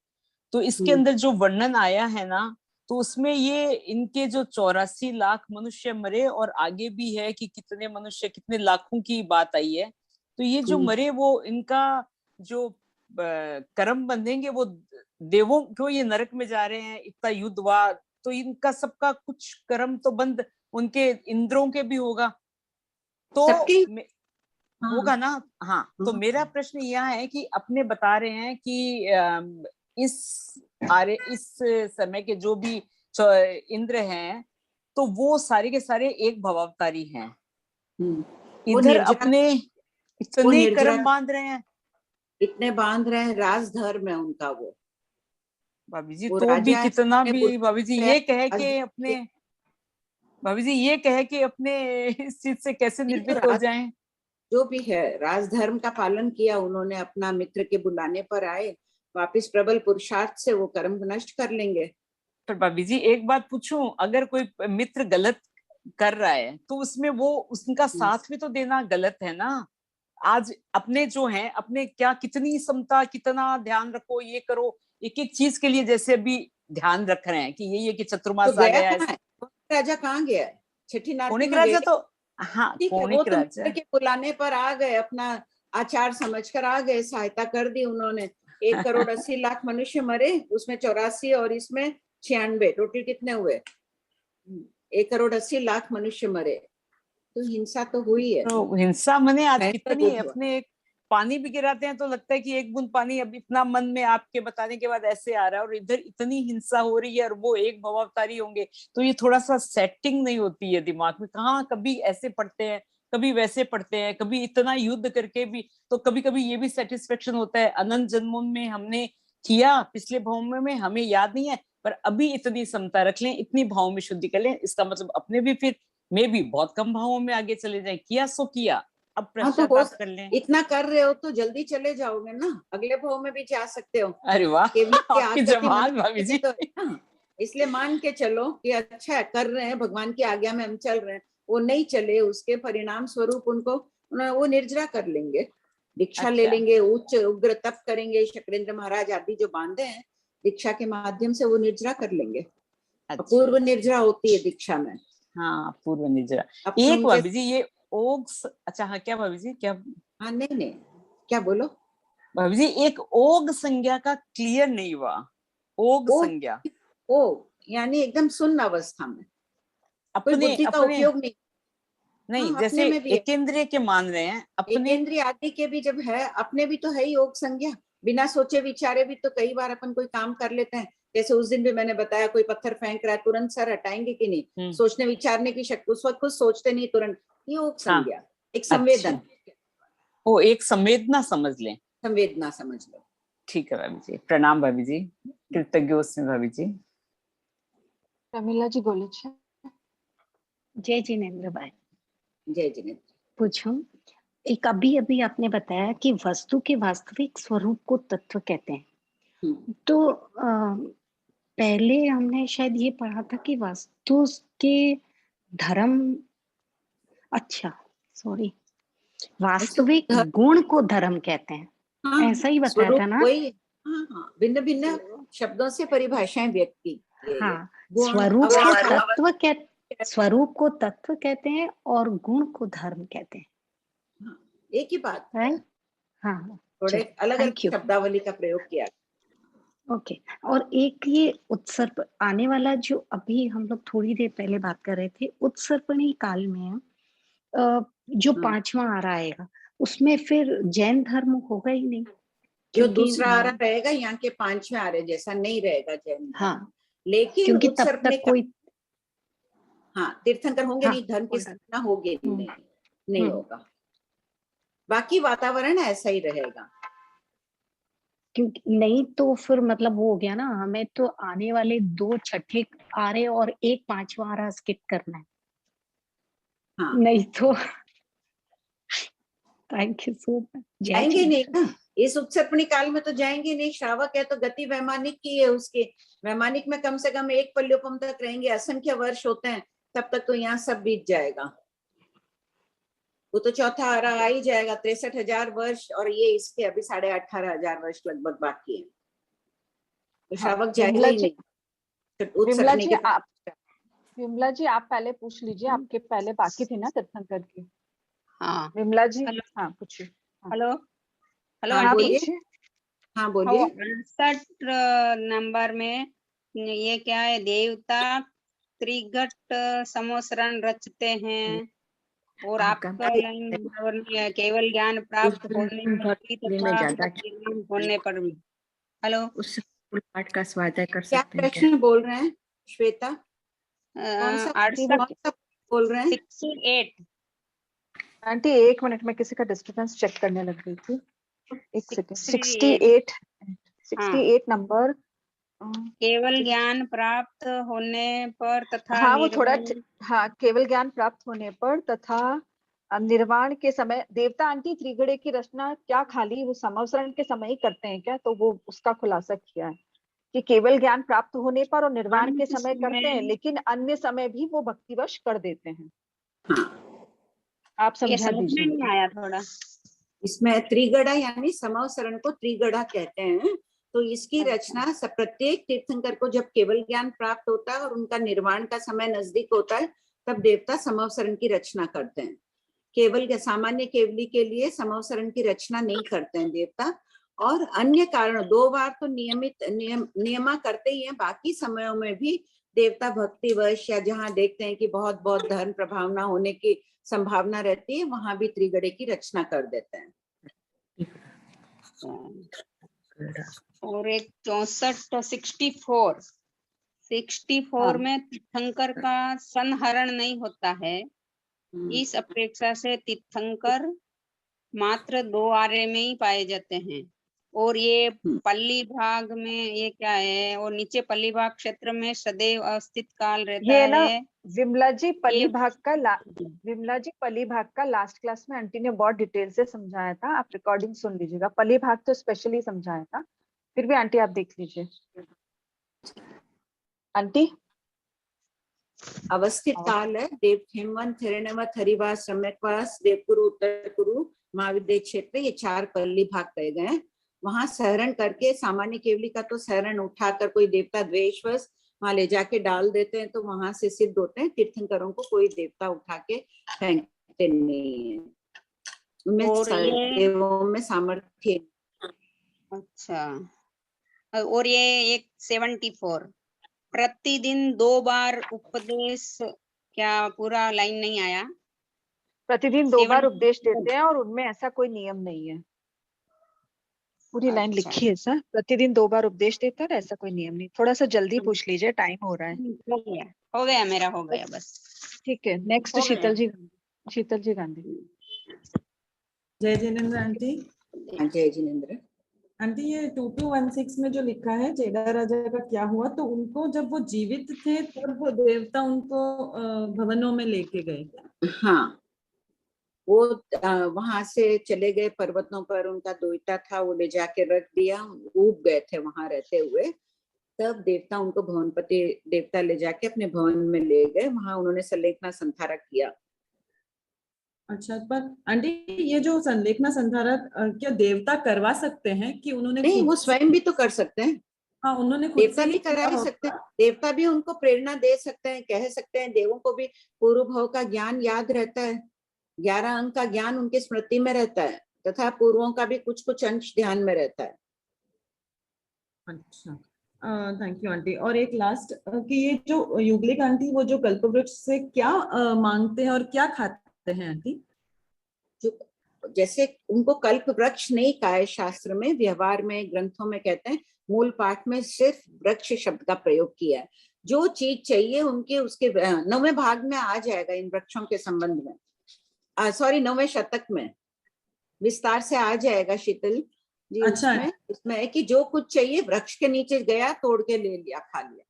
तो इसके अंदर जो वर्णन आया है ना, तो उसमें ये इनके जो 84 लाख मनुष्य मरे, और आगे भी है कि कितने मनुष्य, कितने लाखों की बात आई है। तो ये जो मरे वो इनका जो कर्म बंधेंगे वो देवों क्यों ये नरक में जा रहे हैं, इतना युद्ध हुआ, तो इनका सबका कुछ कर्म तो बंद उनके इंद्रों के भी होगा, तो होगा ना। हाँ, तो मेरा प्रश्न यह है कि अपने बता रहे हैं कि इस समय के जो भी इंद्र हैं तो वो सारे के सारे एक भवावतारी हैं। इधर अपने इतने कर्म बांध रहे हैं, इतने बांध रहे हैं, राजधर्म है उनका वो। भाभी जी तो भी कितना भी भाभी जी ये कहे कि अपने भाभी जी ये कहे कि अपने इस चीज से कैसे निर्भीक हो जाएं। जो भी है राजधर्म का पालन किया उन्होंने, अपना मित्र के बुलाने पर आए, वापिस प्रबल पुरुषार्थ से वो कर्म नष्ट कर लेंगे। पर भाभी जी एक बात पूछूं, अगर कोई मित्र गलत कर रहा है तो उसमें वो उसका साथ भी तो देना गलत है ना। आज अपने जो हैं अपने क्या कितनी समता, कितना ध्यान रखो, ये करो, एक एक चीज के लिए जैसे अभी ध्यान रख रहे हैं कि यही है कि चतुर्मास तो आ गया है। राजा कहाँ गया है? छठी कौणिक राजा तो हाँ, कौणिक राजा के बुलाने पर आ गए, अपना आचार समझकर आ गए, सहायता कर दी उन्होंने। 1,80,00,000 मनुष्य मरे, उसमें 84 और इसमें 96, टोटल कितने हुए? 1,80,00,000 मनुष्य मरे, तो हिंसा तो हुई है। तो हिंसा मने आज कितनी अपने पानी भी गिराते हैं तो लगता है कि एक बूंद पानी अब इतना मन में आपके बताने के बाद ऐसे आ रहा है, और इधर इतनी हिंसा हो रही है और वो एक भवावतारी होंगे, तो ये थोड़ा सा सेटिंग नहीं होती है दिमाग में। कहाँ कभी ऐसे पढ़ते हैं, कभी वैसे पढ़ते हैं, कभी इतना युद्ध करके भी, तो कभी कभी ये भी सेटिस्फेक्शन होता है अनंत जन्मों में हमने किया, पिछले भाव में हमें याद नहीं है, पर अभी इतनी समता रख लें, इतनी भाव में शुद्धि कर लें, इसका मतलब अपने भी फिर में भी बहुत कम भावों में आगे चले जाए। किया सो किया, अब पश्चाताप कर लें। इतना कर रहे हो तो जल्दी चले जाओगे ना, अगले भाव में भी जा सकते हो। अरे वाह, आपकी जवान भाभी जी। तो इसलिए मान के चलो कि अच्छा कर रहे हैं, भगवान की आज्ञा में हम चल रहे हैं। वो नहीं चले, उसके परिणाम स्वरूप उनको वो निर्जरा कर लेंगे, दीक्षा ले लेंगे, उच्च उग्र तप करेंगे, शक्रेंद्र महाराज आदि जो बांधे हैं दीक्षा के माध्यम से वो निर्जरा कर लेंगे। पूर्व निर्जरा होती है दीक्षा में। हाँ, पूर्व निर्जरा। एक भाभी जी ये ओग, अच्छा हाँ, क्या भाभी जी क्या? हाँ नहीं क्या बोलो भाभी जी, एक ओग संज्ञा का क्लियर नहीं हुआ। ओग संज्ञा यानी एकदम सुन्न अवस्था में, अपने बुद्धि का उपयोग नहीं हाँ, जैसे एकेंद्रिय के मान रहे हैं अपने, एकेंद्रिय आदि के भी जब है, अपने भी तो है ही योग संज्ञा। बिना सोचे विचारे भी तो कई बार अपन कोई काम कर लेते हैं। जैसे उस दिन भी मैंने बताया, कोई पत्थर फेंक रहा है, तुरंत सर हटाएंगे कि नहीं? सोचने विचारने की शक्ति, उस वक्त कुछ सोचते नहीं, तुरंत योग संज्ञा। हाँ, एक संवेदन, वो एक संवेदना समझ लें, संवेदना समझ लो। ठीक है भाभी जी, प्रणाम भाभी जी, कृतज्ञ उसमें भाभी जी। प्रमिला जी बोले छे। जय जिनेन्द्र भाई। जय जिनेन्द्र। पूछूं, एक अभी आपने बताया कि वस्तु के वास्तविक स्वरूप को तत्व कहते हैं, तो पहले हमने शायद ये पढ़ा था कि वस्तु के धर्म, अच्छा सॉरी, वास्तविक गुण को धर्म कहते हैं। हाँ, ऐसा ही बताया था ना? हाँ, भिन्न भिन्न शब्दों से परिभाषाएं व्यक्त की। हाँ, स्वरूप को तत्व स्वरूप को तत्व कहते हैं और गुण को धर्म कहते हैं। हाँ, एक ही बात है। हाँ, थोड़े अलग अलग शब्दावली का प्रयोग किया। ओके, और एक ये उत्सर्प आने वाला जो अभी हम लोग थोड़ी देर पहले बात कर रहे थे, उत्सर्पणी काल में जो 5वां आरा आएगा उसमें फिर जैन धर्म होगा ही नहीं, जो दूसरा आरा रहेगा यहाँ के 5वें आरे जैसा नहीं रहेगा जैन। हाँ, लेकिन क्योंकि तब तक कोई तीर्थंकर होंगे नहीं, धर्म की स्थापना होगी नहीं होगा, बाकी वातावरण ऐसा ही रहेगा। क्योंकि नहीं तो फिर मतलब वो हो गया ना, हमें तो आने वाले 2 छठे आरे और 1 5वां आरा स्किप करना है। हाँ। नहीं तो थैंक यू सो मच। जाएंगे नहीं ना इस उत्सर्पणी काल में, तो जाएंगे नहीं। श्रावक है तो गति वैमानिक की है, उसके वैमानिक में कम से कम 1 पल्योपम तक रहेंगे, असंख्य वर्ष होते हैं, तब तक तो यहाँ सब बीत जाएगा। वो तो चौथा आरा आ ही जाएगा, 63,000 वर्ष, और ये इसके अभी 18,500 वर्ष लगभग बाकी है, तो श्रावक जाएगा ही नहीं। विमला जी आप पहले पूछ लीजिए, आपके पहले बाकी थी ना तीर्थंकर की। हाँ विमला जी, हाँ पूछिए। हेलो हेलो हाँ आंटी। हाँ बोलिए। 68 नंबर में ये क्या है, देवता त्रिघट समोसरण रचते हैं और आपका लाइन नंबर में केवल ज्ञान प्राप्त होने पर भी तथा निर्वाण होने पर भी। हेलो, उस पाठ का स्वाध्याय कर क्या सकते हैं क्या? प्रश्न बोल रहे हैं श्वेता? कौन सा बोल रहे हैं? 68। आंटी एक मिनट में किसी का डिस्टर्बेंस चेक करने लग गई थी, एक सेकंड। 68 नंबर। केवल ज्ञान प्राप्त होने पर तथा हाँ वो थोड़ा, निर्वाण। हाँ केवल ज्ञान प्राप्त होने पर तथा निर्वाण के समय देवता आंटी त्रिगुणे की रचना क्या खाली वो समवसरण के समय ही करते हैं क्या? तो वो उसका खुलासा किया है कि केवल ज्ञान प्राप्त होने पर और निर्वाण के समय करते हैं, लेकिन अन्य समय भी वो भक्तिवश कर देते हैं। आप ये समझा समझ में दीजिए। नहीं आया थोड़ा। इसमें त्रिगड़ा यानी समवसरण को त्रिगड़ा कहते हैं। तो इसकी रचना प्रत्येक तीर्थंकर को जब केवल ज्ञान प्राप्त होता है और उनका निर्वाण का समय नजदीक होता है, तब देवता समवसरण की रचना करते हैं। केवल सामान्य केवली के लिए समवसरण की रचना नहीं करते हैं देवता। और अन्य कारण 2 बार तो नियमा करते ही हैं, बाकी समयों में भी देवता भक्तिवश या जहाँ देखते हैं कि बहुत बहुत धर्म प्रभावना होने की संभावना रहती है, वहां भी त्रिगड़े की रचना कर देते हैं। और एक 64 में तीर्थंकर का संहरण नहीं होता है। इस अपेक्षा से तीर्थंकर मात्र 2 आर्य में ही पाए जाते हैं। और ये पल्ली भाग में ये क्या है, और नीचे पल्ली भाग क्षेत्र में सदैव अवस्थित काल रहता ये ना है। विमला जी पल्ली भाग का लास्ट क्लास में आंटी ने बहुत डिटेल से समझाया था, आप रिकॉर्डिंग सुन लीजिएगा। पल्ली भाग तो स्पेशली समझाया था, फिर भी आंटी आप देख लीजिए। आंटी अवस्थित काल है देव हेमवंत, हिरण्यवत, हरिवास, सम्यकवास, देवकुरु, उत्तर कुरु, महाविद्य क्षेत्र, ये 4 पल्ली भाग कहे गए हैं। वहां सहरण करके सामान्य केवली का तो सहरण उठाकर कोई देवता द्वेषवश वहां ले जाके डाल देते हैं, तो वहां से सिद्ध होते हैं। तीर्थंकरों को कोई देवता उठा के फेंकते नहीं है, उनमें देवों में सामर्थ्य। अच्छा, और ये एक 74 प्रतिदिन 2 बार उपदेश, क्या पूरा लाइन नहीं आया? प्रतिदिन 2 बार उपदेश देते हैं और उनमें ऐसा कोई नियम नहीं है। पूरी लाइन लिखी है सर, प्रतिदिन 2 बार उपदेश देता है, ऐसा कोई नियम नहीं। थोड़ा सा जल्दी पूछ लीजिए, टाइम हो रहा है। हो गया मेरा, हो गया बस। ठीक है, नेक्स्ट शीतल जी गांधी। जय जिनेंद्र आंटी। जय जिनेंद्र आंटी, ये 2216 में जो लिखा है चेडा राजा का क्या हुआ, तो उनको जब वो जीवित थे तब वो देवता उनको भवनों में लेके गए। हाँ, वो वहां से चले गए पर्वतों पर, उनका दोइता था, वो ले जाके रख दिया, ऊब गए थे वहां रहते हुए। तब देवता उनको भवनपति देवता ले जाके अपने भवन में ले गए, वहां उन्होंने संलेखना संधारा किया। अच्छा, पर आंटी ये जो संलेखना संधारा क्या देवता करवा सकते हैं कि उन्होंने? नहीं, वो स्वयं भी तो कर सकते हैं। हाँ, उन्होंने देवता भी करा ही सकते हैं, देवता भी उनको प्रेरणा दे सकते हैं, कह सकते हैं। देवों को भी पूर्व भाव का ज्ञान याद रहता है, 11 अंक का ज्ञान उनकी स्मृति में रहता है, तथा पूर्वों का भी कुछ कुछ अंश ध्यान में रहता है। अच्छा, थैंक यू आंटी। और एक लास्ट कि ये जो युगलिक आंटी, वो जो कल्पवृक्ष से क्या मांगते हैं और क्या खाते हैं आंटी? जो जैसे उनको कल्प वृक्ष नहीं कहा है शास्त्र में, व्यवहार में ग्रंथों में कहते हैं, मूल पाठ में सिर्फ वृक्ष शब्द का प्रयोग किया है। जो चीज चाहिए उनके उसके 9वें भाग में आ जाएगा इन वृक्षों के संबंध में, सॉरी 9वें शतक में विस्तार से आ जाएगा शीतल जी। अच्छा, उसमें है कि जो कुछ चाहिए वृक्ष के नीचे गया, तोड़ के ले लिया, खा लिया।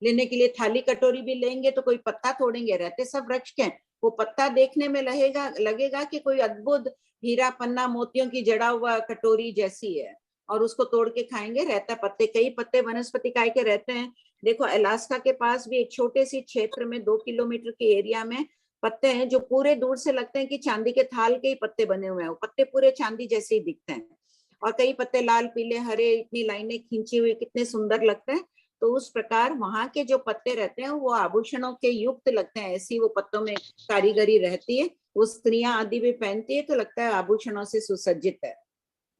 लेने के लिए थाली कटोरी भी लेंगे तो कोई पत्ता तोड़ेंगे, रहते सब वृक्ष के। वो पत्ता देखने में लगेगा कि कोई अद्भुत हीरा पन्ना मोतियों की जड़ा हुआ कटोरी जैसी है, और उसको तोड़ के खाएंगे, रहता पत्ते, कई पत्ते वनस्पति काय के रहते हैं। देखो अलास्का के पास भी एक छोटे सी क्षेत्र में 2 किलोमीटर के एरिया में पत्ते हैं जो पूरे दूर से लगते हैं कि चांदी के थाल के ही पत्ते बने हुए हैं। वो पत्ते पूरे चांदी जैसे ही दिखते हैं, और कई पत्ते लाल पीले हरे, इतनी लाइनें खींची हुई, कितने सुंदर लगते हैं। तो उस प्रकार वहां के जो पत्ते रहते हैं वो आभूषणों के युक्त लगते हैं, ऐसी वो पत्तों में कारीगरी रहती है। वो स्त्रियां आदि भी पहनती है तो लगता है आभूषणों से सुसज्जित है।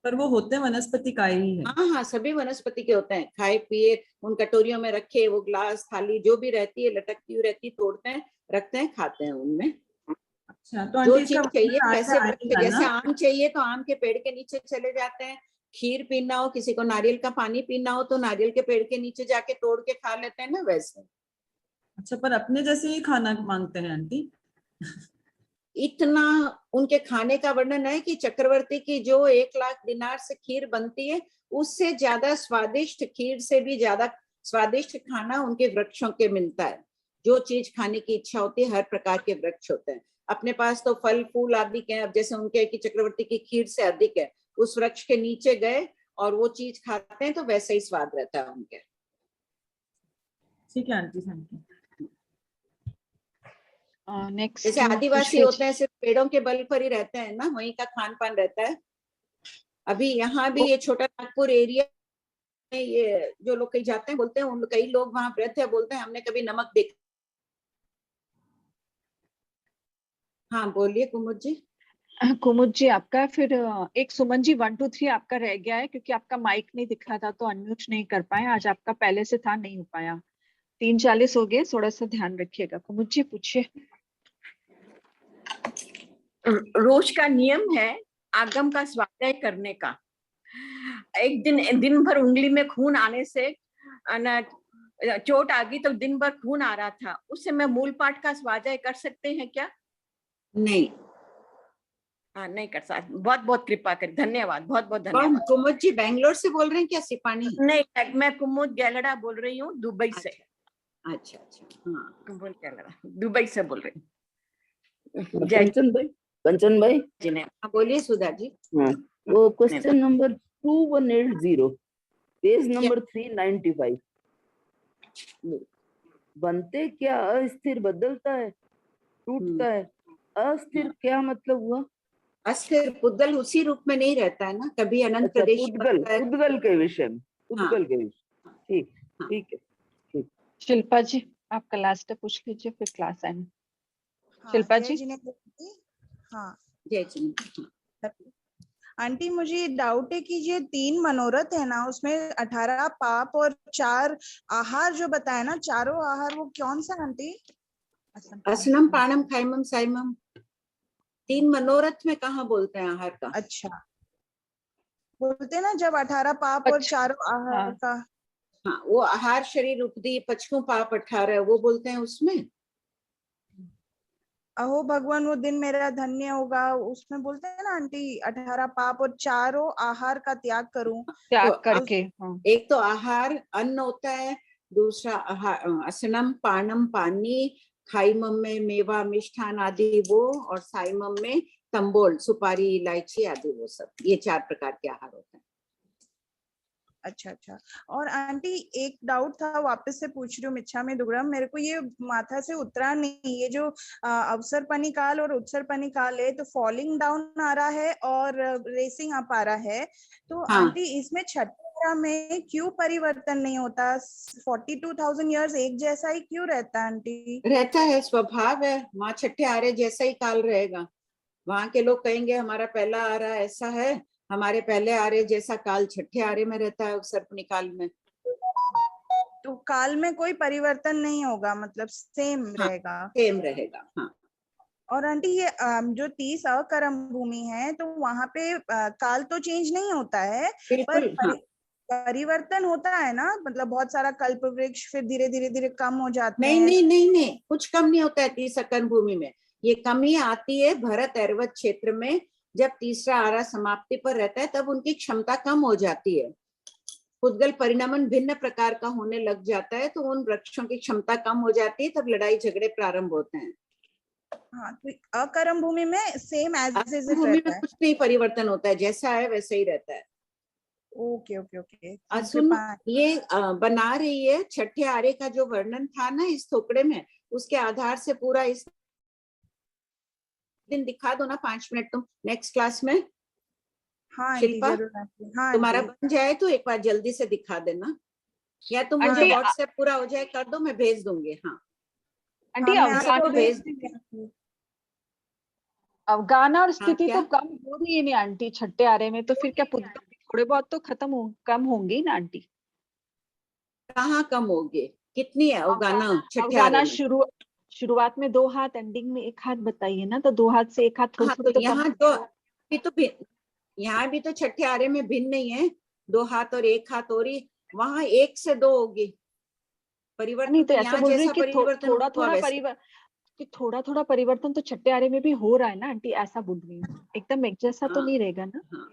पर वो होते वनस्पति का ही है। हाँ हाँ, सभी वनस्पति के होते हैं। खाए पिए, उन कटोरियों में रखे, वो ग्लास थाली जो भी रहती है लटकती हुई रहती, तोड़ते हैं, रखते हैं, खाते हैं उनमें। अच्छा, तो जो आंटी चीज इसका चाहिए वजन वैसे आएगा जैसे ना? आम चाहिए तो आम के पेड़ के नीचे चले जाते हैं। खीर पीना हो, किसी को नारियल का पानी पीना हो तो नारियल के पेड़ के नीचे जाके तोड़ के खा लेते हैं ना, वैसे। अच्छा, पर अपने जैसे ही खाना मांगते हैं आंटी। इतना उनके खाने का वर्णन है कि चक्रवर्ती की जो 1,00,000 दिनार से खीर बनती है, उससे ज्यादा स्वादिष्ट, खीर से भी ज्यादा स्वादिष्ट खाना उनके वृक्षों के मिलता है। जो चीज खाने की इच्छा होती है, हर प्रकार के वृक्ष होते हैं अपने पास, तो फल फूल आदि के। अब जैसे उनके कि चक्रवर्ती की खीर से अधिक है, उस वृक्ष के नीचे गए और वो चीज खाते हैं तो वैसे ही स्वाद रहता है उनके। ठीक है आंटी, थैंक यू। नेक्स्ट जैसे आदिवासी होते हैं, सिर्फ पेड़ों के बल पर ही रहते हैं ना, वहीं का खान पान रहता है। अभी यहाँ भी ये छोटा नागपुर एरिया में ये जो लोग कहीं जाते हैं, बोलते हैं उन कई लोग वहां रहते हैं, बोलते हैं हमने कभी नमक देखा। हाँ बोलिए कुमुद जी। कुमुद जी आपका, फिर एक सुमन जी 1 2 3 आपका रह गया है क्योंकि आपका माइक नहीं दिख रहा था तो अनम्यूट नहीं कर पाए। आज आपका पहले से था, नहीं हो पाया। 3:40 हो गए, थोड़ा सा ध्यान रखिएगा। कुमुद जी पूछिए। रोज का नियम है आगम का स्वाध्याय करने का। एक दिन भर उंगली में खून आने से चोट आ गई, तो दिन भर खून आ रहा था, उससे मैं मूल पाठ का स्वाध्याय कर सकते हैं क्या? नहीं। हाँ, नहीं कर सकते। बहुत बहुत कृपा कर, धन्यवाद, बहुत बहुत धन्यवाद। कुमुद जी बेंगलोर से बोल रहे हैं क्या, सिपानी? नहीं, मैं कुमुद गैलड़ा बोल रही हूँ, दुबई से। अच्छा अच्छा, हाँ कुमुद गैलड़ा दुबई से बोल रही हूँ। कंचन भाई जी ने बोलिए सुधा जी। हाँ, वो क्वेश्चन नंबर 2180 पेज नंबर 395, बनते क्या अस्थिर बदलता है, टूटता है, अस्थिर क्या मतलब हुआ? अस्थिर पुद्गल उसी रूप में नहीं रहता है ना, कभी अनंत प्रदेश पुद्गल के विषय में, पुद्गल के विषय। ठीक ठीक है, ठीक। शिल्पा जी आपका लास्ट पूछ लीजिए, फिर क्लास एंड। शिल्पा जी। हाँ जय जी। आंटी, मुझे डाउट है कि ये 3 मनोरथ है ना, उसमें 18 पाप और 4 आहार जो बताया ना, चारों आहार, वो कौन सा आंटी? असनम पाणम खाइमम साइमम, 3 मनोरथ में कहाँ बोलते हैं आहार का? अच्छा, बोलते हैं ना जब 18 पाप और चारों आहार का। हाँ, वो आहार शरीर उपदी पचकू पाप 18, वो बोलते हैं उसमें। अहो भगवान वो दिन मेरा धन्य होगा, उसमें बोलते हैं ना आंटी 18 पाप और चारों आहार का त्याग करूं, त्याग करके। एक तो आहार अन्न होता है, दूसरा असनम पाणम पानी, खाइमम में मेवा मिष्ठान आदि वो, और साइमम में तंबोल सुपारी इलायची आदि वो सब, ये 4 प्रकार के आहार होते हैं। अच्छा अच्छा। और आंटी एक डाउट था, वापस से पूछ रही हूँ, मिच्छा में दुग्रम, मेरे को ये माथा से उतरा नहीं, ये जो अवसरपनी काल और उत्सरपनी काल है, तो फॉलिंग डाउन आ रहा है और रेसिंग अप आ रहा है, तो आंटी इसमें छठे में क्यों परिवर्तन नहीं होता? 42,000 ईयर्स एक जैसा ही क्यों रहता है आंटी? रहता है, स्वभाव है, वहाँ छठे आरे जैसा ही काल रहेगा। वहां के लोग कहेंगे हमारा पहला आरा ऐसा है, हमारे पहले आरे जैसा काल छठे आरे में रहता है, उत्सर्पणी काल में। तो काल में कोई परिवर्तन नहीं होगा, मतलब सेम रहेगा? सेम रहेगा, हाँ। और आंटी ये जो 30 अकर्म भूमि है, तो वहां पे काल तो चेंज नहीं होता है, पर परिवर्तन होता है ना, मतलब बहुत सारा कल्प वृक्ष फिर धीरे धीरे धीरे कम हो जाते हैं। नहीं, कुछ कम नहीं होता है 30 अकर्म भूमि में। ये कमी आती है भरत ऐरावत क्षेत्र में, जब तीसरा आरा समाप्ति पर रहता है तब उनकी क्षमता कम हो जाती है, पुद्गल परिणमन भिन्न प्रकार का होने लग जाता है, तो उन वृक्षों की क्षमता कम हो जाती है, तब लड़ाई झगड़े प्रारंभ होते हैं। हाँ, तो अकर्म भूमि में सेम एज इट इज भूमि में कुछ नहीं परिवर्तन होता है, जैसा है वैसे ही रहता है। Okay okay okay. सुन, ये बना रही है छठे आरे का जो वर्णन था ना इस थोकड़े में, उसके आधार से पूरा इस दिन दिखा दो ना 5 मिनट तुम नेक्स्ट क्लास में। हाँ शिल्पा, हाँ, तुम्हारा बन जाए तो एक बार जल्दी से दिखा देना, या तुम मुझे व्हाट्सएप पूरा हो जाए कर दो, मैं भेज दूंगी। हाँ आंटी, भेज दूंगी। अवगाना और हाँ स्थिति क्या तो कम हो रही है नहीं आंटी छठे आरे में, तो फिर क्या पुद्गल थोड़े बहुत तो खत्म हो कम होंगे ना आंटी। कहाँ कम होगे, कितनी है अवगाना छठे आरे अवगाना में? शुरुआत में 2 हाथ, एंडिंग में 1 हाथ बताइए ना, तो 2 हाथ से 1 हाथ थोड़ी हाँ थोड़ी तो तो कम। यहाँ तो भी तो यहाँ भी तो छठे आरे में भिन्न नहीं है, 2 हाथ और 1 हाथ, और ही वहां 1 से 2 होगी परिवर्तन। नहीं तो तो ऐसे यहाँ बोल रही जैसा कि परिवर्तन थोड़ा हुआ वैसे थोड़ा थोड़ा परिवर्तन तो छठे आरे में भी हो रहा है ना आंटी, ऐसा बोल रही हूँ। एकदम एक जैसा तो हाँ नहीं रहेगा ना। हाँ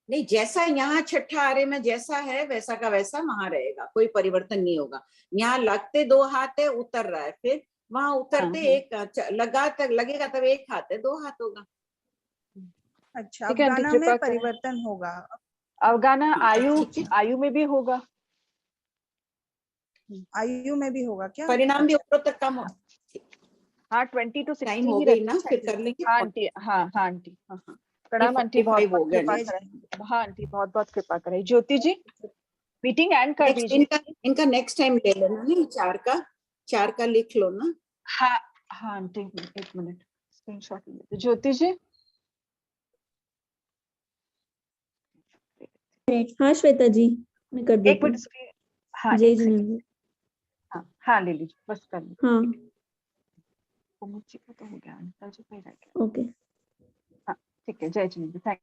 नहीं, जैसा यहाँ छठा आरे में जैसा है वैसा का वैसा वहां रहेगा, कोई परिवर्तन नहीं होगा। यहाँ लगते 2 हाथ है, उतर रहा है, फिर वहां उतरते लगा तक लगेगा तब 1 हाथ है, 2 हाथ होगा। अच्छा, ठीक है आंटी, अवगाना में कृपा करें। परिवर्तन होगा। अवगाना हाँ, आयु ठीक है। आयु में भी होगा, आयु में भी होगा क्या? परिणाम भी ऊपर तक कम हो। हाँ 20 to 60 टाइम हो ही गई रखना ना, फिर चाहिए। कर लेंगे। हाँ आंटी, हाँ आंटी, हाँ प्रणाम आंटी, बहुत 45 हो बहुत गया कृपा ना। करें। हाँ आंटी, बहुत बहुत कृपा करें। ज्योति जी मीटिंग एंड कर नेक्स्ट दीजिए। इनका नेक्स्ट टाइम ले लेना, नहीं 4 का लिख लो ना। हाँ हाँ आंटी, 1 मिनट स्क्रीनशॉट ले लेते। ज्योति जी हाँ श्वेता जी, मैं कर 1 देती मिनट हूँ। हाँ जय 1 सेकंड। जिनेन्द्र। हाँ हाँ ले लीजिए, बस कर लीजिए। हाँ मुझे को तो हो गया, अंकल जी पे रह गया। ओके। हाँ ठीक है, जय जिनेन्द्र, थैंक